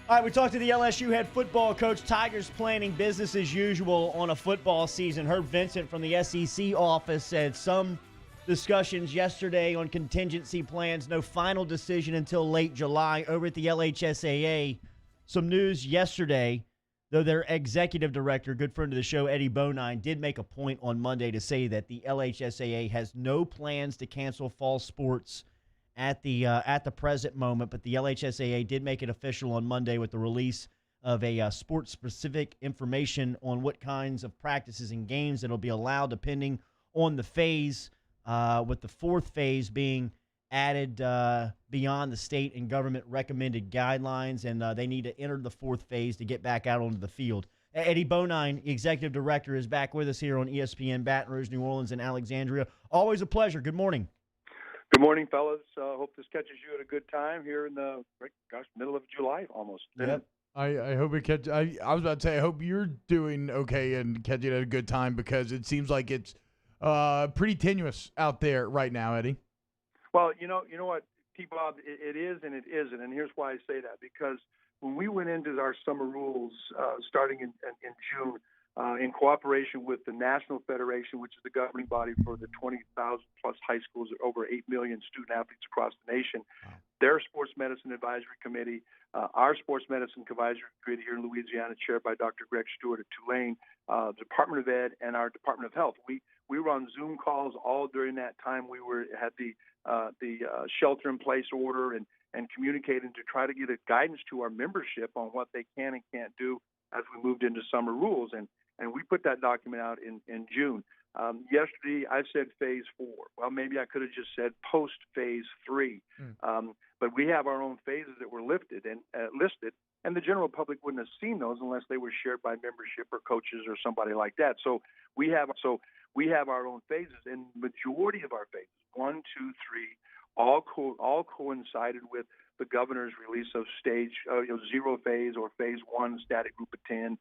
Speaker 3: All right, we talked to the LSU head football coach. Tigers planning business as usual on a football season. Herb Vincent from the SEC office said some discussions yesterday on contingency plans. No final decision until late July. Over at the LHSAA, some news yesterday, though their executive director, good friend of the show, Eddie Bonine, did make a point on Monday to say that the LHSAA has no plans to cancel fall sports at the present moment, but the LHSAA did make it official on Monday with the release of a sports-specific information on what kinds of practices and games that will be allowed depending on the phase, with the fourth phase being added beyond the state and government recommended guidelines, and they need to enter the fourth phase to get back out onto the field. Eddie Bonine, executive director, is back with us here on ESPN Baton Rouge, New Orleans, and Alexandria. Always a pleasure. Good morning.
Speaker 27: Good morning, fellas. Hope this catches you at a good time here in the middle of July almost.
Speaker 10: Yep. I hope it catch. I was about to say I hope you're doing okay and catching it at a good time, because it seems like it's pretty tenuous out there right now, Eddie.
Speaker 27: Well, you know what, T-Bob, it is and it isn't, and here's why I say that. Because when we went into our summer rules starting in June, in cooperation with the National Federation, which is the governing body for the 20,000-plus high schools, over 8 million student-athletes across the nation, their Sports Medicine Advisory Committee, our Sports Medicine Advisory Committee here in Louisiana, chaired by Dr. Greg Stewart at Tulane, the Department of Ed, and our Department of Health. We were on Zoom calls all during that time. We had the shelter-in-place order, and and communicating to try to get a guidance to our membership on what they can and can't do as we moved into summer rules. And we put that document out in June. Yesterday, I said phase 4. Well, maybe I could have just said post phase 3. But we have our own phases that were listed, and the general public wouldn't have seen those unless they were shared by membership or coaches or somebody like that. So we have our own phases, and majority of our phases, 1, 2, 3, all coincided with the governor's release of stage 0 phase or phase 1 static group of 10,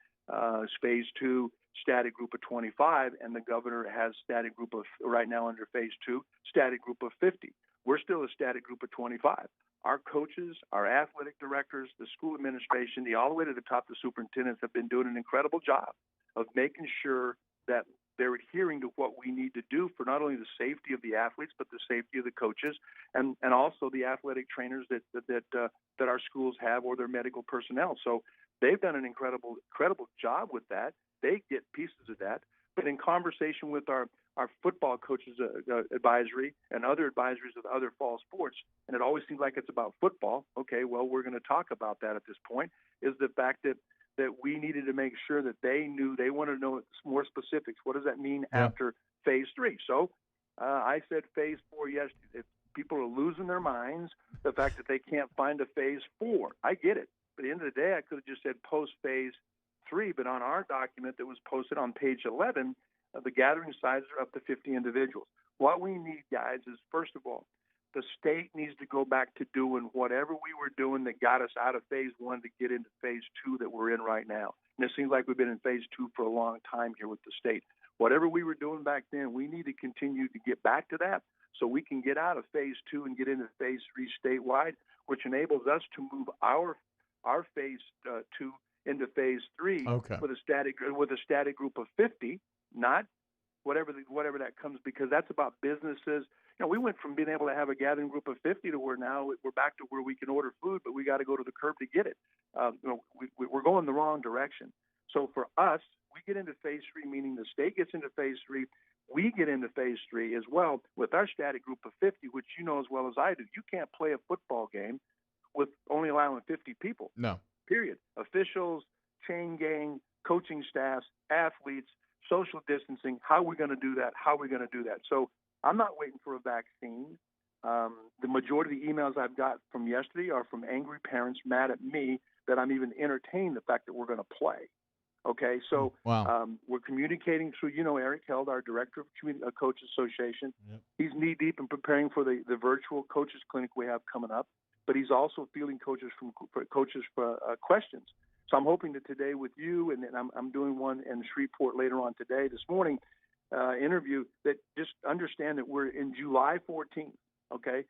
Speaker 27: phase 2 static group of 25, and the governor has static group of, right now under phase 2, static group of 50. We're still a static group of 25. Our coaches, our athletic directors, the school administration, all the way to the top, the superintendents have been doing an incredible job of making sure that they're adhering to what we need to do for not only the safety of the athletes, but the safety of the coaches and also the athletic trainers that our schools have, or their medical personnel. So they've done an incredible job with that. They get pieces of that. But in conversation with our football coaches advisory and other advisories of other fall sports, and it always seems like it's about football. Okay, well, we're going to talk about that at this point, is the fact that we needed to make sure that they wanted to know more specifics. What does that mean after phase 3? So I said phase 4 yesterday. If people are losing their minds, the fact that they can't find a phase 4, I get it. But at the end of the day, I could have just said post phase 3, but on our document that was posted on page 11, the gathering sizes are up to 50 individuals. What we need, guys, is, first of all, the state needs to go back to doing whatever we were doing that got us out of phase 1 to get into phase 2 that we're in right now. And it seems like we've been in phase 2 for a long time here with the state. Whatever we were doing back then, we need to continue to get back to that so we can get out of phase 2 and get into phase 3 statewide, which enables us to move our phase 2 into phase 3 with a static group of 50, not whatever that comes, because that's about businesses. We went from being able to have a gathering group of 50 to where now we're back to where we can order food, but we got to go to the curb to get it. We're going the wrong direction. So for us, we get into phase 3, meaning the state gets into phase 3. We get into phase 3 as well with our static group of 50, which you know as well as I do. You can't play a football game with only allowing 50 people.
Speaker 10: No.
Speaker 27: Period. Officials, chain gang, coaching staffs, athletes, social distancing. How are we going to do that? So I'm not waiting for a vaccine. The majority of the emails I've got from yesterday are from angry parents mad at me that I'm even entertaining the fact that we're going to play. Okay, so we're communicating through, Eric Held, our director of Coaches Association. Yep. He's knee-deep in preparing for the virtual coaches clinic we have coming up, but he's also fielding coaches for questions. So I'm hoping that today with you, and then I'm doing one in Shreveport later on today, this morning, interview, that just understand that we're in July 14th, okay?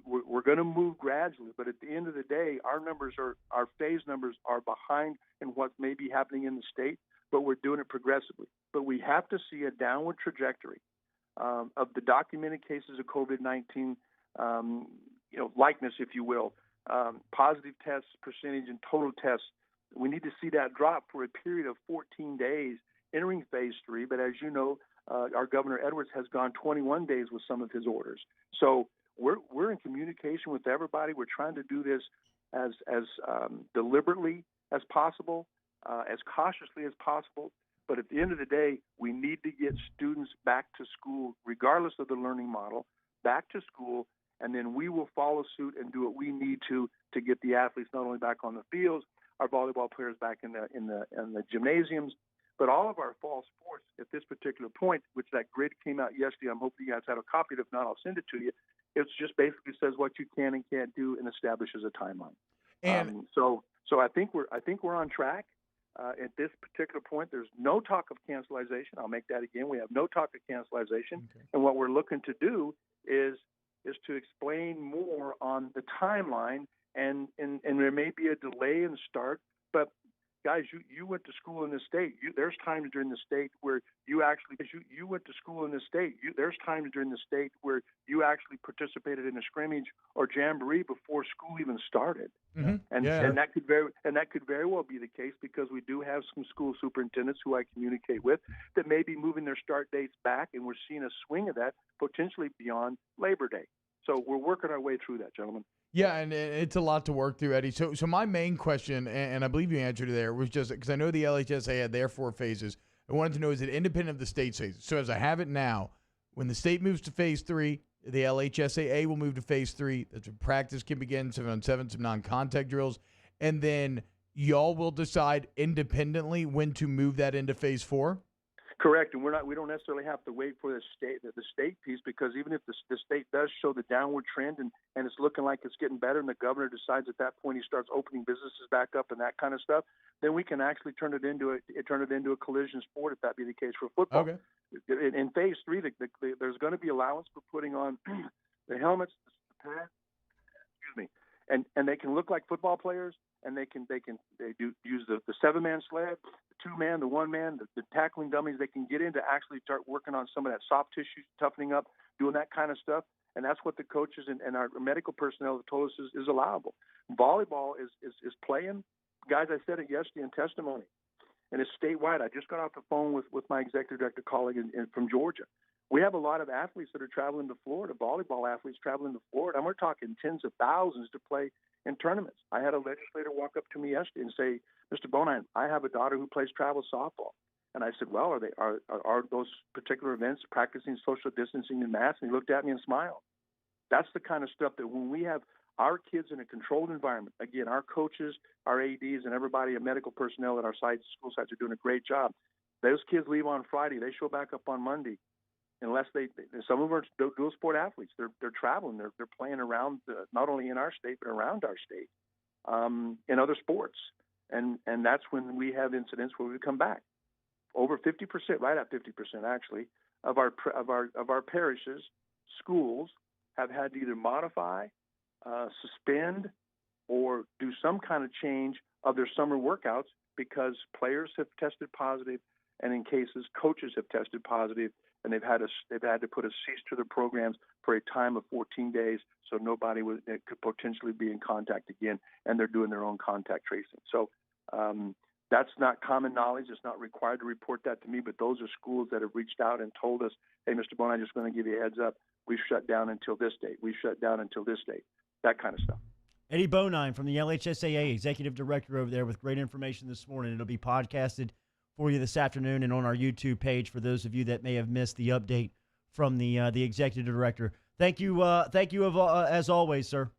Speaker 27: We're going to move gradually, but at the end of the day, our phase numbers are behind in what may be happening in the state, but we're doing it progressively. But we have to see a downward trajectory of the documented cases of COVID-19, likeness, if you will, positive tests percentage and total tests. We need to see that drop for a period of 14 days entering phase 3. But as you know, our Governor Edwards has gone 21 days with some of his orders. So we're in communication with everybody. We're trying to do this as deliberately as possible, as cautiously as possible. But at the end of the day, we need to get students back to school, regardless of the learning model, back to school, and then we will follow suit and do what we need to get the athletes not only back on the fields, our volleyball players back in the gymnasiums, but all of our fall sports at this particular point, which that grid came out yesterday. I'm hoping you guys have a copy. If not, I'll send it to you. It just basically says what you can and can't do and establishes a timeline. And so I think we're on track. At this particular point, there's no talk of cancellation. I'll make that again. We have no talk of cancellation. Okay. And what we're looking to do is to explain more on the timeline, and there may be a delay in the start, but guys, you went to school in the state. There's times during the state where you actually there's times during the state where you actually participated in a scrimmage or jamboree before school even started. Mm-hmm. And that could very well be the case, because we do have some school superintendents who I communicate with that may be moving their start dates back, and we're seeing a swing of that potentially beyond Labor Day. So we're working our way through that, gentlemen.
Speaker 10: Yeah, and it's a lot to work through, Eddie. So my main question, and I believe you answered it there, was just because I know the LHSA had their 4 phases. I wanted to know, is it independent of the state phases? So as I have it now, when the state moves to phase 3, the LHSAA will move to phase 3. That's when practice can begin, 7-on-7, some non-contact drills. And then y'all will decide independently when to move that into phase 4?
Speaker 27: Correct, and we don't necessarily have to wait for the state piece, because even if the state does show the downward trend and it's looking like it's getting better, and the governor decides at that point he starts opening businesses back up and that kind of stuff, then we can actually turn it into a collision sport if that be the case for football.
Speaker 10: Okay.
Speaker 27: In phase 3, there's going to be allowance for putting on the helmets, the pads, and they can look like football players, and they use the 7-man sled, the 2-man, the 1-man, the tackling dummies. They can get in to actually start working on some of that soft tissue, toughening up, doing that kind of stuff. And that's what the coaches and our medical personnel have told us is allowable. Volleyball is playing. Guys, I said it yesterday in testimony, and it's statewide. I just got off the phone with my executive director colleague from Georgia. We have a lot of athletes that are traveling to Florida, volleyball athletes traveling to Florida, and we're talking tens of thousands to play in tournaments. I had a legislator walk up to me yesterday and say, Mr. Bonine, I have a daughter who plays travel softball. And I said, well, are those particular events practicing social distancing and masks? And he looked at me and smiled. That's the kind of stuff that when we have our kids in a controlled environment, again, our coaches, our ADs, and everybody, medical personnel at our sites, school sites are doing a great job. Those kids leave on Friday. They show back up on Monday. Unless some of them are dual sport athletes. They're traveling. They're playing around, not only in our state, but around our state, in other sports. And that's when we have incidents where we come back. Over 50%, right at 50% actually, of our parishes, schools have had to either modify, suspend, or do some kind of change of their summer workouts because players have tested positive, and in cases coaches have tested positive, and they've had to put a cease to their programs for a time of 14 days, so nobody could potentially be in contact again, and they're doing their own contact tracing. So that's not common knowledge. It's not required to report that to me, but those are schools that have reached out and told us, hey, Mr. Bone, I'm just going to give you a heads up. We've shut down until this date. We've shut down until this date. That kind of stuff.
Speaker 3: Eddie Bonine from the LHSAA, Executive Director over there, with great information this morning. It'll be podcasted for you this afternoon and on our YouTube page for those of you that may have missed the update from the Executive Director. Thank you as always, sir.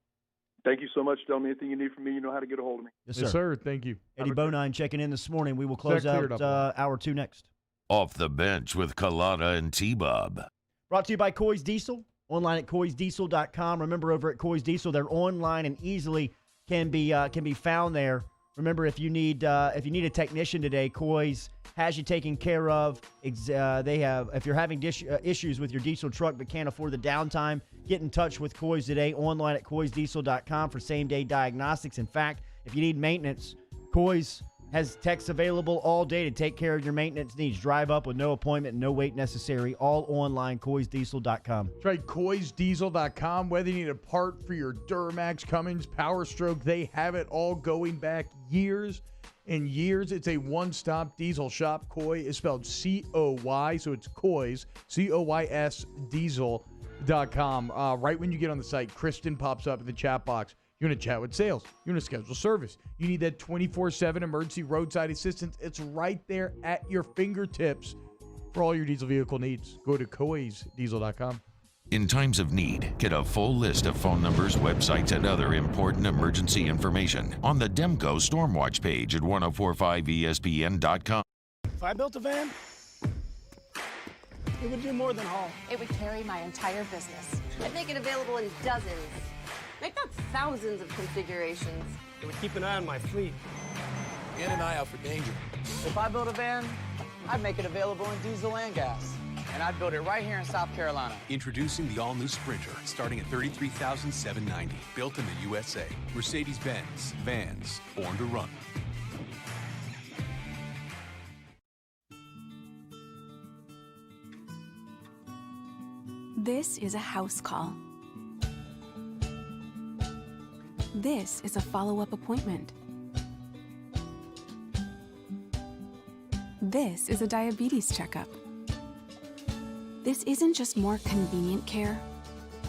Speaker 27: Thank you so much. Tell me anything you need from me. You know how to get a hold of me.
Speaker 3: Yes,
Speaker 10: Yes, sir. Thank you.
Speaker 3: Eddie Bonine checking in this morning. We will close out hour 2 next.
Speaker 8: Off the bench with Kalana and T-Bob.
Speaker 3: Brought to you by Coy's Diesel. Online at coysdiesel.com. Remember, over at Coy's Diesel, they're online and easily can be found there. Remember, if you need a technician today, Coy's has you taken care of. They have. If you're having issues with your diesel truck but can't afford the downtime, get in touch with Coy's today. Online at coysdiesel.com for same-day diagnostics. In fact, if you need maintenance, Coy's has techs available all day to take care of your maintenance needs. Drive up with no appointment, no wait necessary. All online, coysdiesel.com.
Speaker 10: That's right, coysdiesel.com. Whether you need a part for your Duramax, Cummins, Power Stroke, they have it all going back years and years. It's a one-stop diesel shop. Coy is spelled C-O-Y, so it's Coys, C-O-Y-S, diesel.com. Right when you get on the site, Kristen pops up in the chat box. You want to chat with sales. You want to schedule service. You need that 24/7 emergency roadside assistance. It's right there at your fingertips for all your diesel vehicle needs. Go to coysdiesel.com.
Speaker 8: In times of need, get a full list of phone numbers, websites, and other important emergency information on the Demco Stormwatch page at 1045ESPN.com.
Speaker 1: If I built a van, it would do more than haul.
Speaker 15: It would carry my entire business. I'd make it available in dozens. Make that thousands of configurations.
Speaker 1: It would keep an eye on my fleet.
Speaker 2: And an eye out for danger. If I built a van, I'd make it available in diesel and gas. And I'd build it right here in South Carolina.
Speaker 16: Introducing the all-new Sprinter, starting at $33,790. Built in the USA. Mercedes-Benz. Vans. Born to run.
Speaker 5: This is a house call. This is a follow-up appointment. This is a diabetes checkup. This isn't just more convenient care,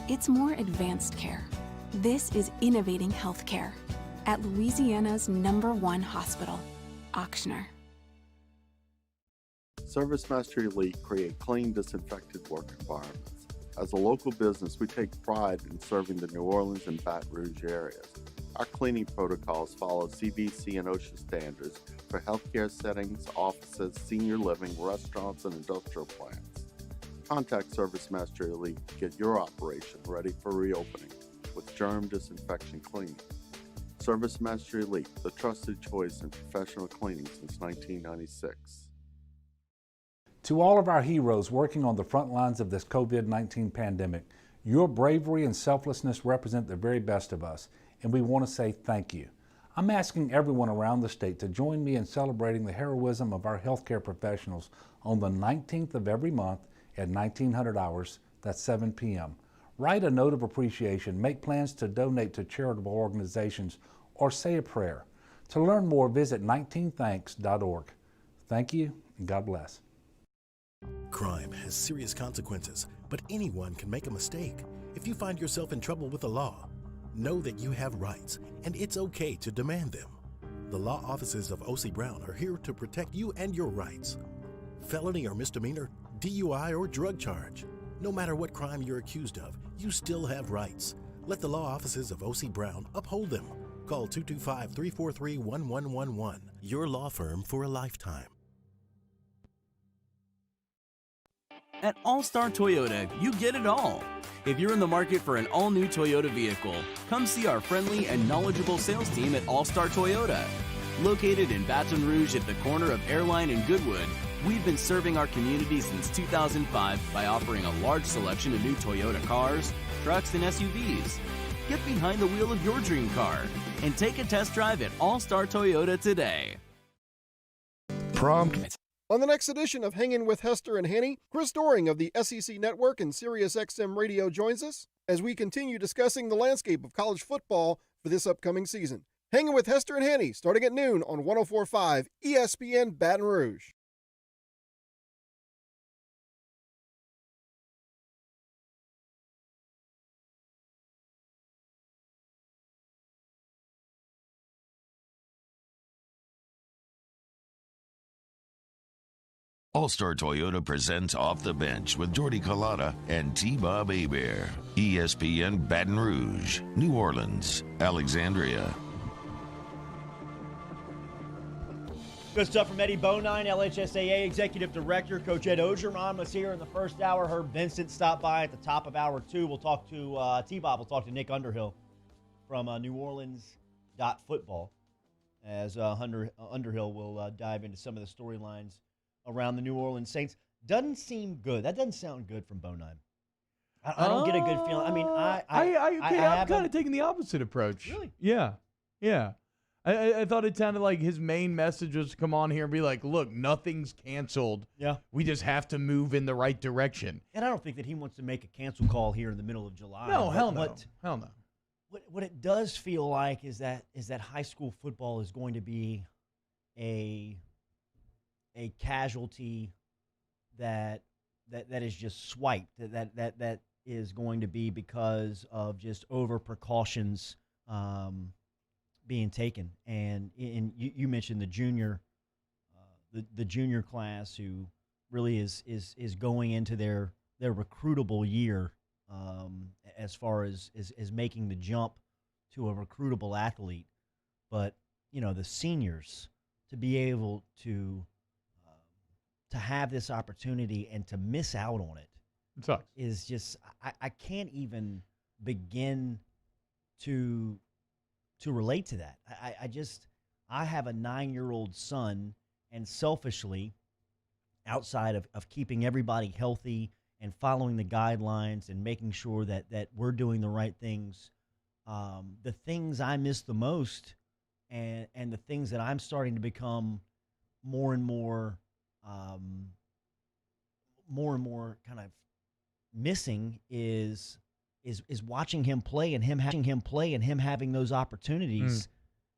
Speaker 5: it's more advanced care. This is innovating healthcare at Louisiana's #1 hospital, Ochsner.
Speaker 6: ServiceMaster Elite create clean, disinfected work environments. As a local business, we take pride in serving the New Orleans and Baton Rouge areas. Our cleaning protocols follow CDC and OSHA standards for healthcare settings, offices, senior living, restaurants, and industrial plants. Contact ServiceMaster Elite to get your operation ready for reopening with germ disinfection cleaning. ServiceMaster Elite, the trusted choice in professional cleaning since 1996.
Speaker 9: To all of our heroes working on the front lines of this COVID-19 pandemic, your bravery and selflessness represent the very best of us, and we want to say thank you. I'm asking everyone around the state to join me in celebrating the heroism of our healthcare professionals on the 19th of every month at 1900 hours, that's 7 p.m. Write a note of appreciation, make plans to donate to charitable organizations, or say a prayer. To learn more, visit 19thanks.org. Thank you, and God bless.
Speaker 23: Crime has serious consequences, but anyone can make a mistake. If you find yourself in trouble with the law, know that you have rights, and it's okay to demand them. The law offices of O.C. Brown are here to protect you and your rights. Felony or misdemeanor, DUI or drug charge. No matter what crime you're accused of, you still have rights. Let the law offices of O.C. Brown uphold them. Call 225-343-1111. Your law firm for a lifetime.
Speaker 11: At All-Star Toyota, you get it all. If you're in the market for an all-new Toyota vehicle, come see our friendly and knowledgeable sales team at All-Star Toyota. Located in Baton Rouge at the corner of Airline and Goodwood, we've been serving our community since 2005 by offering a large selection of new Toyota cars, trucks, and SUVs. Get behind the wheel of your dream car and take a test drive at All-Star Toyota today.
Speaker 12: Prompt. On the next edition of Hangin' with Hester and Hanny, Chris Doring of the SEC Network and SiriusXM Radio joins us as we continue discussing the landscape of college football for this upcoming season. Hangin' with Hester and Hanny, starting at noon on 104.5 ESPN Baton Rouge.
Speaker 8: All-Star Toyota presents Off the Bench with Jordy Collada and T-Bob Hebert. ESPN Baton Rouge, New Orleans, Alexandria.
Speaker 3: Good stuff from Eddie Bonine, LHSAA Executive Director. Coach Ed Ogeron was here in the first hour. Herb Vincent stopped by at the top of hour 2. We'll talk to T-Bob. We'll talk to Nick Underhill from New Orleans.football as Underhill will dive into some of the storylines around the New Orleans Saints. Doesn't seem good. That doesn't sound good from Bonine. I don't get a good feeling. I mean,
Speaker 10: I'm kind of taking the opposite approach.
Speaker 3: Really?
Speaker 10: Yeah. I thought it sounded like his main message was to come on here and be like, look, nothing's canceled.
Speaker 3: Yeah.
Speaker 10: We just have to move in the right direction.
Speaker 3: And I don't think that he wants to make a cancel call here in the middle of July.
Speaker 10: No, hell no. Hell no.
Speaker 3: What it does feel like is that high school football is going to be a casualty that is just swiped, that is going to be because of just over precautions being taken. And you mentioned the junior class who really is going into their recruitable year as far as making the jump to a recruitable athlete. But the seniors, to be able to have this opportunity and to miss out on it is just I can't even begin to relate to that. I have a 9-year-old son, and selfishly, outside of keeping everybody healthy and following the guidelines and making sure that we're doing the right things, the things I miss the most and the things that I'm starting to become more and more kind of missing is watching him play and him having those opportunities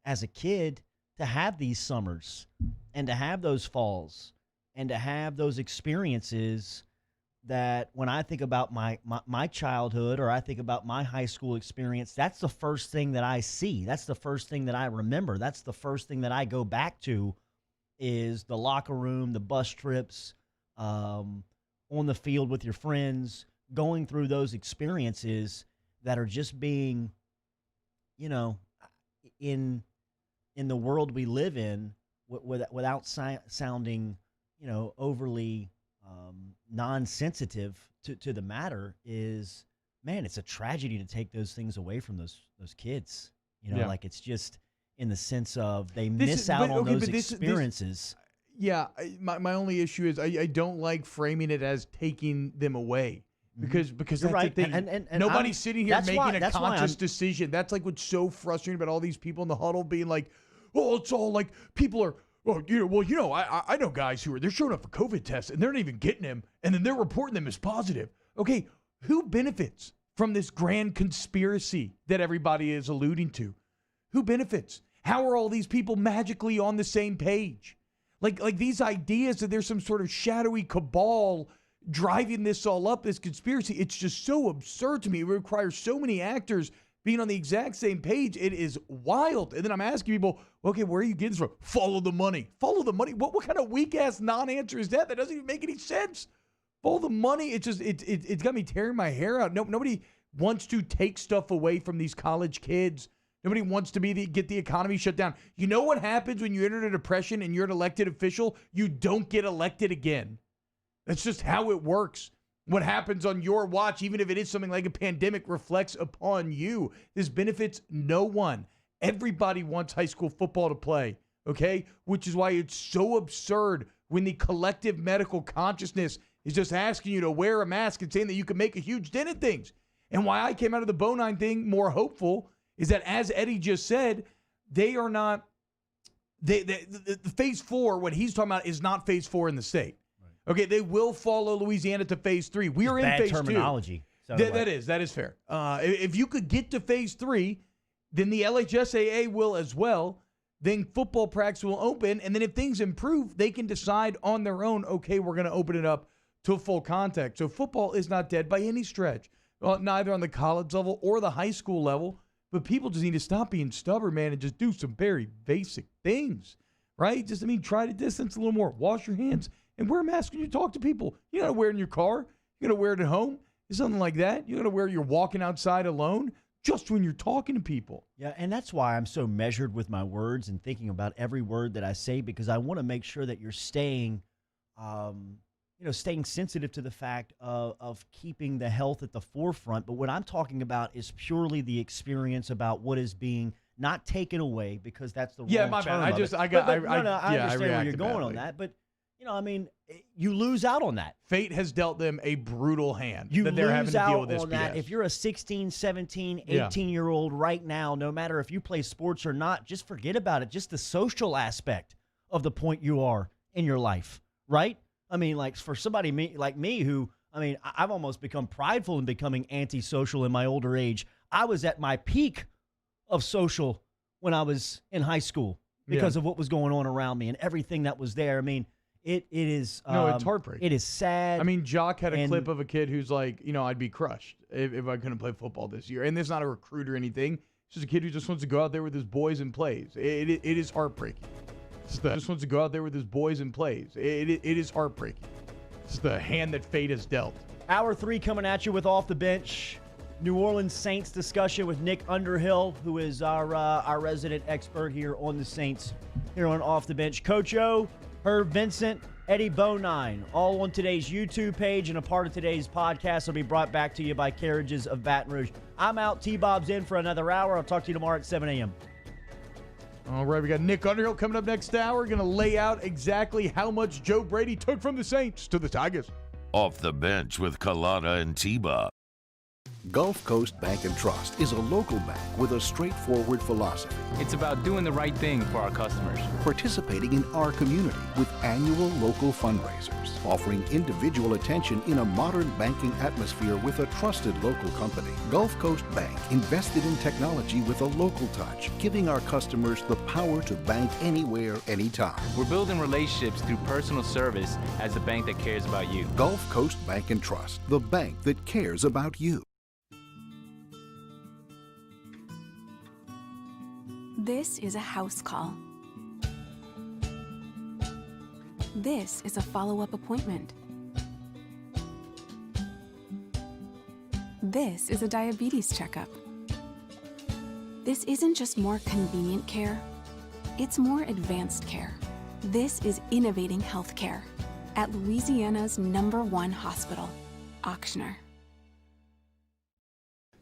Speaker 3: as a kid to have these summers and to have those falls and to have those experiences that when I think about my childhood, or I think about my high school experience, that's the first thing that I see. That's the first thing that I remember. That's the first thing that I go back to is the locker room, the bus trips, on the field with your friends, going through those experiences that are just being, you know, in the world we live in, without sounding, you know, overly non-sensitive to the matter, is, man, it's a tragedy to take those things away from those kids. You know, like, it's just in the sense of they miss out on those experiences.
Speaker 10: My only issue is I don't like framing it as taking them away. Because that's
Speaker 3: right.
Speaker 10: the thing.
Speaker 3: And
Speaker 10: nobody's sitting here making a conscious decision. That's like what's so frustrating about all these people in the huddle being like, oh, it's all like people are, I know guys who they're showing up for COVID tests and they're not even getting them, and then they're reporting them as positive. Okay, who benefits from this grand conspiracy that everybody is alluding to? Who benefits? How are all these people magically on the same page? Like these ideas that there's some sort of shadowy cabal driving this all up, this conspiracy, it's just so absurd to me. It requires so many actors being on the exact same page. It is wild. And then I'm asking people, okay, where are you getting this from? Follow the money. Follow the money. What kind of weak-ass non-answer is that? That doesn't even make any sense. Follow the money. It's just, it's got me tearing my hair out. Nobody wants to take stuff away from these college kids. Nobody wants to get the economy shut down. You know what happens when you enter a depression and you're an elected official? You don't get elected again. That's just how it works. What happens on your watch, even if it is something like a pandemic, reflects upon you. This benefits no one. Everybody wants high school football to play, okay? Which is why it's so absurd when the collective medical consciousness is just asking you to wear a mask and saying that you can make a huge dent in things. And why I came out of the Bonine thing more hopeful is that, as Eddie just said, they are not, the phase 4, what he's talking about, is not phase 4 in the state. Okay, they will follow Louisiana to phase 3. We are in phase 2.
Speaker 3: Bad terminology.
Speaker 10: That is fair. If you could get to phase 3, then the LHSAA will as well. Then football practice will open, and then if things improve, they can decide on their own, okay, we're going to open it up to full contact. So football is not dead by any stretch, neither on the college level or the high school level. But people just need to stop being stubborn, man, and just do some very basic things, right? Just, try to distance a little more. Wash your hands. And wear a mask when you talk to people. You gotta wear it in your car. You gotta wear it at home. Something like that. You gotta wear it, you're walking outside alone, just when you're talking to people.
Speaker 3: Yeah, and that's why I'm so measured with my words and thinking about every word that I say, because I want to make sure that you're staying, staying sensitive to the fact of keeping the health at the forefront. But what I'm talking about is purely the experience about what is being not taken away, because that's the wrong term.
Speaker 10: My bad.
Speaker 3: I understand where you're going on that, but. You lose out on that.
Speaker 10: Fate has dealt them a brutal hand.
Speaker 3: You
Speaker 10: they're having
Speaker 3: lose
Speaker 10: to deal
Speaker 3: out
Speaker 10: with this
Speaker 3: on
Speaker 10: BS.
Speaker 3: that. If you're a 16, 17, 18-year-old right now, no matter if you play sports or not, just forget about it. Just the social aspect of the point you are in your life, right? Like for somebody like me who, I've almost become prideful in becoming antisocial in my older age. I was at my peak of social when I was in high school because of what was going on around me and everything that was there. It is.
Speaker 10: It's heartbreaking.
Speaker 3: It is sad.
Speaker 10: Jock had a clip of a kid who's like, I'd be crushed if I couldn't play football this year. And there's not a recruit or anything. It's just a kid who just wants to go out there with his boys and plays. It is heartbreaking. Just wants to go out there with his boys and plays. It is heartbreaking. It's the hand that fate has dealt.
Speaker 3: Hour 3 coming at you with Off the Bench. New Orleans Saints discussion with Nick Underhill, who is our resident expert here on the Saints, here on Off the Bench. Coach O, Herb Vincent, Eddie Bonine, all on today's YouTube page, and a part of today's podcast will be brought back to you by Carriages of Baton Rouge. I'm out. T-Bob's in for another hour. I'll talk to you tomorrow at 7 a.m.
Speaker 10: All right, we got Nick Underhill coming up next hour. Going to lay out exactly how much Joe Brady took from the Saints to the Tigers.
Speaker 8: Off the Bench with Kalana and T-Bob.
Speaker 19: Gulf Coast Bank and Trust is a local bank with a straightforward philosophy.
Speaker 20: It's about doing the right thing for our customers.
Speaker 19: Participating in our community with annual local fundraisers, offering individual attention in a modern banking atmosphere with a trusted local company. Gulf Coast Bank invested in technology with a local touch, giving our customers the power to bank anywhere, anytime.
Speaker 20: We're building relationships through personal service as a bank that cares about you.
Speaker 19: Gulf Coast Bank and Trust, the bank that cares about you.
Speaker 5: This is a house call. This is a follow-up appointment. This is a diabetes checkup. This isn't just more convenient care, it's more advanced care. This is innovating healthcare at Louisiana's #1 hospital, Ochsner.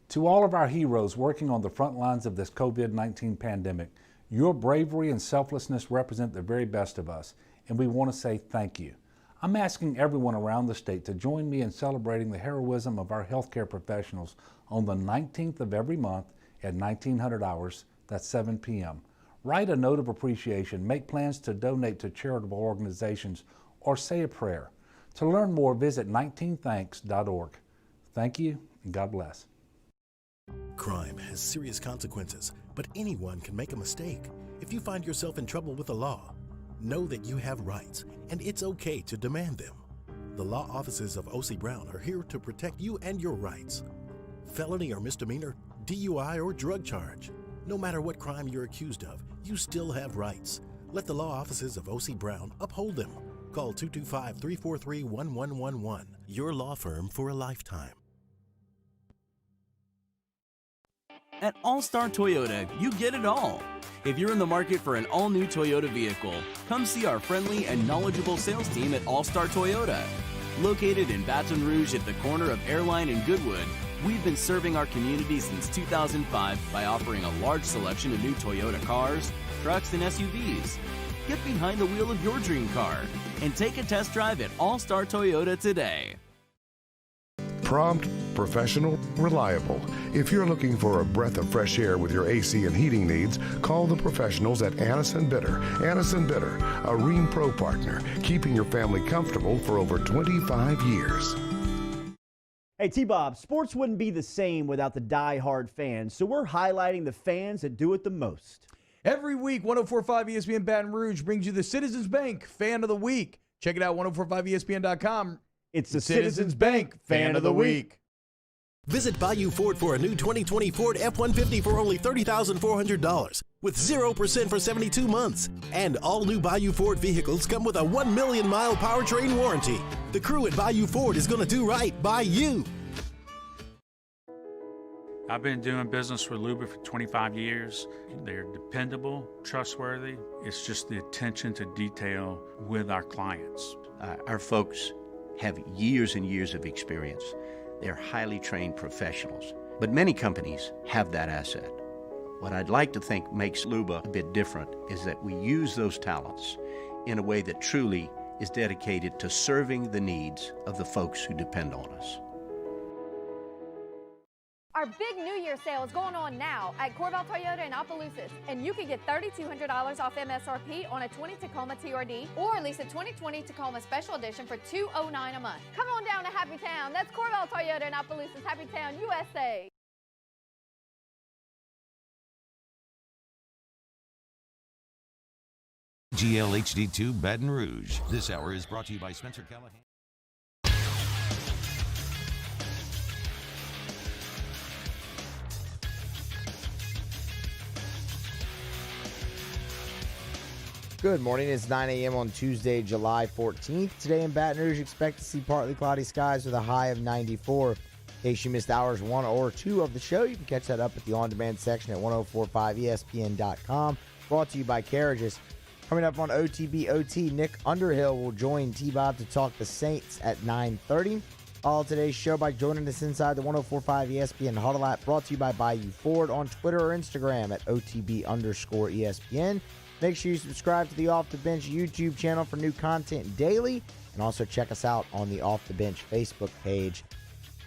Speaker 9: To all of our heroes working on the front lines of this COVID-19 pandemic, your bravery and selflessness represent the very best of us, and we want to say thank you. I'm asking everyone around the state to join me in celebrating the heroism of our healthcare professionals on the 19th of every month at 1900 hours, that's 7 p.m. Write a note of appreciation, make plans to donate to charitable organizations, or say a prayer. To learn more, visit 19thanks.org. Thank you, and God bless.
Speaker 23: Crime has serious consequences, but anyone can make a mistake. If you find yourself in trouble with the law, know that you have rights, and it's okay to demand them. The law offices of O.C. Brown are here to protect you and your rights. Felony or misdemeanor, DUI or drug charge. No matter what crime you're accused of, you still have rights. Let the law offices of O.C. Brown uphold them. Call 225-343-1111. Your law firm for a lifetime.
Speaker 11: At All-Star Toyota, you get it all. If you're in the market for an all-new Toyota vehicle, come see our friendly and knowledgeable sales team at All-Star Toyota. Located in Baton Rouge at the corner of Airline and Goodwood, we've been serving our community since 2005 by offering a large selection of new Toyota cars, trucks, and SUVs. Get behind the wheel of your dream car and take a test drive at All-Star Toyota today.
Speaker 13: Prompt, professional, reliable. If you're looking for a breath of fresh air with your AC and heating needs, call the professionals at Anison Bitter. Anison Bitter, a Rheem Pro partner, keeping your family comfortable for over 25 years.
Speaker 3: Hey, T-Bob, sports wouldn't be the same without the die-hard fans, so we're highlighting the fans that do it the most.
Speaker 10: Every week, 104.5 ESPN Baton Rouge brings you the Citizens Bank Fan of the Week. Check it out, 1045ESPN.com.
Speaker 3: It's the Citizens Bank Fan of the Week.
Speaker 23: Visit Bayou Ford for a new 2020 Ford F-150 for only $30,400 with 0% for 72 months. And all new Bayou Ford vehicles come with a 1 million mile powertrain warranty. The crew at Bayou Ford is going to do right by you.
Speaker 14: I've been doing business with Luba for 25 years. They're dependable, trustworthy. It's just the attention to detail with our clients.
Speaker 17: Our folks have years and years of experience. They're highly trained professionals, but many companies have that asset. What I'd like to think makes Luba a bit different is that we use those talents in a way that truly is dedicated to serving the needs of the folks who depend on us.
Speaker 7: Our big New Year sale is going on now at Corval Toyota in Opelousas, and you can get $3,200 off MSRP on a 20 Tacoma TRD or lease a 2020 Tacoma Special Edition for $209 a month. Come on down to Happy Town. That's Corval Toyota in Opelousas, Happy Town, USA.
Speaker 8: GLHD2 Baton Rouge. This hour is brought to you by Spencer Callahan.
Speaker 18: Good morning. It's 9 a.m. on Tuesday, July 14th. Today in Baton Rouge, expect to see partly cloudy skies with a high of 94. In case you missed hours 1 or 2 of the show, you can catch that up at the on-demand section at 1045ESPN.com. Brought to you by Carriages. Coming up on OTB OT, Nick Underhill will join T-Bob to talk the Saints at 9:30. All today's show by joining us inside the 1045 ESPN Huddle app. Brought to you by Bayou Ford on Twitter or Instagram at OTB_ESPN. Make sure you subscribe to the Off the Bench YouTube channel for new content daily. And also check us out on the Off the Bench Facebook page.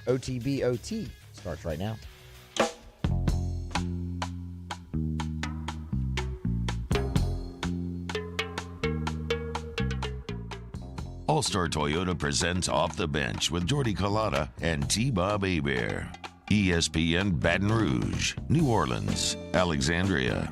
Speaker 18: OTB OT starts right now.
Speaker 8: All-Star Toyota presents Off the Bench with Jordy Collada and T-Bob Hebert. ESPN Baton Rouge, New Orleans, Alexandria.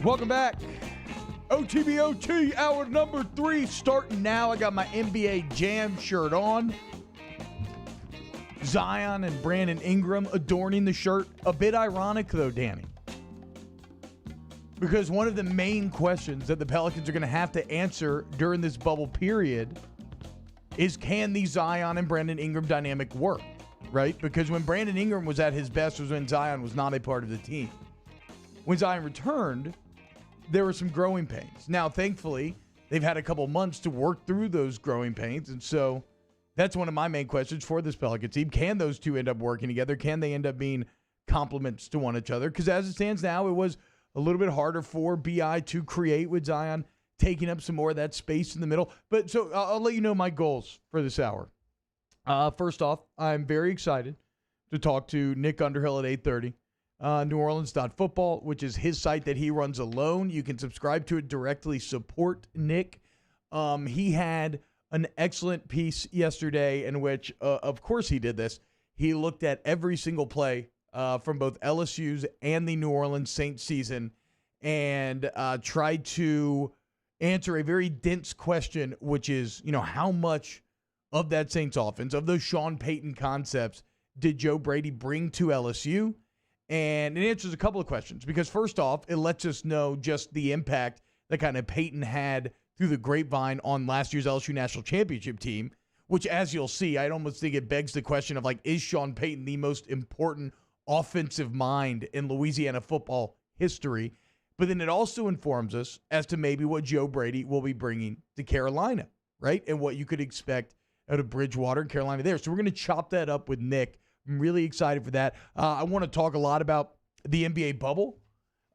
Speaker 10: Welcome back. OTBOT, hour number 3, starting now. I got my NBA Jam shirt on. Zion and Brandon Ingram adorning the shirt. A bit ironic, though, Danny. Because one of the main questions that the Pelicans are going to have to answer during this bubble period is, can the Zion and Brandon Ingram dynamic work, right? Because when Brandon Ingram was at his best was when Zion was not a part of the team. When Zion returned, there were some growing pains. Now, thankfully, they've had a couple months to work through those growing pains, and so that's one of my main questions for this Pelican team. Can those two end up working together? Can they end up being complements to one another? Because as it stands now, it was a little bit harder for BI to create with Zion taking up some more of that space in the middle. But so I'll let you know my goals for this hour. First off, I'm very excited to talk to Nick Underhill at 8:30. NewOrleans.football, which is his site that he runs alone. You can subscribe to it directly. Support Nick. He had an excellent piece yesterday in which, of course he did this. He looked at every single play from both LSU's and the New Orleans Saints season and tried to answer a very dense question, which is, how much of that Saints offense, of those Sean Payton concepts, did Joe Brady bring to LSU? And it answers a couple of questions, because first off, it lets us know just the impact that kind of Peyton had through the grapevine on last year's LSU National Championship team, which, as you'll see, I almost think it begs the question of, is Sean Payton the most important offensive mind in Louisiana football history? But then it also informs us as to maybe what Joe Brady will be bringing to Carolina, right? And what you could expect out of Bridgewater and Carolina there. So we're going to chop that up with Nick. I'm really excited for that. I want to talk a lot about the NBA bubble.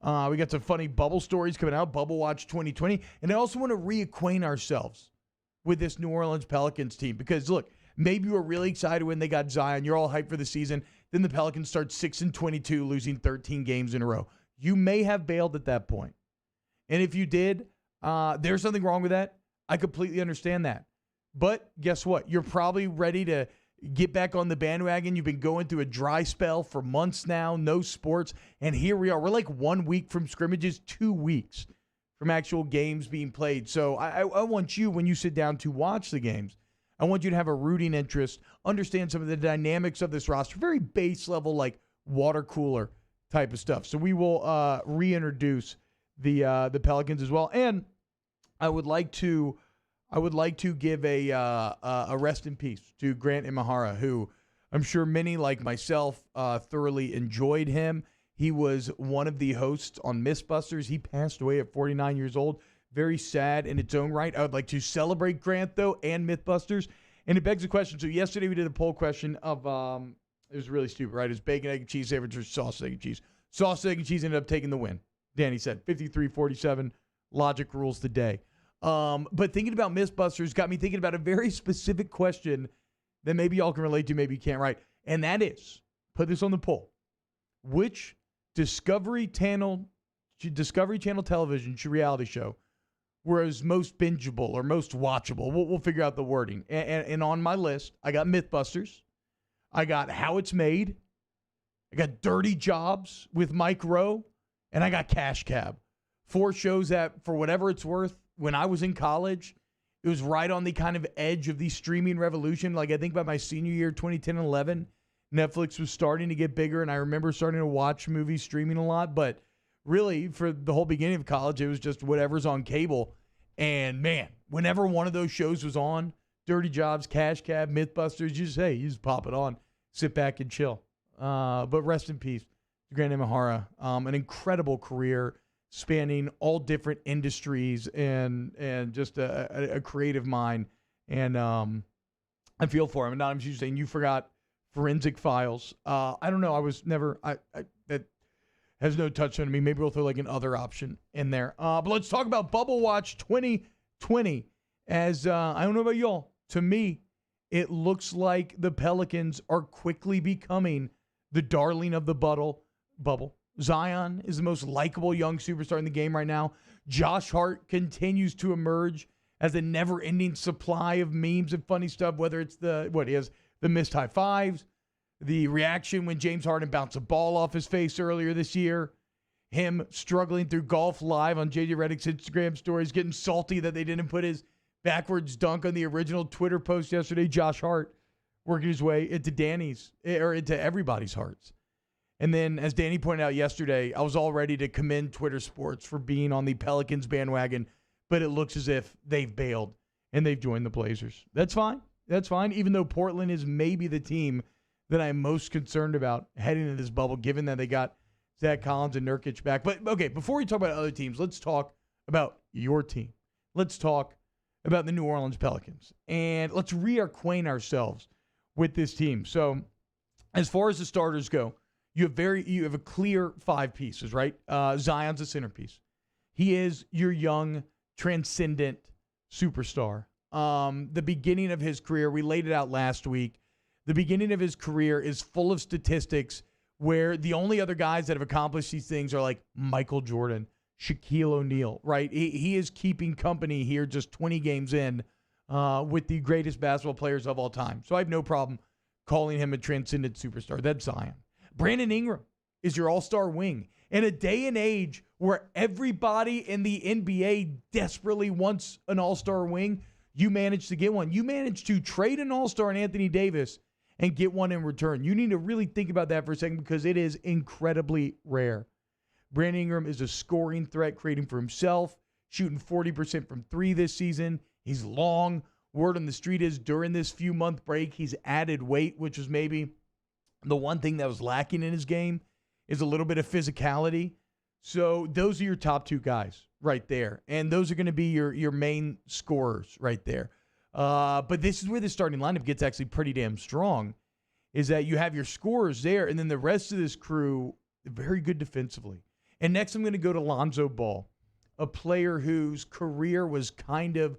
Speaker 10: We got some funny bubble stories coming out, Bubble Watch 2020. And I also want to reacquaint ourselves with this New Orleans Pelicans team. Because, look, maybe you were really excited when they got Zion. You're all hyped for the season. Then the Pelicans start 6-22, losing 13 games in a row. You may have bailed at that point. And if you did, there's something wrong with that. I completely understand that. But guess what? You're probably ready to get back on the bandwagon. You've been going through a dry spell for months now, no sports, and here we are. We're like 1 week from scrimmages, 2 weeks from actual games being played. So I want you, when you sit down to watch the games, I want you to have a rooting interest, understand some of the dynamics of this roster, very base level, like water cooler type of stuff. So we will reintroduce the Pelicans as well. And I would like to give a rest in peace to Grant Imahara, who I'm sure many like myself thoroughly enjoyed him. He was one of the hosts on Mythbusters. He passed away at 49 years old. Very sad in its own right. I would like to celebrate Grant, though, and Mythbusters. And it begs the question. So yesterday we did a poll question of, it was really stupid, right? It was bacon, egg, and cheese sandwich or sausage, egg, and cheese. Sausage, egg, and cheese ended up taking the win. Danny said 53-47. Logic rules the day. But thinking about Mythbusters got me thinking about a very specific question that maybe y'all can relate to, maybe you can't, right? And that is, put this on the poll. Which Discovery Channel television reality show was most bingeable or most watchable? We'll figure out the wording. And on my list, I got Mythbusters. I got How It's Made. I got Dirty Jobs with Mike Rowe. And I got Cash Cab. 4 shows that, for whatever it's worth, when I was in college, it was right on the kind of edge of the streaming revolution. Like, I think by my senior year, 2010 and 11, Netflix was starting to get bigger, and I remember starting to watch movies streaming a lot. But really, for the whole beginning of college, it was just whatever's on cable. And, man, whenever one of those shows was on, Dirty Jobs, Cash Cab, Mythbusters, you just pop it on, sit back and chill. But rest in peace to Grant Imahara. An incredible career, spanning all different industries and just a creative mind. And I feel for him. And I'm just saying, you forgot forensic files. I don't know. I was never that has no touch on me. Maybe we'll throw like an other option in there. But let's talk about Bubble Watch 2020. As I don't know about y'all, to me, it looks like the Pelicans are quickly becoming the darling of the bubble. Zion is the most likable young superstar in the game right now. Josh Hart continues to emerge as a never-ending supply of memes and funny stuff, whether it's the missed high fives, the reaction when James Harden bounced a ball off his face earlier this year, him struggling through golf live on JJ Redick's Instagram stories, getting salty that they didn't put his backwards dunk on the original Twitter post yesterday. Josh Hart working his way into everybody's hearts. And then, as Danny pointed out yesterday, I was all ready to commend Twitter Sports for being on the Pelicans bandwagon, but it looks as if they've bailed and they've joined the Blazers. That's fine. That's fine, even though Portland is maybe the team that I'm most concerned about heading into this bubble, given that they got Zach Collins and Nurkic back. But, okay, before we talk about other teams, let's talk about your team. Let's talk about the New Orleans Pelicans. And let's reacquaint ourselves with this team. So, as far as the starters go, you have a clear 5 pieces, right? Zion's a centerpiece. He is your young, transcendent superstar. The beginning of his career, we laid it out last week. The beginning of his career is full of statistics where the only other guys that have accomplished these things are like Michael Jordan, Shaquille O'Neal, right? He is keeping company here just 20 games in with the greatest basketball players of all time. So I have no problem calling him a transcendent superstar. That's Zion. Brandon Ingram is your all-star wing. In a day and age where everybody in the NBA desperately wants an all-star wing, you managed to get one. You managed to trade an all-star in Anthony Davis and get one in return. You need to really think about that for a second because it is incredibly rare. Brandon Ingram is a scoring threat, creating for himself, shooting 40% from 3 this season. He's long. Word on the street is during this few-month break, he's added weight, which was maybe the one thing that was lacking in his game is a little bit of physicality. So those are your top 2 guys right there. And those are going to be your main scorers right there. But this is where the starting lineup gets actually pretty damn strong, is that you have your scorers there, and then the rest of this crew, very good defensively. And next I'm going to go to Lonzo Ball, a player whose career was kind of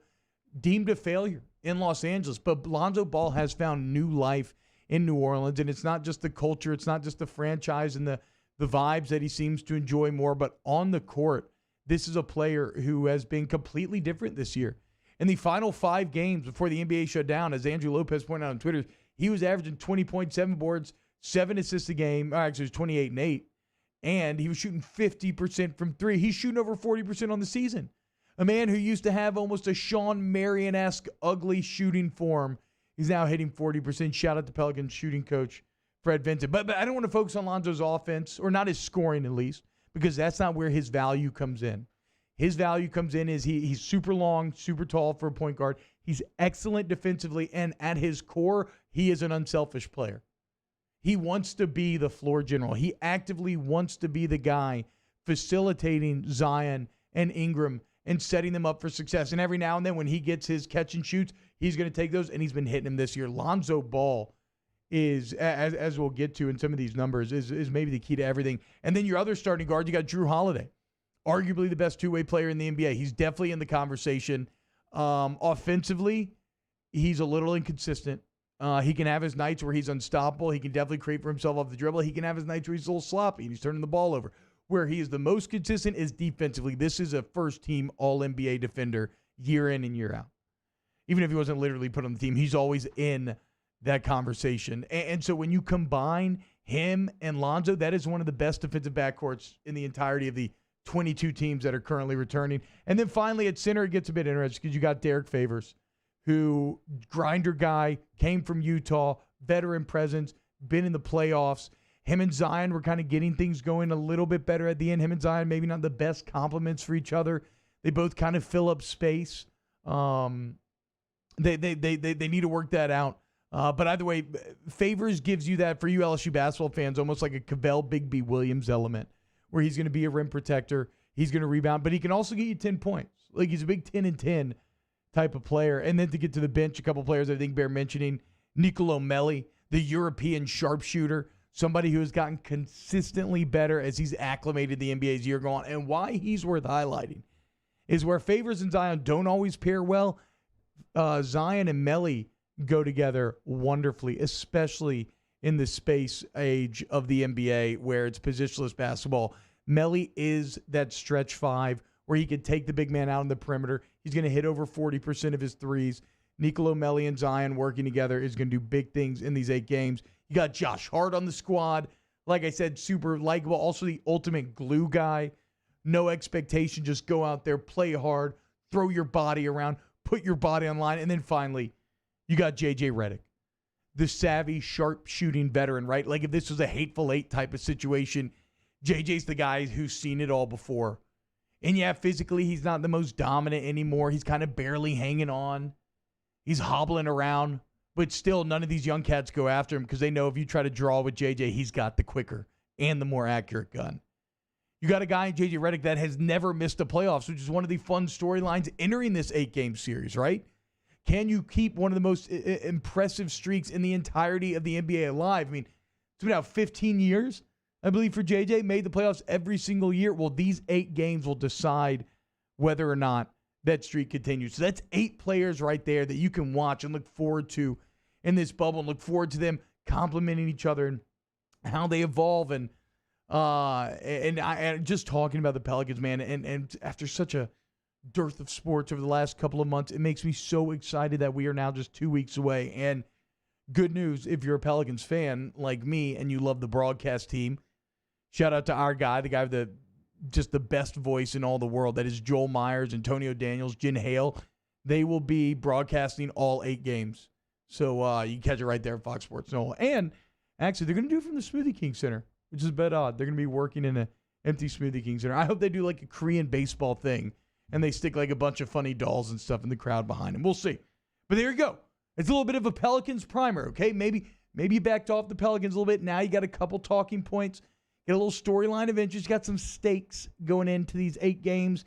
Speaker 10: deemed a failure in Los Angeles. But Lonzo Ball has found new life in New Orleans, and it's not just the culture, it's not just the franchise and the vibes that he seems to enjoy more, but on the court, this is a player who has been completely different this year. In the final 5 games before the NBA shut down, as Andrew Lopez pointed out on Twitter, he was averaging 20.7 boards, 7 assists a game, actually it was 28 and 8, and he was shooting 50% from 3. He's shooting over 40% on the season. A man who used to have almost a Sean Marion-esque ugly shooting form, he's now hitting 40%. Shout out to Pelicans shooting coach Fred Vinton. But I don't want to focus on Lonzo's offense, or not his scoring at least, because that's not where his value comes in. His value comes in is he's super long, super tall for a point guard. He's excellent defensively, and at his core, he is an unselfish player. He wants to be the floor general. He actively wants to be the guy facilitating Zion and Ingram and setting them up for success. And every now and then when he gets his catch and shoots, he's going to take those, and he's been hitting them this year. Lonzo Ball is, as we'll get to in some of these numbers, is maybe the key to everything. And then your other starting guard, you got Jrue Holiday, arguably the best two-way player in the NBA. He's definitely in the conversation. Offensively, he's a little inconsistent. He can have his nights where he's unstoppable. He can definitely create for himself off the dribble. He can have his nights where he's a little sloppy and he's turning the ball over. Where he is the most consistent is defensively. This is a first-team All-NBA defender year in and year out. Even if he wasn't literally put on the team, he's always in that conversation. And so when you combine him and Lonzo, that is one of the best defensive backcourts in the entirety of the 22 teams that are currently returning. And then finally at center, it gets a bit interesting because you got Derek Favors, who grinder guy, came from Utah, veteran presence, been in the playoffs. Him and Zion were kind of getting things going a little bit better at the end. Him and Zion, maybe not the best compliments for each other. They both kind of fill up space. They need to work that out. But either way, Favors gives you that, for you LSU basketball fans, almost like a Cavell Bigby Williams element, where he's going to be a rim protector. He's going to rebound, but he can also get you 10 points. Like, he's a big 10 and 10 type of player. And then to get to the bench, a couple players I think bear mentioning. Nicolo Melli, the European sharpshooter, somebody who has gotten consistently better as he's acclimated the NBA's year gone. And why he's worth highlighting is where Favors and Zion don't always pair well, Zion and Melli go together wonderfully, especially in the space age of the NBA where it's positionless basketball. Melli is that stretch five where he can take the big man out on the perimeter. He's going to hit over 40% of his threes. Nicolo Melli and Zion working together is going to do big things in these 8 games. You got Josh Hart on the squad. Like I said, super likable. Also the ultimate glue guy. No expectation. Just go out there, play hard, throw your body around, put your body on line. And then finally, you got J.J. Redick, the savvy, sharp-shooting veteran, right? Like if this was a Hateful Eight type of situation, J.J.'s the guy who's seen it all before. And yeah, physically, he's not the most dominant anymore. He's kind of barely hanging on. He's hobbling around. But still, none of these young cats go after him because they know if you try to draw with J.J., he's got the quicker and the more accurate gun. You got a guy in J.J. Redick that has never missed the playoffs, which is one of the fun storylines entering this 8-game series, right? Can you keep one of the most impressive streaks in the entirety of the NBA alive? I mean, it's been now 15 years, I believe, for JJ. Made the playoffs every single year. Well, these 8 games will decide whether or not that streak continues. So that's 8 players right there that you can watch and look forward to in this bubble and look forward to them complimenting each other and how they evolve. And just talking about the Pelicans, man, and after such a dearth of sports over the last couple of months, it makes me so excited that we are now just 2 weeks away. And good news, if you're a Pelicans fan like me and you love the broadcast team, shout out to our guy, the guy with the best voice in all the world. That is Joel Myers, Antonio Daniels, Jen Hale. They will be broadcasting all 8 games. So you can catch it right there at Fox Sports NOLA. And actually, they're going to do it from the Smoothie King Center, which is a bit odd. They're going to be working in an empty Smoothie King Center. I hope they do like a Korean baseball thing and they stick like a bunch of funny dolls and stuff in the crowd behind them. We'll see. But there you go. It's a little bit of a Pelicans primer, okay? Maybe you backed off the Pelicans a little bit. Now you got a couple talking points. Get a little storyline of interest. Got some stakes going into these 8 games.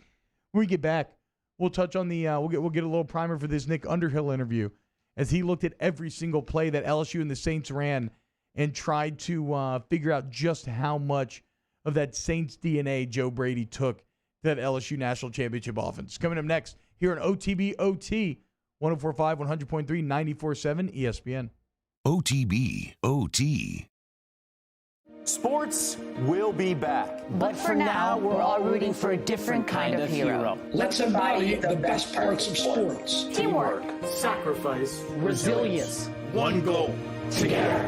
Speaker 10: When we get back, we'll touch on the we'll get a little primer for this Nick Underhill interview as he looked at every single play that LSU and the Saints ran and tried to figure out just how much of that Saints DNA Joe Brady took to that LSU National Championship offense. Coming up next here on OTB OT, 104.5, 100.3, 94.7 ESPN.
Speaker 8: OTB OT.
Speaker 4: Sports will be back.
Speaker 21: But for now, we're all rooting for a different kind of hero.
Speaker 22: Let's embody the best parts of sports.
Speaker 21: Teamwork,
Speaker 22: sacrifice,
Speaker 21: resilience.
Speaker 22: One goal. Together.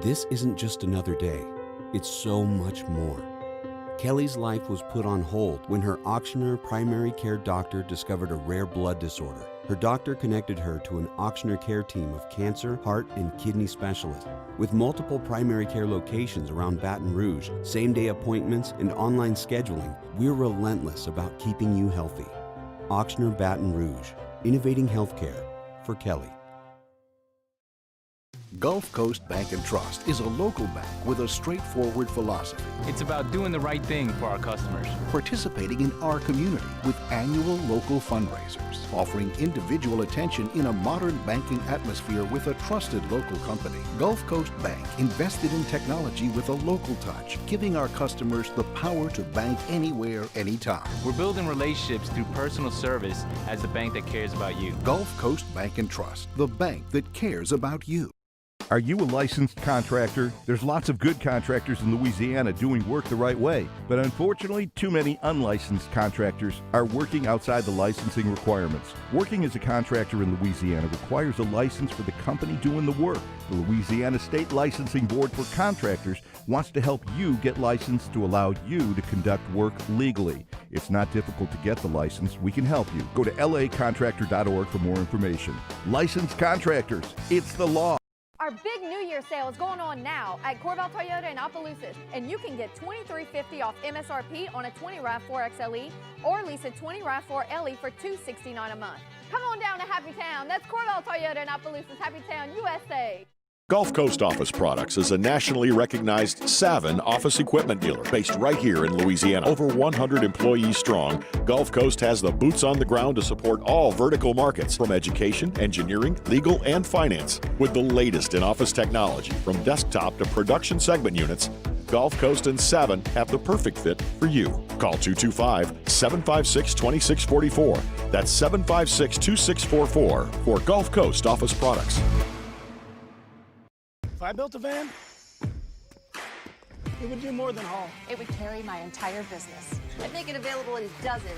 Speaker 24: This isn't just another day. It's so much more. Kelly's life was put on hold when her Ochsner primary care doctor discovered a rare blood disorder. Her doctor connected her to an Ochsner care team of cancer, heart, and kidney specialists. With multiple primary care locations around Baton Rouge, same-day appointments, and online scheduling, we're relentless about keeping you healthy. Ochsner Baton Rouge, innovating healthcare for Kelly.
Speaker 19: Gulf Coast Bank and Trust is a local bank with a straightforward philosophy.
Speaker 20: It's about doing the right thing for our customers.
Speaker 19: Participating in our community with annual local fundraisers. Offering individual attention in a modern banking atmosphere with a trusted local company. Gulf Coast Bank invested in technology with a local touch, giving our customers the power to bank anywhere, anytime.
Speaker 20: We're building relationships through personal service as the bank that cares about you.
Speaker 19: Gulf Coast Bank and Trust, the bank that cares about you.
Speaker 25: Are you a licensed contractor? There's lots of good contractors in Louisiana doing work the right way, but unfortunately, too many unlicensed contractors are working outside the licensing requirements. Working as a contractor in Louisiana requires a license for the company doing the work. The Louisiana State Licensing Board for Contractors wants to help you get licensed to allow you to conduct work legally. It's not difficult to get the license. We can help you. Go to lacontractor.org for more information. Licensed contractors, it's the law.
Speaker 7: Our big New Year sale is going on now at Corval Toyota in Opelousas, and you can get $23.50 off MSRP on a 20 RAV4 XLE or lease a 20 RAV4 LE for $269 a month. Come on down to Happy Town. That's Corval Toyota in Opelousas, Happy Town, USA.
Speaker 1: Gulf Coast Office Products is a nationally recognized Savin office equipment dealer based right here in Louisiana. Over 100 employees strong, Gulf Coast has the boots on the ground to support all vertical markets from education, engineering, legal, and finance. With the latest in office technology, from desktop to production segment units, Gulf Coast and Savin have the perfect fit for you. Call 225-756-2644. That's 756-2644 for Gulf Coast Office Products.
Speaker 2: If I built a van, it would do more than haul.
Speaker 4: It would carry my entire business. I'd make it available in dozens,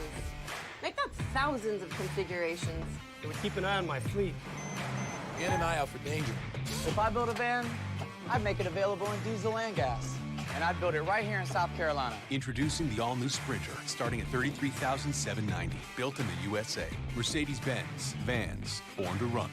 Speaker 4: if not thousands of configurations.
Speaker 2: It would keep an eye on my fleet.
Speaker 15: And an eye out for danger.
Speaker 16: If I built a van, I'd make it available in diesel and gas. And I'd build it right here in South Carolina.
Speaker 26: Introducing the all-new Sprinter, starting at $33,790. Built in the USA. Mercedes-Benz. Vans. Born to run.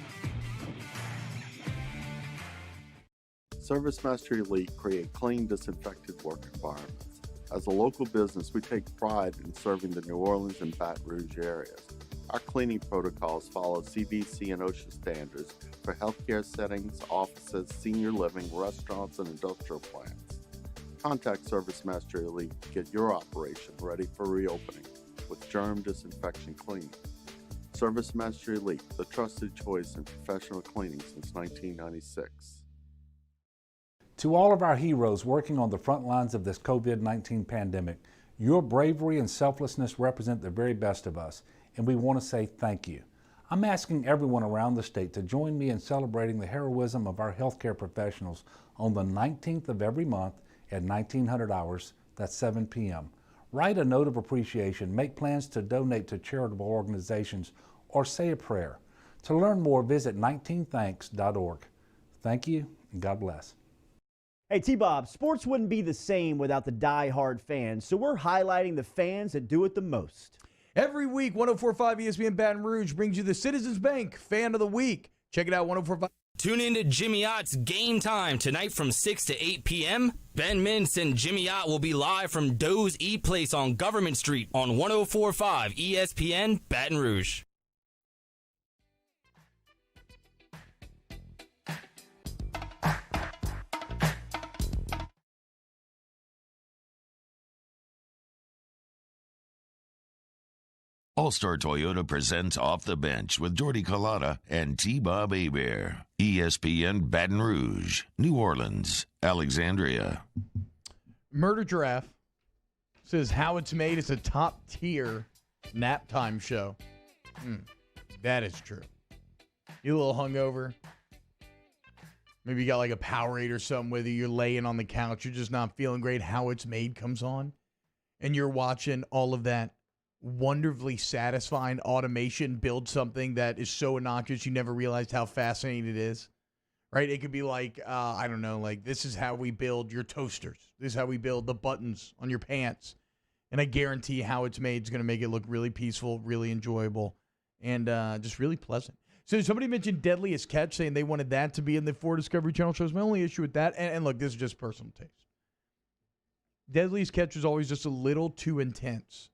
Speaker 6: Service Mastery Elite create clean, disinfected work environments. As a local business, we take pride in serving the New Orleans and Baton Rouge areas. Our cleaning protocols follow CDC and OSHA standards for healthcare settings, offices, senior living, restaurants, and industrial plants. Contact Service Mastery Elite to get your operation ready for reopening with germ disinfection cleaning. Service Mastery Elite, the trusted choice in professional cleaning since 1996.
Speaker 9: To all of our heroes working on the front lines of this COVID-19 pandemic, your bravery and selflessness represent the very best of us, and we want to say thank you. I'm asking everyone around the state to join me in celebrating the heroism of our healthcare professionals on the 19th of every month at 1900 hours, that's 7 p.m. Write a note of appreciation, make plans to donate to charitable organizations, or say a prayer. To learn more, visit 19thanks.org. Thank you, and God bless.
Speaker 3: Hey, T-Bob, sports wouldn't be the same without the die-hard fans, so we're highlighting the fans that do it the most.
Speaker 10: Every week, 104.5 ESPN Baton Rouge brings you the Citizens Bank Fan of the Week. Check it out, 104.5.
Speaker 27: Tune in to Jimmy Ott's Game Time tonight from 6 to 8 p.m. Ben Mintz and Jimmy Ott will be live from Doe's E-Place on Government Street on 104.5 ESPN Baton Rouge.
Speaker 8: All-Star Toyota presents Off the Bench with Jordy Collada and T-Bob Hebert. ESPN Baton Rouge, New Orleans, Alexandria.
Speaker 10: Murder Giraffe says How It's Made is a top-tier nap time show. That is true. You a little hungover. Maybe you got like a Powerade or something with you. You're laying on the couch. You're just not feeling great. How It's Made comes on. And you're watching all of that wonderfully satisfying automation build something that is so innocuous you never realized how fascinating it is, right? It could be like, I don't know, like this is how we build your toasters. This is how we build the buttons on your pants. And I guarantee How It's Made is going to make it look really peaceful, really enjoyable, and just really pleasant. So somebody mentioned Deadliest Catch, saying they wanted that to be in the 4 Discovery Channel shows. My only issue with that, and look, this is just personal taste. Deadliest Catch was always just a little too intense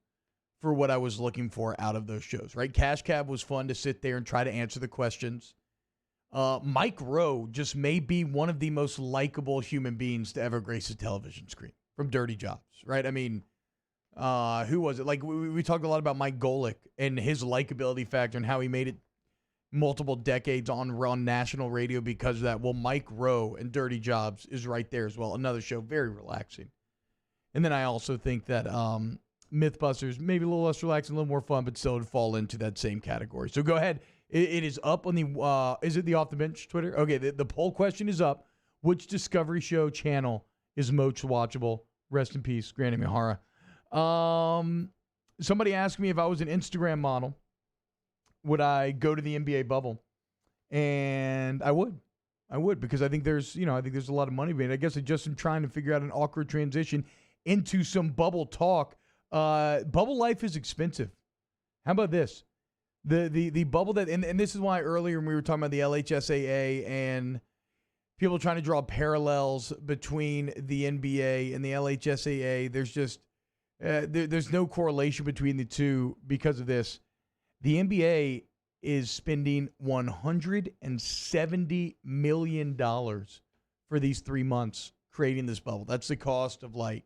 Speaker 10: for what I was looking for out of those shows, right? Cash Cab was fun to sit there and try to answer the questions. Mike Rowe just may be one of the most likable human beings to ever grace a television screen from Dirty Jobs, right? I mean, who was it? Like, we talked a lot about Mike Golick and his likability factor and how he made it multiple decades on national radio because of that. Well, Mike Rowe and Dirty Jobs is right there as well. Another show, very relaxing. And then I also think that Mythbusters, maybe a little less relaxing, a little more fun, but still would fall into that same category. So go ahead. It is up on the, is it the Off the Bench Twitter? Okay, the poll question is up. Which Discovery Show channel is most watchable? Rest in peace, Granny Mihara. Somebody asked me if I was an Instagram model, would I go to the NBA bubble? And I would. Because I think there's, a lot of money made. I guess I just am trying to figure out an awkward transition into some bubble talk. Bubble life is expensive. How about this? The bubble that, and this is why earlier when we were talking about the LHSAA and people trying to draw parallels between the NBA and the LHSAA, there's just, there's no correlation between the two because of this. The NBA is spending $170 million for these 3 months creating this bubble. That's the cost of like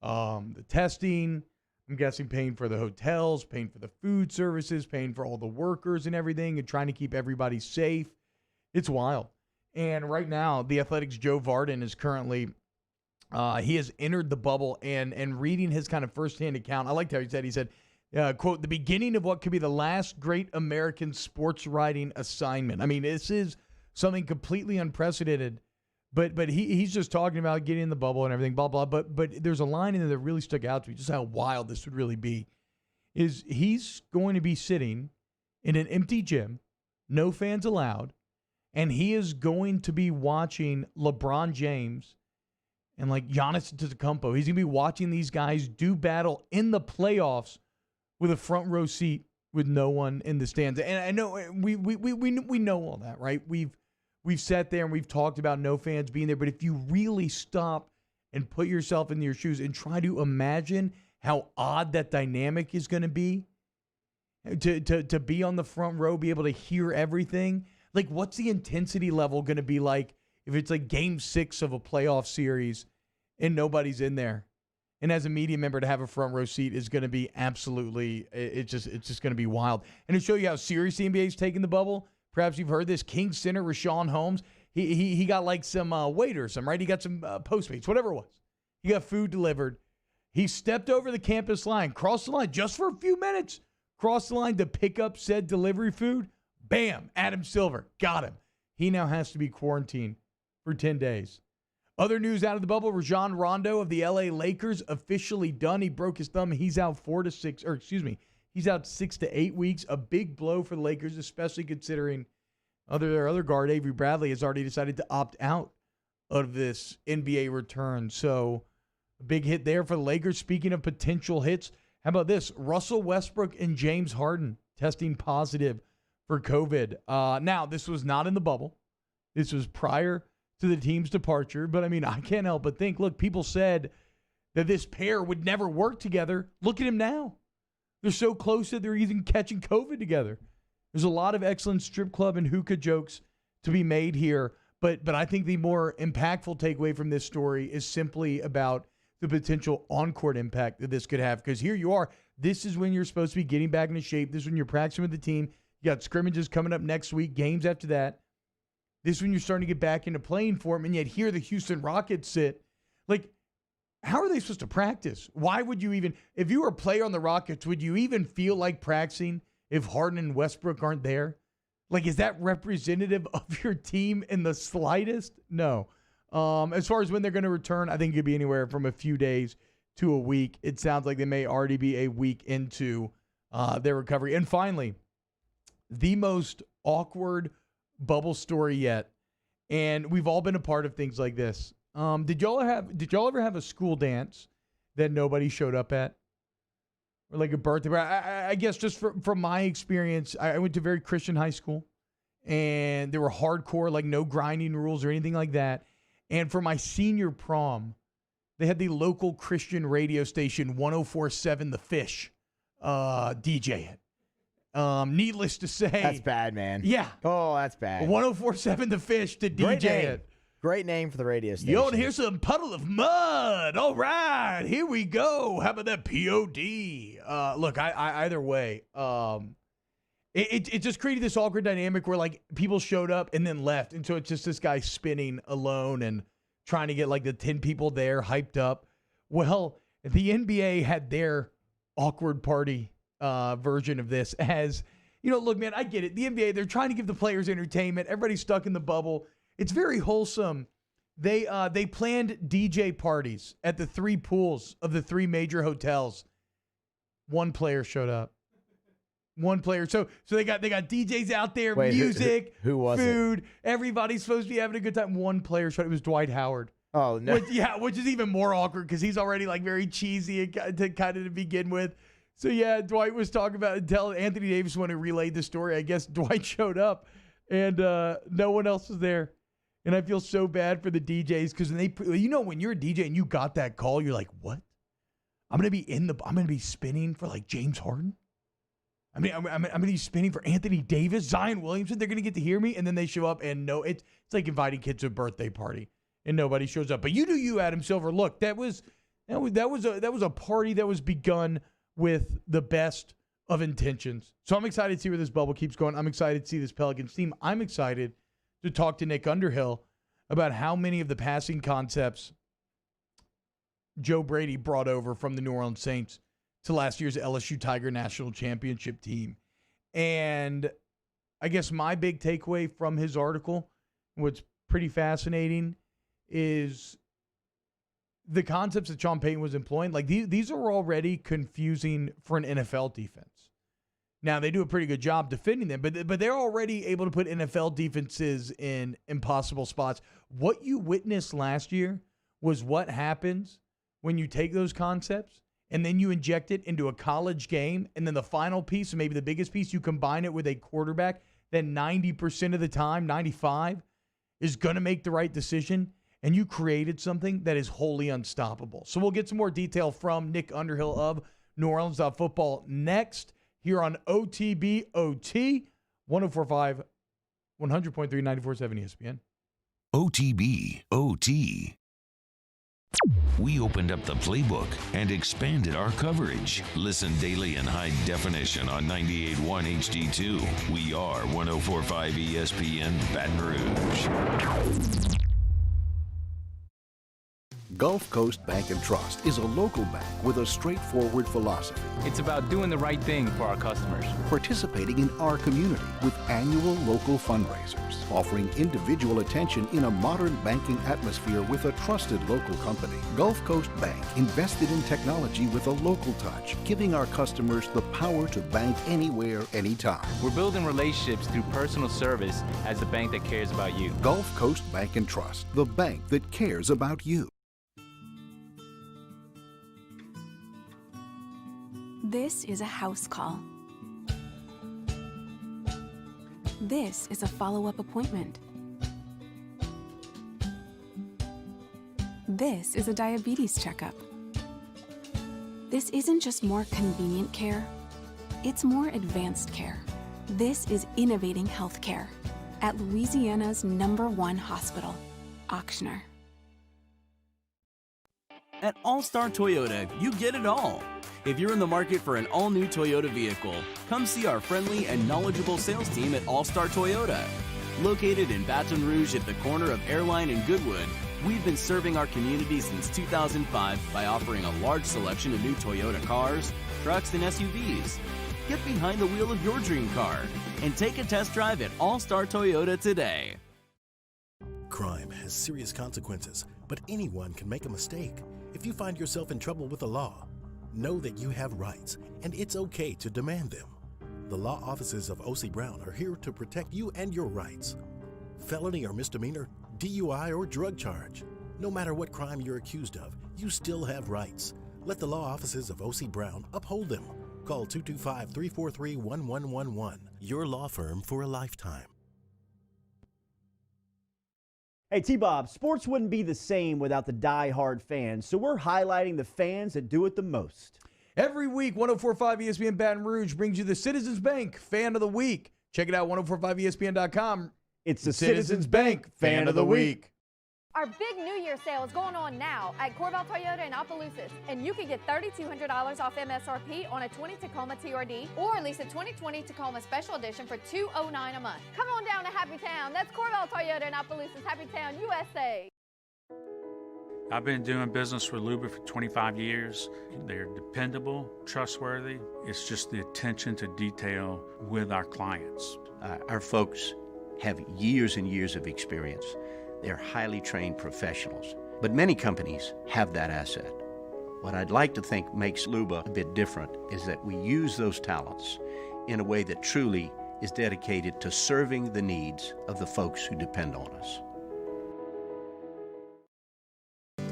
Speaker 10: the testing. I'm guessing paying for the hotels, paying for the food services, paying for all the workers and everything, and trying to keep everybody safe. It's wild. And right now, the Athletics' Joe Vardon is currently, he has entered the bubble, and reading his kind of firsthand account, I liked how he said, quote, the beginning of what could be the last great American sports writing assignment. I mean, this is something completely unprecedented, but he's just talking about getting in the bubble and everything, blah, blah. But there's a line in there that really stuck out to me, just how wild this would really be, is he's going to be sitting in an empty gym, no fans allowed, and he is going to be watching LeBron James and like Giannis Antetokounmpo. He's going to be watching these guys do battle in the playoffs with a front row seat with no one in the stands. And I know we know all that, right? We've sat there and we've talked about no fans being there. But if you really stop and put yourself in your shoes and try to imagine how odd that dynamic is going to be, to be on the front row, be able to hear everything. Like, what's the intensity level going to be like if it's like game 6 of a playoff series and nobody's in there? And as a media member, to have a front row seat is going to be absolutely, it's just going to be wild. And to show you how serious the NBA is taking the bubble, perhaps you've heard this, Kings center Rashawn Holmes, he got like some waiters, right? He got some Postmates, whatever it was. He got food delivered. He stepped over the campus line, crossed the line just for a few minutes, crossed the line to pick up said delivery food. Bam, Adam Silver, got him. He now has to be quarantined for 10 days. Other news out of the bubble, Rajon Rondo of the LA Lakers officially done. He broke his thumb. He's out 6 to 8 weeks. A big blow for the Lakers, especially considering their other guard, Avery Bradley, has already decided to opt out of this NBA return. So a big hit there for the Lakers. Speaking of potential hits, how about this? Russell Westbrook and James Harden testing positive for COVID. Now, this was not in the bubble. This was prior to the team's departure. But, I mean, I can't help but think, look, people said that this pair would never work together. Look at him now. They're so close that they're even catching COVID together. There's a lot of excellent strip club and hookah jokes to be made here. But I think the more impactful takeaway from this story is simply about the potential on-court impact that this could have. Because here you are. This is when you're supposed to be getting back into shape. This is when you're practicing with the team. You got scrimmages coming up next week, games after that. This is when you're starting to get back into playing form, and yet here the Houston Rockets sit. Like, how are they supposed to practice? Why would you even, if you were a player on the Rockets, would you even feel like practicing if Harden and Westbrook aren't there? Like, is that representative of your team in the slightest? No. As far as when they're going to return, I think it could be anywhere from a few days to a week. It sounds like they may already be a week into their recovery. And finally, the most awkward bubble story yet, and we've all been a part of things like this. Did y'all ever have a school dance that nobody showed up at, or like a birthday? I guess just from my experience, I went to a very Christian high school, and there were hardcore, like no grinding rules or anything like that. And for my senior prom, they had the local Christian radio station 104.7 The Fish DJ it. Needless to say,
Speaker 18: that's bad, man.
Speaker 10: Yeah.
Speaker 18: Oh, that's bad.
Speaker 10: 104.7 The Fish to DJ it.
Speaker 18: Great name for the radio station.
Speaker 10: Yo, and here's some Puddle of Mud. All right, here we go. How about that POD? Look, I either way, it just created this awkward dynamic where like people showed up and then left, and so it's just this guy spinning alone and trying to get like the 10 people there hyped up. Well, the NBA had their awkward party version of this. As you know, look, man, I get it. The NBA, they're trying to give the players entertainment. Everybody's stuck in the bubble. It's very wholesome. They planned DJ parties at the 3 pools of the 3 major hotels. One player showed up. One player. So they got DJs out there, music,
Speaker 18: who was
Speaker 10: food. Everybody's supposed to be having a good time. One player showed up. It was Dwight Howard.
Speaker 18: Oh no!
Speaker 10: Which is even more awkward because he's already like very cheesy to begin with. So, yeah, Dwight was talking about until Anthony Davis when he relayed the story. I guess Dwight showed up, and no one else was there. And I feel so bad for the DJs because when you're a DJ and you got that call, you're like, what? I'm gonna be spinning for like James Harden. I mean, I'm going to be spinning for Anthony Davis, Zion Williamson. They're going to get to hear me, and then they show up, and no, it's like inviting kids to a birthday party, and nobody shows up. But you do you, Adam Silver. Look, that was a party that was begun with the best of intentions. So I'm excited to see where this bubble keeps going. I'm excited to see this Pelicans team. I'm excited to talk to Nick Underhill about how many of the passing concepts Joe Brady brought over from the New Orleans Saints to last year's LSU Tiger National Championship team. And I guess my big takeaway from his article, what's pretty fascinating, is the concepts that Sean Payton was employing. Like, these are already confusing for an NFL defense. Now, they do a pretty good job defending them, but they're already able to put NFL defenses in impossible spots. What you witnessed last year was what happens when you take those concepts and then you inject it into a college game, and then the final piece, and maybe the biggest piece, you combine it with a quarterback that 90% of the time, 95%, is going to make the right decision, and you created something that is wholly unstoppable. So we'll get some more detail from Nick Underhill of New Orleans Football next here on OTB OT, 104.5, 100.3, 94.7 ESPN.
Speaker 8: OTB OT. We opened up the playbook and expanded our coverage. Listen daily in high definition on 98.1 HD2. We are 104.5 ESPN Baton Rouge.
Speaker 19: Gulf Coast Bank and Trust is a local bank with a straightforward philosophy.
Speaker 20: It's about doing the right thing for our customers.
Speaker 19: Participating in our community with annual local fundraisers. Offering individual attention in a modern banking atmosphere with a trusted local company. Gulf Coast Bank invested in technology with a local touch, giving our customers the power to bank anywhere, anytime.
Speaker 20: We're building relationships through personal service as the bank that cares about you.
Speaker 19: Gulf Coast Bank and Trust, the bank that cares about you.
Speaker 5: This is a house call. This is a follow-up appointment. This is a diabetes checkup. This isn't just more convenient care, it's more advanced care. This is innovating healthcare at Louisiana's #1 hospital, Ochsner.
Speaker 11: At All-Star Toyota, you get it all. If you're in the market for an all-new Toyota vehicle, come see our friendly and knowledgeable sales team at All-Star Toyota. Located in Baton Rouge at the corner of Airline and Goodwood, we've been serving our community since 2005 by offering a large selection of new Toyota cars, trucks, and SUVs. Get behind the wheel of your dream car and take a test drive at All-Star Toyota today.
Speaker 12: Crime has serious consequences, but anyone can make a mistake. If you find yourself in trouble with the law, know that you have rights, and it's okay to demand them. The law offices of O.C. Brown are here to protect you and your rights. Felony or misdemeanor, DUI or drug charge. No matter what crime you're accused of, you still have rights. Let the law offices of O.C. Brown uphold them. Call 225-343-1111. Your law firm for a lifetime.
Speaker 3: Hey, T-Bob, sports wouldn't be the same without the die-hard fans, so we're highlighting the fans that do it the most.
Speaker 10: Every week, 104.5 ESPN Baton Rouge brings you the Citizens Bank Fan of the Week. Check it out, 1045ESPN.com.
Speaker 3: It's the Citizens Bank Fan of the Week.
Speaker 7: Our big New Year sale is going on now at Corval Toyota in Opelousas, and you can get $3,200 off MSRP on a 20 Tacoma TRD or lease a 2020 Tacoma Special Edition for $209 a month. Come on down to Happy Town. That's Corval Toyota in Opelousas, Happy Town, USA.
Speaker 13: I've been doing business with Luba for 25 years. They're dependable, trustworthy. It's just the attention to detail with our clients.
Speaker 14: Our folks have years and years of experience. They're highly trained professionals, but many companies have that asset. What I'd like to think makes Luba a bit different is that we use those talents in a way that truly is dedicated to serving the needs of the folks who depend on us.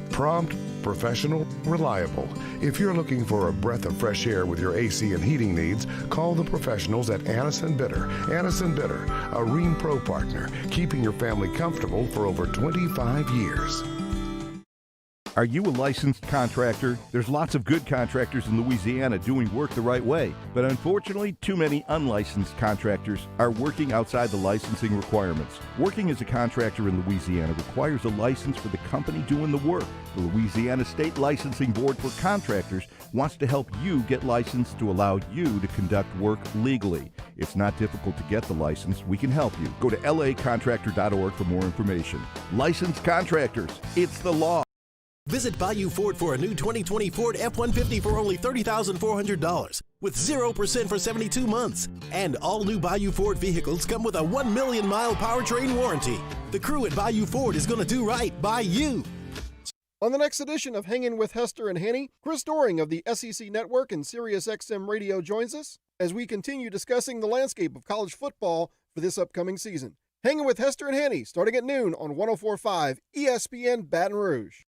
Speaker 17: Prompt, professional, reliable. If you're looking for a breath of fresh air with your AC and heating needs, call the professionals at Anison Bitter. Anison Bitter, a Rheem Pro partner, keeping your family comfortable for over 25 years.
Speaker 1: Are you a licensed contractor? There's lots of good contractors in Louisiana doing work the right way, but unfortunately, too many unlicensed contractors are working outside the licensing requirements. Working as a contractor in Louisiana requires a license for the company doing the work. The Louisiana State Licensing Board for Contractors wants to help you get licensed to allow you to conduct work legally. It's not difficult to get the license. We can help you. Go to lacontractor.org for more information. Licensed contractors, it's the law.
Speaker 12: Visit Bayou Ford for a new 2020 Ford F-150 for only $30,400 with 0% for 72 months. And all new Bayou Ford vehicles come with a 1 million mile powertrain warranty. The crew at Bayou Ford is going to do right by you.
Speaker 4: On the next edition of Hanging with Hester and Hanny, Chris Doring of the SEC Network and SiriusXM Radio joins us as we continue discussing the landscape of college football for this upcoming season. Hanging with Hester and Hanny, starting at noon on 104.5 ESPN Baton Rouge.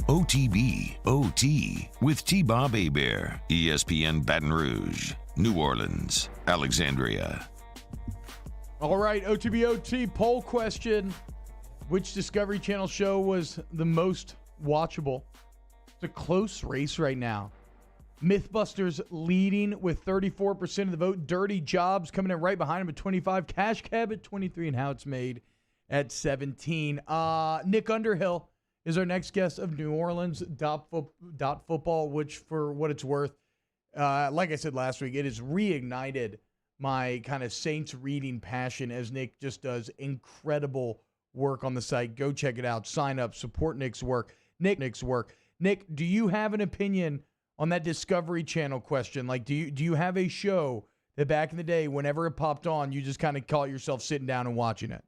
Speaker 8: OTB, OT, with T-Bob Hebert, ESPN Baton Rouge, New Orleans, Alexandria.
Speaker 10: All right, OTB-OT poll question. Which Discovery Channel show was the most watchable? It's a close race right now. Mythbusters leading with 34% of the vote. Dirty Jobs coming in right behind him at 25. Cash Cab at 23, and How It's Made at 17. Nick Underhill is our next guest of New Orleans Football, which, for what it's worth, like I said last week, it has reignited my kind of Saints reading passion as Nick just does incredible work on the site. Go check it out. Sign up. Support Nick's work. Nick's work. Nick, do you have an opinion on that Discovery Channel question? Like, do you have a show that back in the day, whenever it popped on, you just kind of caught yourself sitting down and watching it?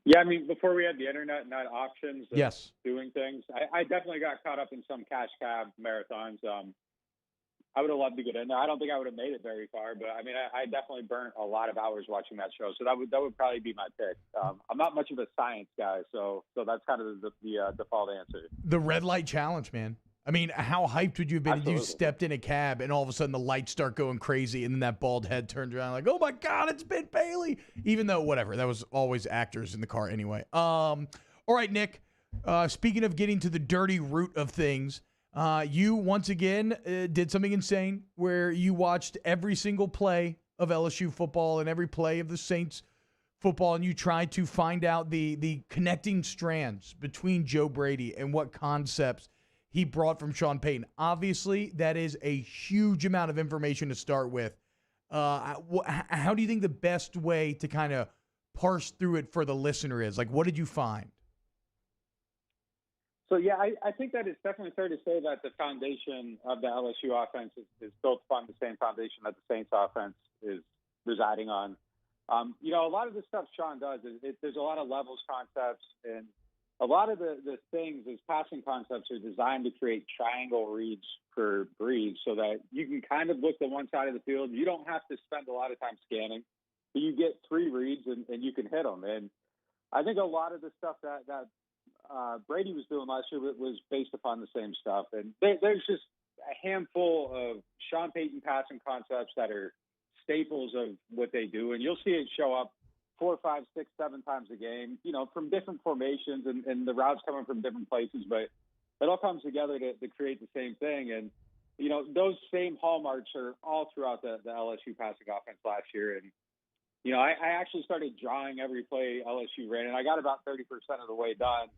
Speaker 21: Yeah, I mean, before we had the internet and had options of
Speaker 10: Yes.
Speaker 21: doing things, I definitely got caught up in some Cash Cab marathons. I would have loved to get in there. I don't think I would have made it very far, but I mean, I definitely burnt a lot of hours watching that show. So that would probably be my pick. I'm not much of a science guy, so that's kind of the default answer.
Speaker 10: The red light challenge, man. I mean, how hyped would you have been if you stepped in a cab and all of a sudden the lights start going crazy and then that bald head turns around like, oh my God, it's Ben Bailey. Even though, whatever, that was always actors in the car anyway. All right, Nick, speaking of getting to the dirty root of things, you once again did something insane where you watched every single play of LSU football and every play of the Saints football, and you tried to find out the connecting strands between Joe Brady and what concepts he brought from Sean Payton. Obviously, that is a huge amount of information to start with. How do you think the best way to kind of parse through it for the listener is? Like, what did you find?
Speaker 21: So, yeah, I think that it's definitely fair to say that the foundation of the LSU offense is built upon the same foundation that the Saints offense is residing on. A lot of the stuff Sean does, there's a lot of levels concepts, and a lot of the things, his passing concepts are designed to create triangle reads for Breeze so that you can kind of look to one side of the field. You don't have to spend a lot of time scanning. But you get three reads and you can hit them. And I think a lot of the stuff that Brady was doing last year was based upon the same stuff. And there's just a handful of Sean Payton passing concepts that are staples of what they do. And you'll see it show up 4, 5, 6, 7 times a game, from different formations and the routes coming from different places, but it all comes together to create the same thing. And, those same hallmarks are all throughout the LSU passing offense last year. And, I actually started drawing every play LSU ran, and I got about 30% of the way done.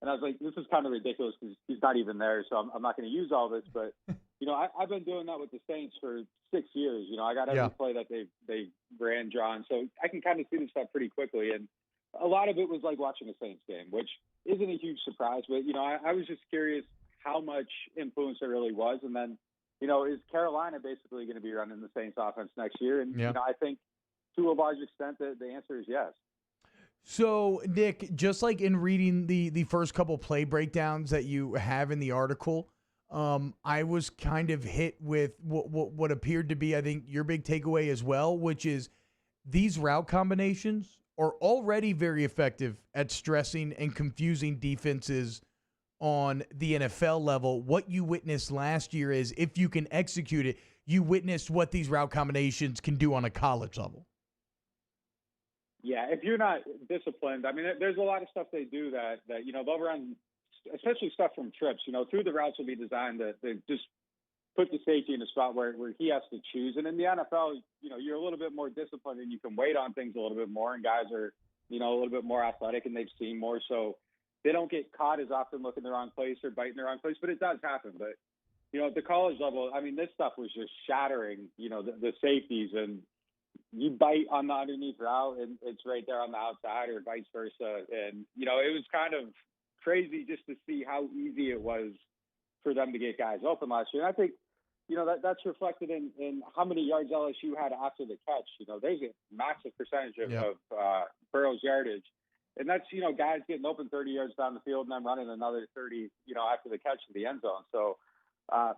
Speaker 21: And I was like, this is kind of ridiculous because he's not even there, so I'm not going to use all this. But, I've been doing that with the Saints for 6 years. I got every play that they ran drawn. So I can kind of see this stuff pretty quickly. And a lot of it was like watching a Saints game, which isn't a huge surprise. But, I was just curious how much influence there really was. And then, is Carolina basically going to be running the Saints offense next year? And, I think to a large extent the answer is yes.
Speaker 10: So, Nick, just like in reading the first couple play breakdowns that you have in the article, I was kind of hit with what appeared to be, I think, your big takeaway as well, which is these route combinations are already very effective at stressing and confusing defenses on the NFL level. What you witnessed last year is, if you can execute it, you witnessed what these route combinations can do on a college level.
Speaker 21: Yeah, if you're not disciplined, I mean, there's a lot of stuff they do that they'll run, especially stuff from trips. Through the routes will be designed to just put the safety in a spot where he has to choose. And in the NFL, you're a little bit more disciplined and you can wait on things a little bit more. And guys are, a little bit more athletic and they've seen more. So they don't get caught as often looking the wrong place or biting the wrong place. But it does happen. But, at the college level, I mean, this stuff was just shattering, the safeties. And you bite on the underneath route and it's right there on the outside or vice versa. And, it was kind of crazy just to see how easy it was for them to get guys open last year. And I think, that's reflected in how many yards LSU had after the catch. There's a massive percentage of Burrow's yardage. And that's, guys getting open 30 yards down the field and then running another 30, after the catch to the end zone. So, I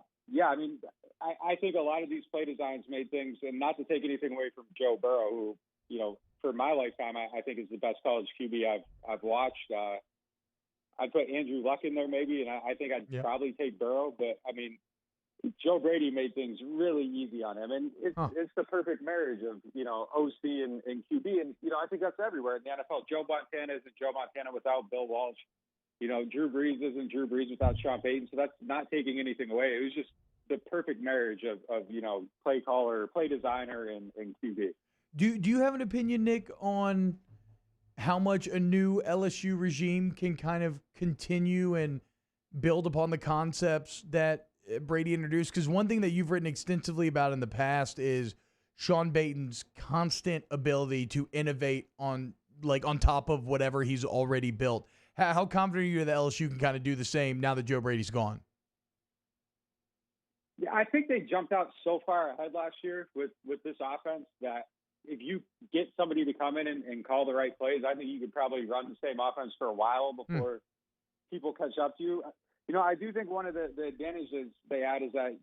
Speaker 21: mean, I think a lot of these play designs made things, and not to take anything away from Joe Burrow, who, for my lifetime, I think is the best college QB I've watched. I'd put Andrew Luck in there maybe, and I think I'd probably take Burrow. But, I mean, Joe Brady made things really easy on him. And it's the perfect marriage of, OC and QB. And, I think that's everywhere in the NFL. Joe Montana isn't Joe Montana without Bill Walsh. Drew Brees isn't Drew Brees without Sean Payton. So that's not taking anything away. It was just the perfect marriage of play caller, play designer, and QB.
Speaker 10: Do you have an opinion, Nick, on how much a new LSU regime can kind of continue and build upon the concepts that Brady introduced? Because one thing that you've written extensively about in the past is Sean Payton's constant ability to innovate on top of whatever he's already built. How confident are you that LSU can kind of do the same now that Joe Brady's gone?
Speaker 21: Yeah, I think they jumped out so far ahead last year with this offense that if you get somebody to come in and call the right plays, I think you could probably run the same offense for a while before people catch up to you. I do think one of the advantages they had is that,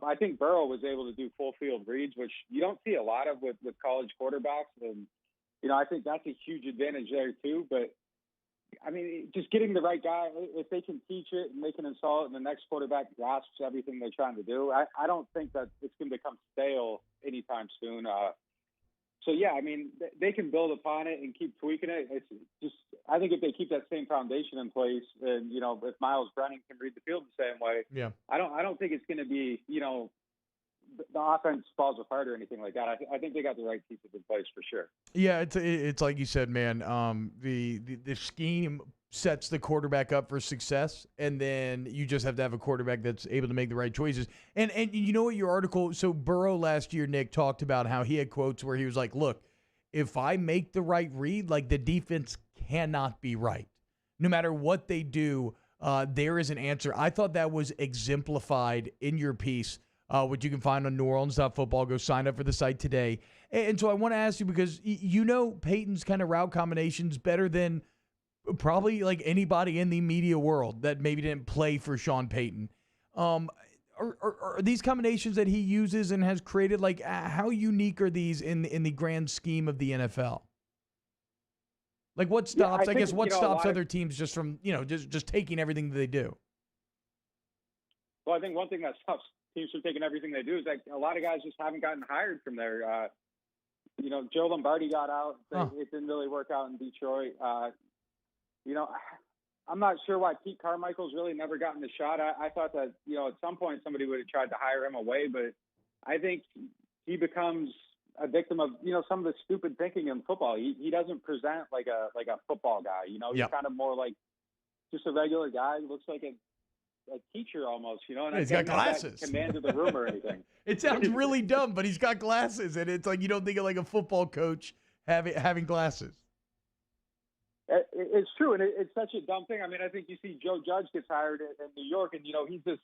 Speaker 21: I think Burrow was able to do full field reads, which you don't see a lot of with college quarterbacks. And, I think that's a huge advantage there too. But, I mean, just getting the right guy, if they can teach it and they can install it and the next quarterback grasps everything they're trying to do, I don't think that it's going to become stale anytime soon. So, yeah, I mean, they can build upon it and keep tweaking it. It's just, I think if they keep that same foundation in place and, if Miles Brennan can read the field the same way, I don't think it's going to be, the offense falls apart or anything like that. I think they got the right pieces in place for sure.
Speaker 10: Yeah, it's like you said, man. The scheme sets the quarterback up for success, and then you just have to have a quarterback that's able to make the right choices. And you know what, your article, so Burrow last year, Nick, talked about how he had quotes where he was like, look, if I make the right read, the defense cannot be right. No matter what they do, there is an answer. I thought that was exemplified in your piece, which you can find on NewOrleans.football. Go sign up for the site today. And so I want to ask you, because Peyton's kind of route combinations better than probably anybody in the media world that maybe didn't play for Sean Payton. Are these combinations that he uses and has created, how unique are these in the grand scheme of the NFL? What stops, what stops other teams just from, just taking everything that they do?
Speaker 21: Well, I think one thing that stops teams from taking everything they do is a lot of guys just haven't gotten hired from there. Joe Lombardi got out. It didn't really work out in Detroit. I'm not sure why Pete Carmichael's really never gotten the shot. I thought that, at some point somebody would have tried to hire him away, but I think he becomes a victim of, some of the stupid thinking in football. He doesn't present like a football guy, he's kind of more like just a regular guy. He looks like a teacher almost, and
Speaker 10: he's got glasses.
Speaker 21: Command of the room or anything.
Speaker 10: It sounds really dumb, but he's got glasses, and it's you don't think of a football coach having glasses.
Speaker 21: It's true, and it's such a dumb thing. I mean, I think you see Joe Judge gets hired in New York, and he's just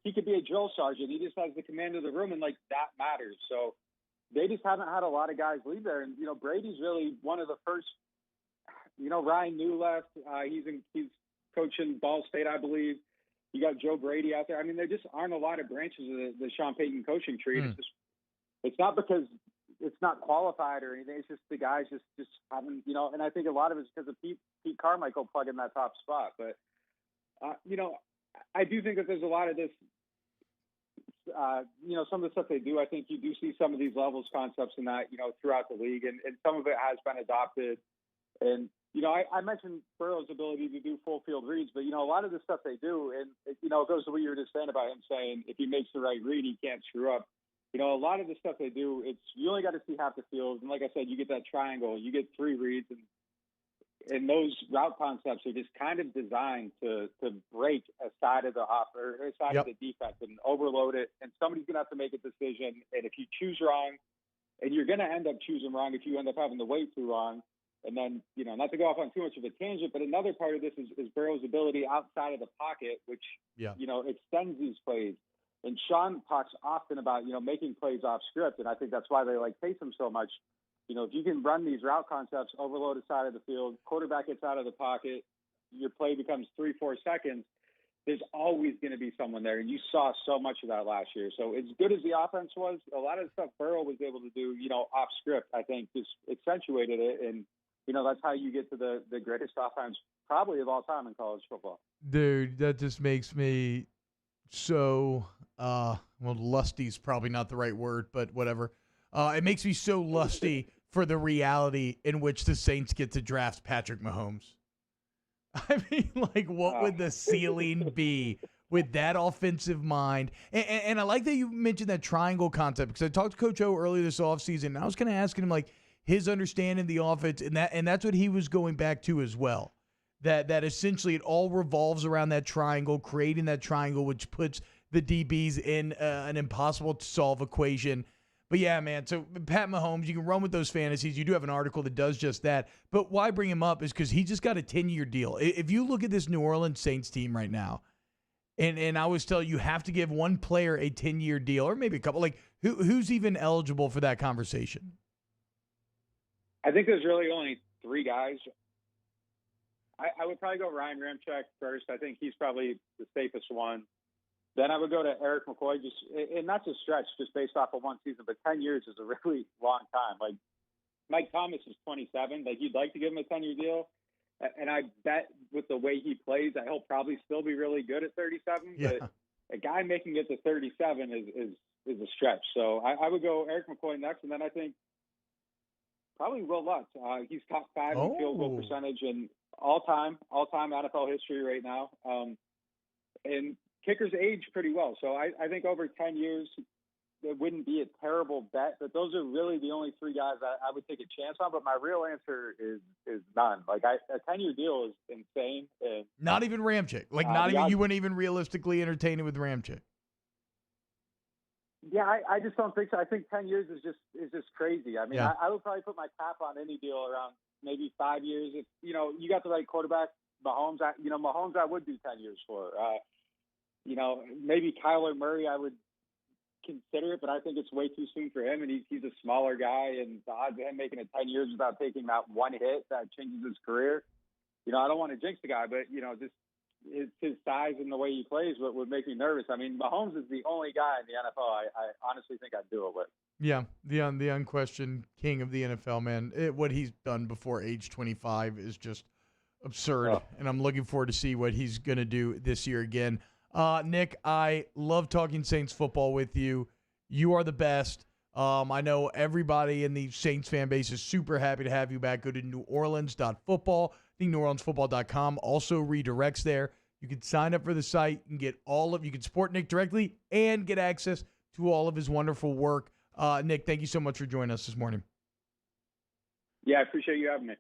Speaker 21: he could be a drill sergeant. He just has the command of the room, and that matters. So they just haven't had a lot of guys leave there, and Brady's really one of the first. Ryan New left. He's coaching Ball State, I believe. You got Joe Brady out there. I mean, there just aren't a lot of branches of the Sean Payton coaching tree. It's not because it's not qualified or anything. It's just the guys just haven't, and I think a lot of it's because of Pete Carmichael plugging that top spot. But I do think that there's a lot of this. Some of the stuff they do, I think you do see some of these levels concepts in that, throughout the league, and some of it has been adopted. And, I mentioned Burrow's ability to do full field reads, but, a lot of the stuff they do, and, it goes to what you were just saying about him saying if he makes the right read, he can't screw up. A lot of the stuff they do, you only got to see half the field. And like I said, you get that triangle, you get 3 reads, and those route concepts are just kind of designed to break a side of the a side of the defense and overload it. And somebody's going to have to make a decision. And if you choose wrong, and you're going to end up choosing wrong if you end up having to wait too long. And then, not to go off on too much of a tangent, but another part of this is Burrow's ability outside of the pocket, which, extends these plays. And Sean talks often about, making plays off script. And I think that's why they like Taysom so much. If you can run these route concepts, overload a side of the field, quarterback gets out of the pocket, your play becomes 3-4 seconds, there's always going to be someone there. And you saw so much of that last year. So as good as the offense was, a lot of the stuff Burrow was able to do, off script, I think just accentuated it. And, that's how you get to the greatest offense probably of all time in college football.
Speaker 10: Dude, that just makes me so, lusty's probably not the right word, but whatever. It makes me so lusty for the reality in which the Saints get to draft Patrick Mahomes. I mean, what would the ceiling be with that offensive mind? And I like that you mentioned that triangle concept, because I talked to Coach O earlier this offseason, and I was kind of asking him, his understanding of the offense, and that's what he was going back to as well. That essentially it all revolves around that triangle, creating that triangle, which puts the DBs in an impossible-to-solve equation. But yeah, man, so Pat Mahomes, you can run with those fantasies. You do have an article that does just that. But why bring him up is because he just got a 10-year deal. If you look at this New Orleans Saints team right now, and I always tell you have to give one player a 10-year deal, or maybe a couple. Who's even eligible for that conversation?
Speaker 21: I think there's really only 3 guys. I would probably go Ryan Ramczyk first. I think he's probably the safest one. Then I would go to Eric McCoy, and not to stretch, just based off of one season, but 10 years is a really long time. Mike Thomas is 27. You'd like to give him a 10-year deal. And I bet with the way he plays, that he'll probably still be really good at 37. Yeah. But a guy making it to 37 is a stretch. So I would go Eric McCoy next, and then I think probably Will Lutz. He's top 5 in field goal percentage in all-time NFL history right now. And kickers age pretty well. So I think over 10 years, it wouldn't be a terrible bet. But those are really the only 3 guys I would take a chance on. But my real answer is none. A 10-year deal is insane. And,
Speaker 10: not even Ramczyk. You wouldn't even realistically entertain it with Ramczyk.
Speaker 21: Yeah, I just don't think so. I think 10 years is just crazy. I mean, I would probably put my cap on any deal around maybe 5 years. If you got the right quarterback, Mahomes. Mahomes I would do 10 years for. Maybe Kyler Murray I would consider it, but I think it's way too soon for him. And he's a smaller guy, and the odds of him making it 10 years without taking that one hit that changes his career. I don't want to jinx the guy, but just his size and the way he plays would make me nervous. I mean, Mahomes is the only guy in the NFL I honestly think I'd do it with.
Speaker 10: Yeah, the unquestioned king of the NFL, man. What he's done before age 25 is just absurd, and I'm looking forward to see what he's going to do this year again. Nick, I love talking Saints football with you. You are the best. I know everybody in the Saints fan base is super happy to have you back. Go to neworleans.football. I think neworleansfootball.com also redirects there. You can sign up for the site and get you can support Nick directly and get access to all of his wonderful work. Nick, thank you so much for joining us this morning.
Speaker 21: Yeah, I appreciate you having me.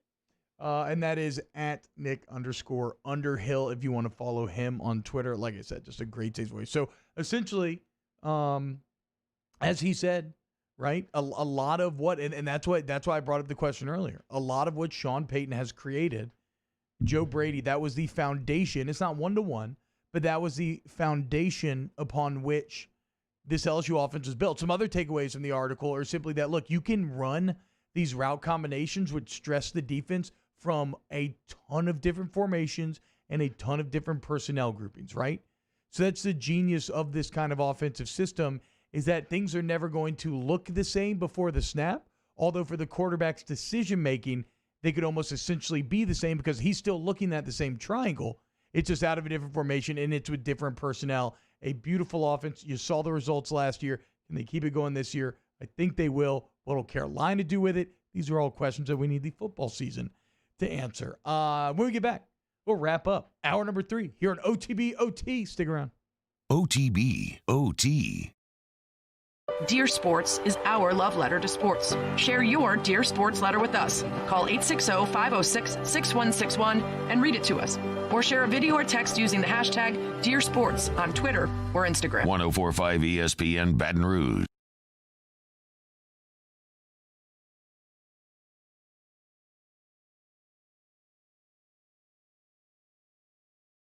Speaker 10: And that is at Nick_Underhill if you want to follow him on Twitter. Like I said, just a great Saints voice. So essentially, as he said, right, a lot of what, and that's why I brought up the question earlier. A lot of what Sean Payton has created, Joe Brady, that was the foundation. It's not one-to-one, but that was the foundation upon which this LSU offense was built. Some other takeaways from the article are simply that, look, you can run these route combinations which stress the defense from a ton of different formations and a ton of different personnel groupings, right? So that's the genius of this kind of offensive system, is that things are never going to look the same before the snap, although for the quarterback's decision-making, they could almost essentially be the same because he's still looking at the same triangle. It's just out of a different formation, and it's with different personnel. A beautiful offense. You saw the results last year. Can they keep it going this year? I think they will. What will Carolina do with it? These are all questions that we need the football season to answer. When we get back, we'll wrap up hour number 3 here on OTB OT. Stick around.
Speaker 8: OTB OT.
Speaker 2: Dear Sports is our love letter to sports. Share your Dear Sports letter with us. Call 860-506-6161 and read it to us. Or share a video or text using the hashtag Dear Sports on Twitter or Instagram.
Speaker 8: 104.5 ESPN Baton Rouge.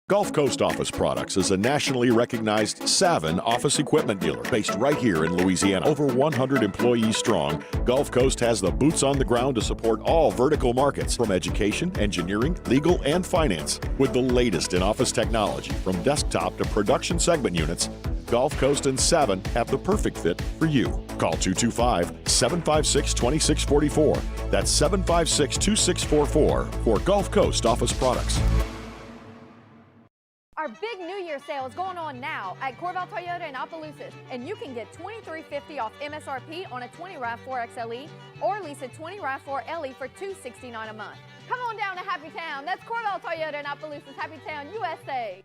Speaker 15: Gulf Coast Office Products is a nationally recognized Savin office equipment dealer based right here in Louisiana. Over 100 employees strong, Gulf Coast has the boots on the ground to support all vertical markets from education, engineering, legal, and finance. With the latest in office technology from desktop to production segment units, Gulf Coast and Savin have the perfect fit for you. Call 225-756-2644. That's 756-2644 for Gulf Coast Office Products.
Speaker 7: Our big New Year sale is going on now at Corval Toyota in Opelousas, and you can get $23.50 off MSRP on a 20 RAV4 XLE or lease a 20 RAV4 LE for $269 a month. Come on down to Happy Town. That's Corval Toyota in Opelousas, Happy Town, USA.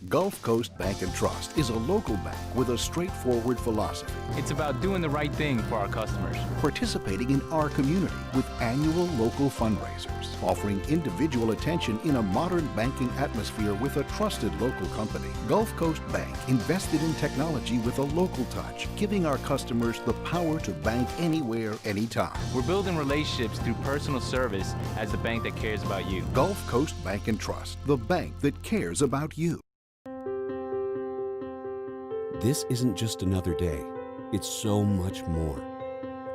Speaker 19: Gulf Coast Bank and Trust is a local bank with a straightforward philosophy.
Speaker 20: It's about doing the right thing for our customers.
Speaker 19: Participating in our community with annual local fundraisers, offering individual attention in a modern banking atmosphere with a trusted local company. Gulf Coast Bank invested in technology with a local touch, giving our customers the power to bank anywhere, anytime.
Speaker 20: We're building relationships through personal service as the bank that cares about you.
Speaker 19: Gulf Coast Bank and Trust, the bank that cares about you.
Speaker 16: This isn't just another day. It's so much more.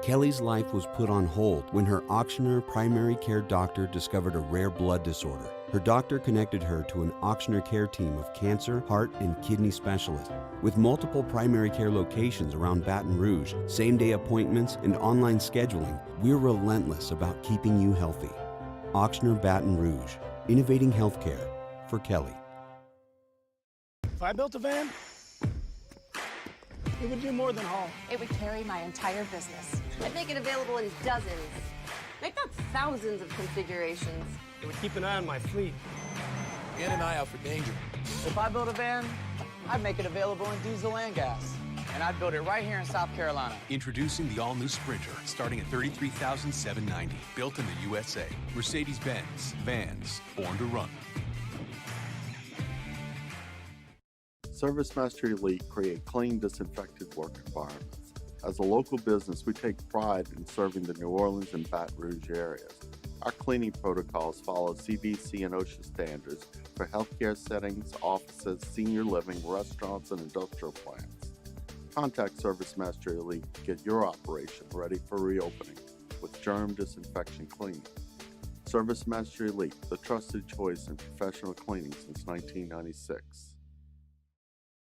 Speaker 16: Kelly's life was put on hold when her Auctioner primary care doctor discovered a rare blood disorder. Her doctor connected her to an Auctioner care team of cancer, heart, and kidney specialists. With multiple primary care locations around Baton Rouge, same-day appointments, and online scheduling, we're relentless about keeping you healthy. Auctioner Baton Rouge, innovating healthcare for Kelly.
Speaker 22: If I built a van, it would do more than haul.
Speaker 23: It would carry my entire business. I'd make it available in dozens, if not thousands of configurations.
Speaker 22: It would keep an eye on my fleet.
Speaker 24: Get an eye out for danger.
Speaker 25: If I built a van, I'd make it available in diesel and gas. And I'd build it right here in South Carolina.
Speaker 26: Introducing the all-new Sprinter, starting at $33,790. Built in the USA. Mercedes-Benz. Vans. Born to run.
Speaker 6: ServiceMaster Elite create clean, disinfected work environments. As a local business, we take pride in serving the New Orleans and Baton Rouge areas. Our cleaning protocols follow CDC and OSHA standards for healthcare settings, offices, senior living, restaurants, and industrial plants. Contact ServiceMaster Elite to get your operation ready for reopening with germ disinfection cleaning. ServiceMaster Elite, the trusted choice in professional cleaning since 1996.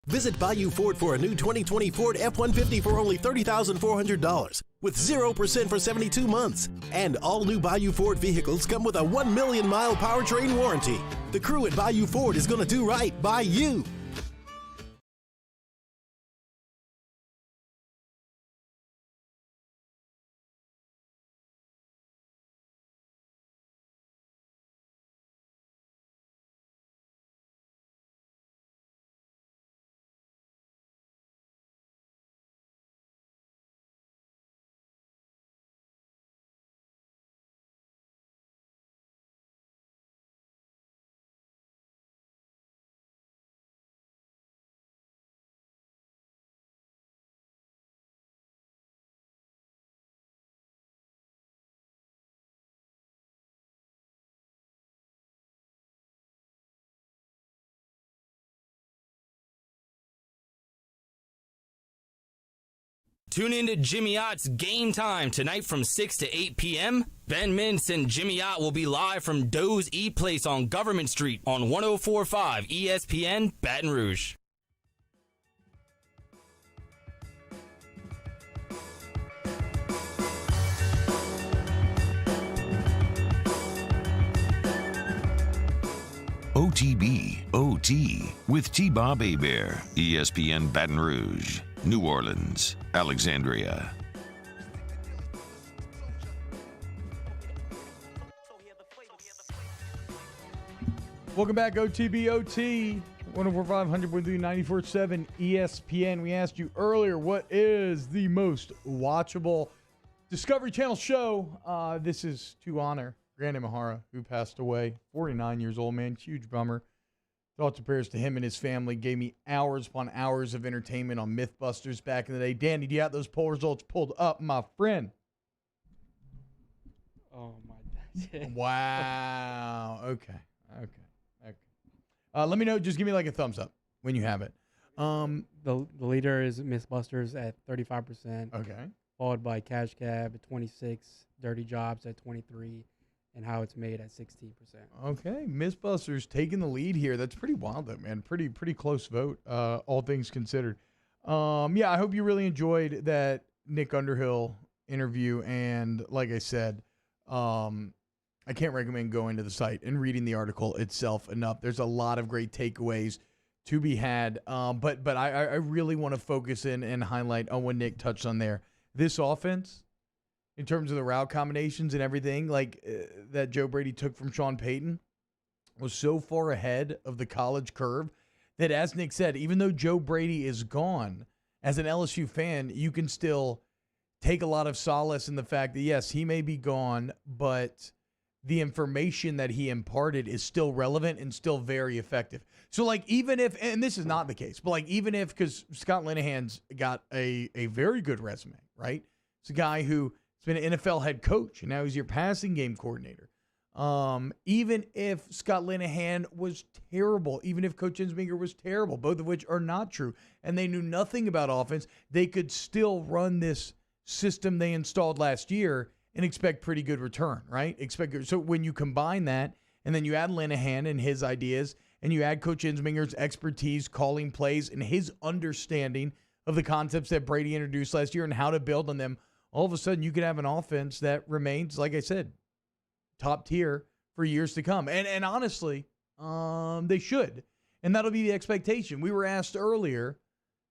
Speaker 12: Visit Bayou Ford for a new 2020 Ford F-150 for only $30,400 with 0% for 72 months. And all new Bayou Ford vehicles come with a 1 million mile powertrain warranty. The crew at Bayou Ford is going to do right by you.
Speaker 27: Tune in to Jimmy Ott's Game Time tonight from 6 to 8 p.m. Ben Mintz and Jimmy Ott will be live from Doe's Eat Place on Government Street on 104.5 ESPN Baton Rouge.
Speaker 8: OTB, OT, with T-Bob Hebert, ESPN Baton Rouge, New Orleans, Alexandria.
Speaker 10: Welcome back, OTB-OT, 104.5, 100.3, 94.7 ESPN. We asked you earlier, what is the most watchable Discovery Channel show? This is to honor Grant Imahara, who passed away, 49 years old, man, huge bummer. Thoughts and prayers to him and his family. Gave me hours upon hours of entertainment on Mythbusters back in the day. Danny, do you have those poll results pulled up, my friend?
Speaker 3: Oh, my God.
Speaker 10: Wow. Okay. Let me know. Just give me like a thumbs up when you have it.
Speaker 3: The leader is Mythbusters at 35%.
Speaker 10: Okay.
Speaker 3: Followed by Cash Cab at 26%, Dirty Jobs at 23%, and How It's Made at 16%.
Speaker 10: Okay. Mythbusters taking the lead here. That's pretty wild, though, man. Pretty close vote, all things considered. Yeah, I hope you really enjoyed that Nick Underhill interview. And like I said, I can't recommend going to the site and reading the article itself enough. There's a lot of great takeaways to be had. But I really want to focus in and highlight on what Nick touched on there. This offense, in terms of the route combinations and everything, like that Joe Brady took from Sean Payton, was so far ahead of the college curve that, as Nick said, even though Joe Brady is gone, as an LSU fan, you can still take a lot of solace in the fact that, yes, he may be gone, but the information that he imparted is still relevant and still very effective. So, like, even if, and this is not the case, but like, even if, because Scott Linehan's got a very good resume, right? It's a guy who's been an NFL head coach, and now he's your passing game coordinator. Even if Scott Linehan was terrible, even if Coach Ensminger was terrible, both of which are not true, and they knew nothing about offense, they could still run this system they installed last year and expect pretty good return, right? So when you combine that, and then you add Linehan and his ideas, and you add Coach Ensminger's expertise calling plays and his understanding of the concepts that Brady introduced last year and how to build on them, all of a sudden you could have an offense that remains, like I said, top tier for years to come. And honestly, they should. And that'll be the expectation. We were asked earlier,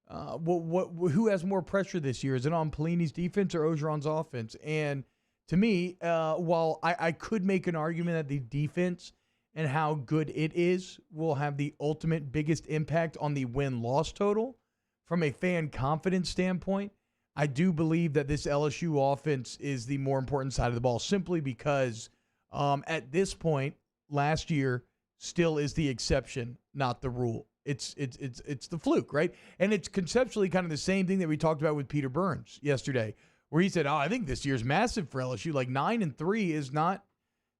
Speaker 10: who has more pressure this year? Is it on Pelini's defense or Orgeron's offense? And to me, while I could make an argument that the defense and how good it is will have the ultimate biggest impact on the win-loss total, from a fan confidence standpoint, I do believe that this LSU offense is the more important side of the ball, simply because at this point, last year still is the exception, not the rule. It's the fluke, right? And it's conceptually kind of the same thing that we talked about with Peter Burns yesterday, where he said, I think this year's massive for LSU. Like 9-3 is not,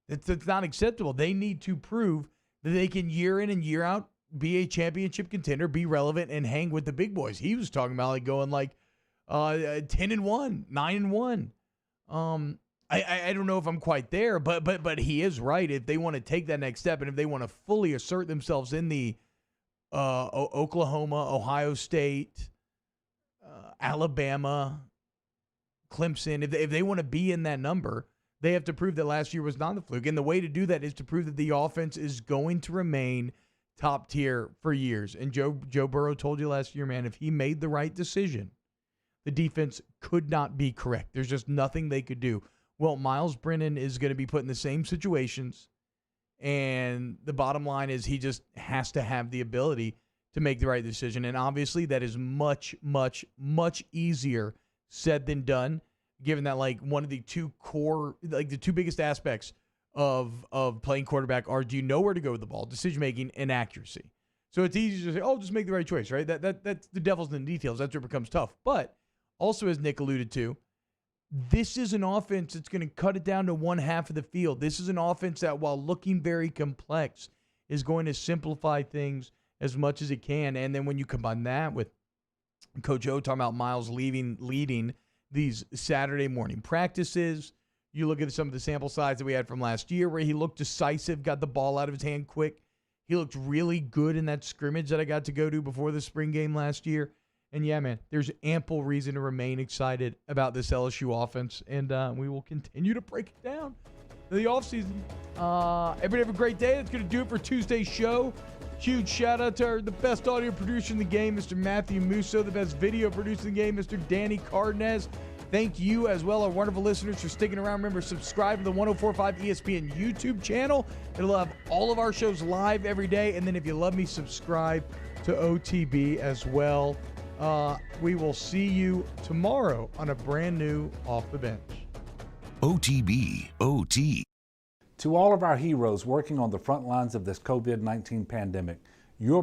Speaker 10: it's not acceptable. They need to prove that they can year in and year out be a championship contender, be relevant, and hang with the big boys. He was talking about like going like 10-1, 9-1. I don't know if I'm quite there, but he is right. If they want to take that next step, and if they want to fully assert themselves in the Oklahoma, Ohio State, Alabama, Clemson, if they want to be in that number, they have to prove that last year was not the fluke. And the way to do that is to prove that the offense is going to remain top tier for years. And Joe Burrow told you last year, man, if he made the right decision, the defense could not be correct. There's just nothing they could do. Well, Miles Brennan is going to be put in the same situations, and the bottom line is he just has to have the ability to make the right decision. And obviously that is much, much, much easier said than done, given that like one of the two core, like the two biggest aspects of playing quarterback are, do you know where to go with the ball, decision making, and accuracy. So it's easy to say, just make the right choice, right? That's the devil's in the details. That's where it becomes tough. But also, as Nick alluded to, this is an offense that's going to cut it down to one half of the field. This is an offense that, while looking very complex, is going to simplify things as much as it can. And then when you combine that with Coach O talking about Miles leading these Saturday morning practices, you look at some of the sample size that we had from last year where he looked decisive, got the ball out of his hand quick. He looked really good in that scrimmage that I got to go to before the spring game last year. And yeah, man, there's ample reason to remain excited about this LSU offense, and we will continue to break it down in the offseason. Everybody have a great day. That's going to do it for Tuesday's show. Huge shout out to the best audio producer in the game, Mr. Matthew Musso, the best video producer in the game, Mr. Danny Cardenas. Thank you as well, our wonderful listeners, for sticking around. Remember, subscribe to the 104.5 ESPN YouTube channel. It'll have all of our shows live every day. And then if you love me, subscribe to OTB as well. We will see you tomorrow on a brand new Off the Bench.
Speaker 8: OTB, OT.
Speaker 5: To all of our heroes working on the front lines of this COVID-19 pandemic, your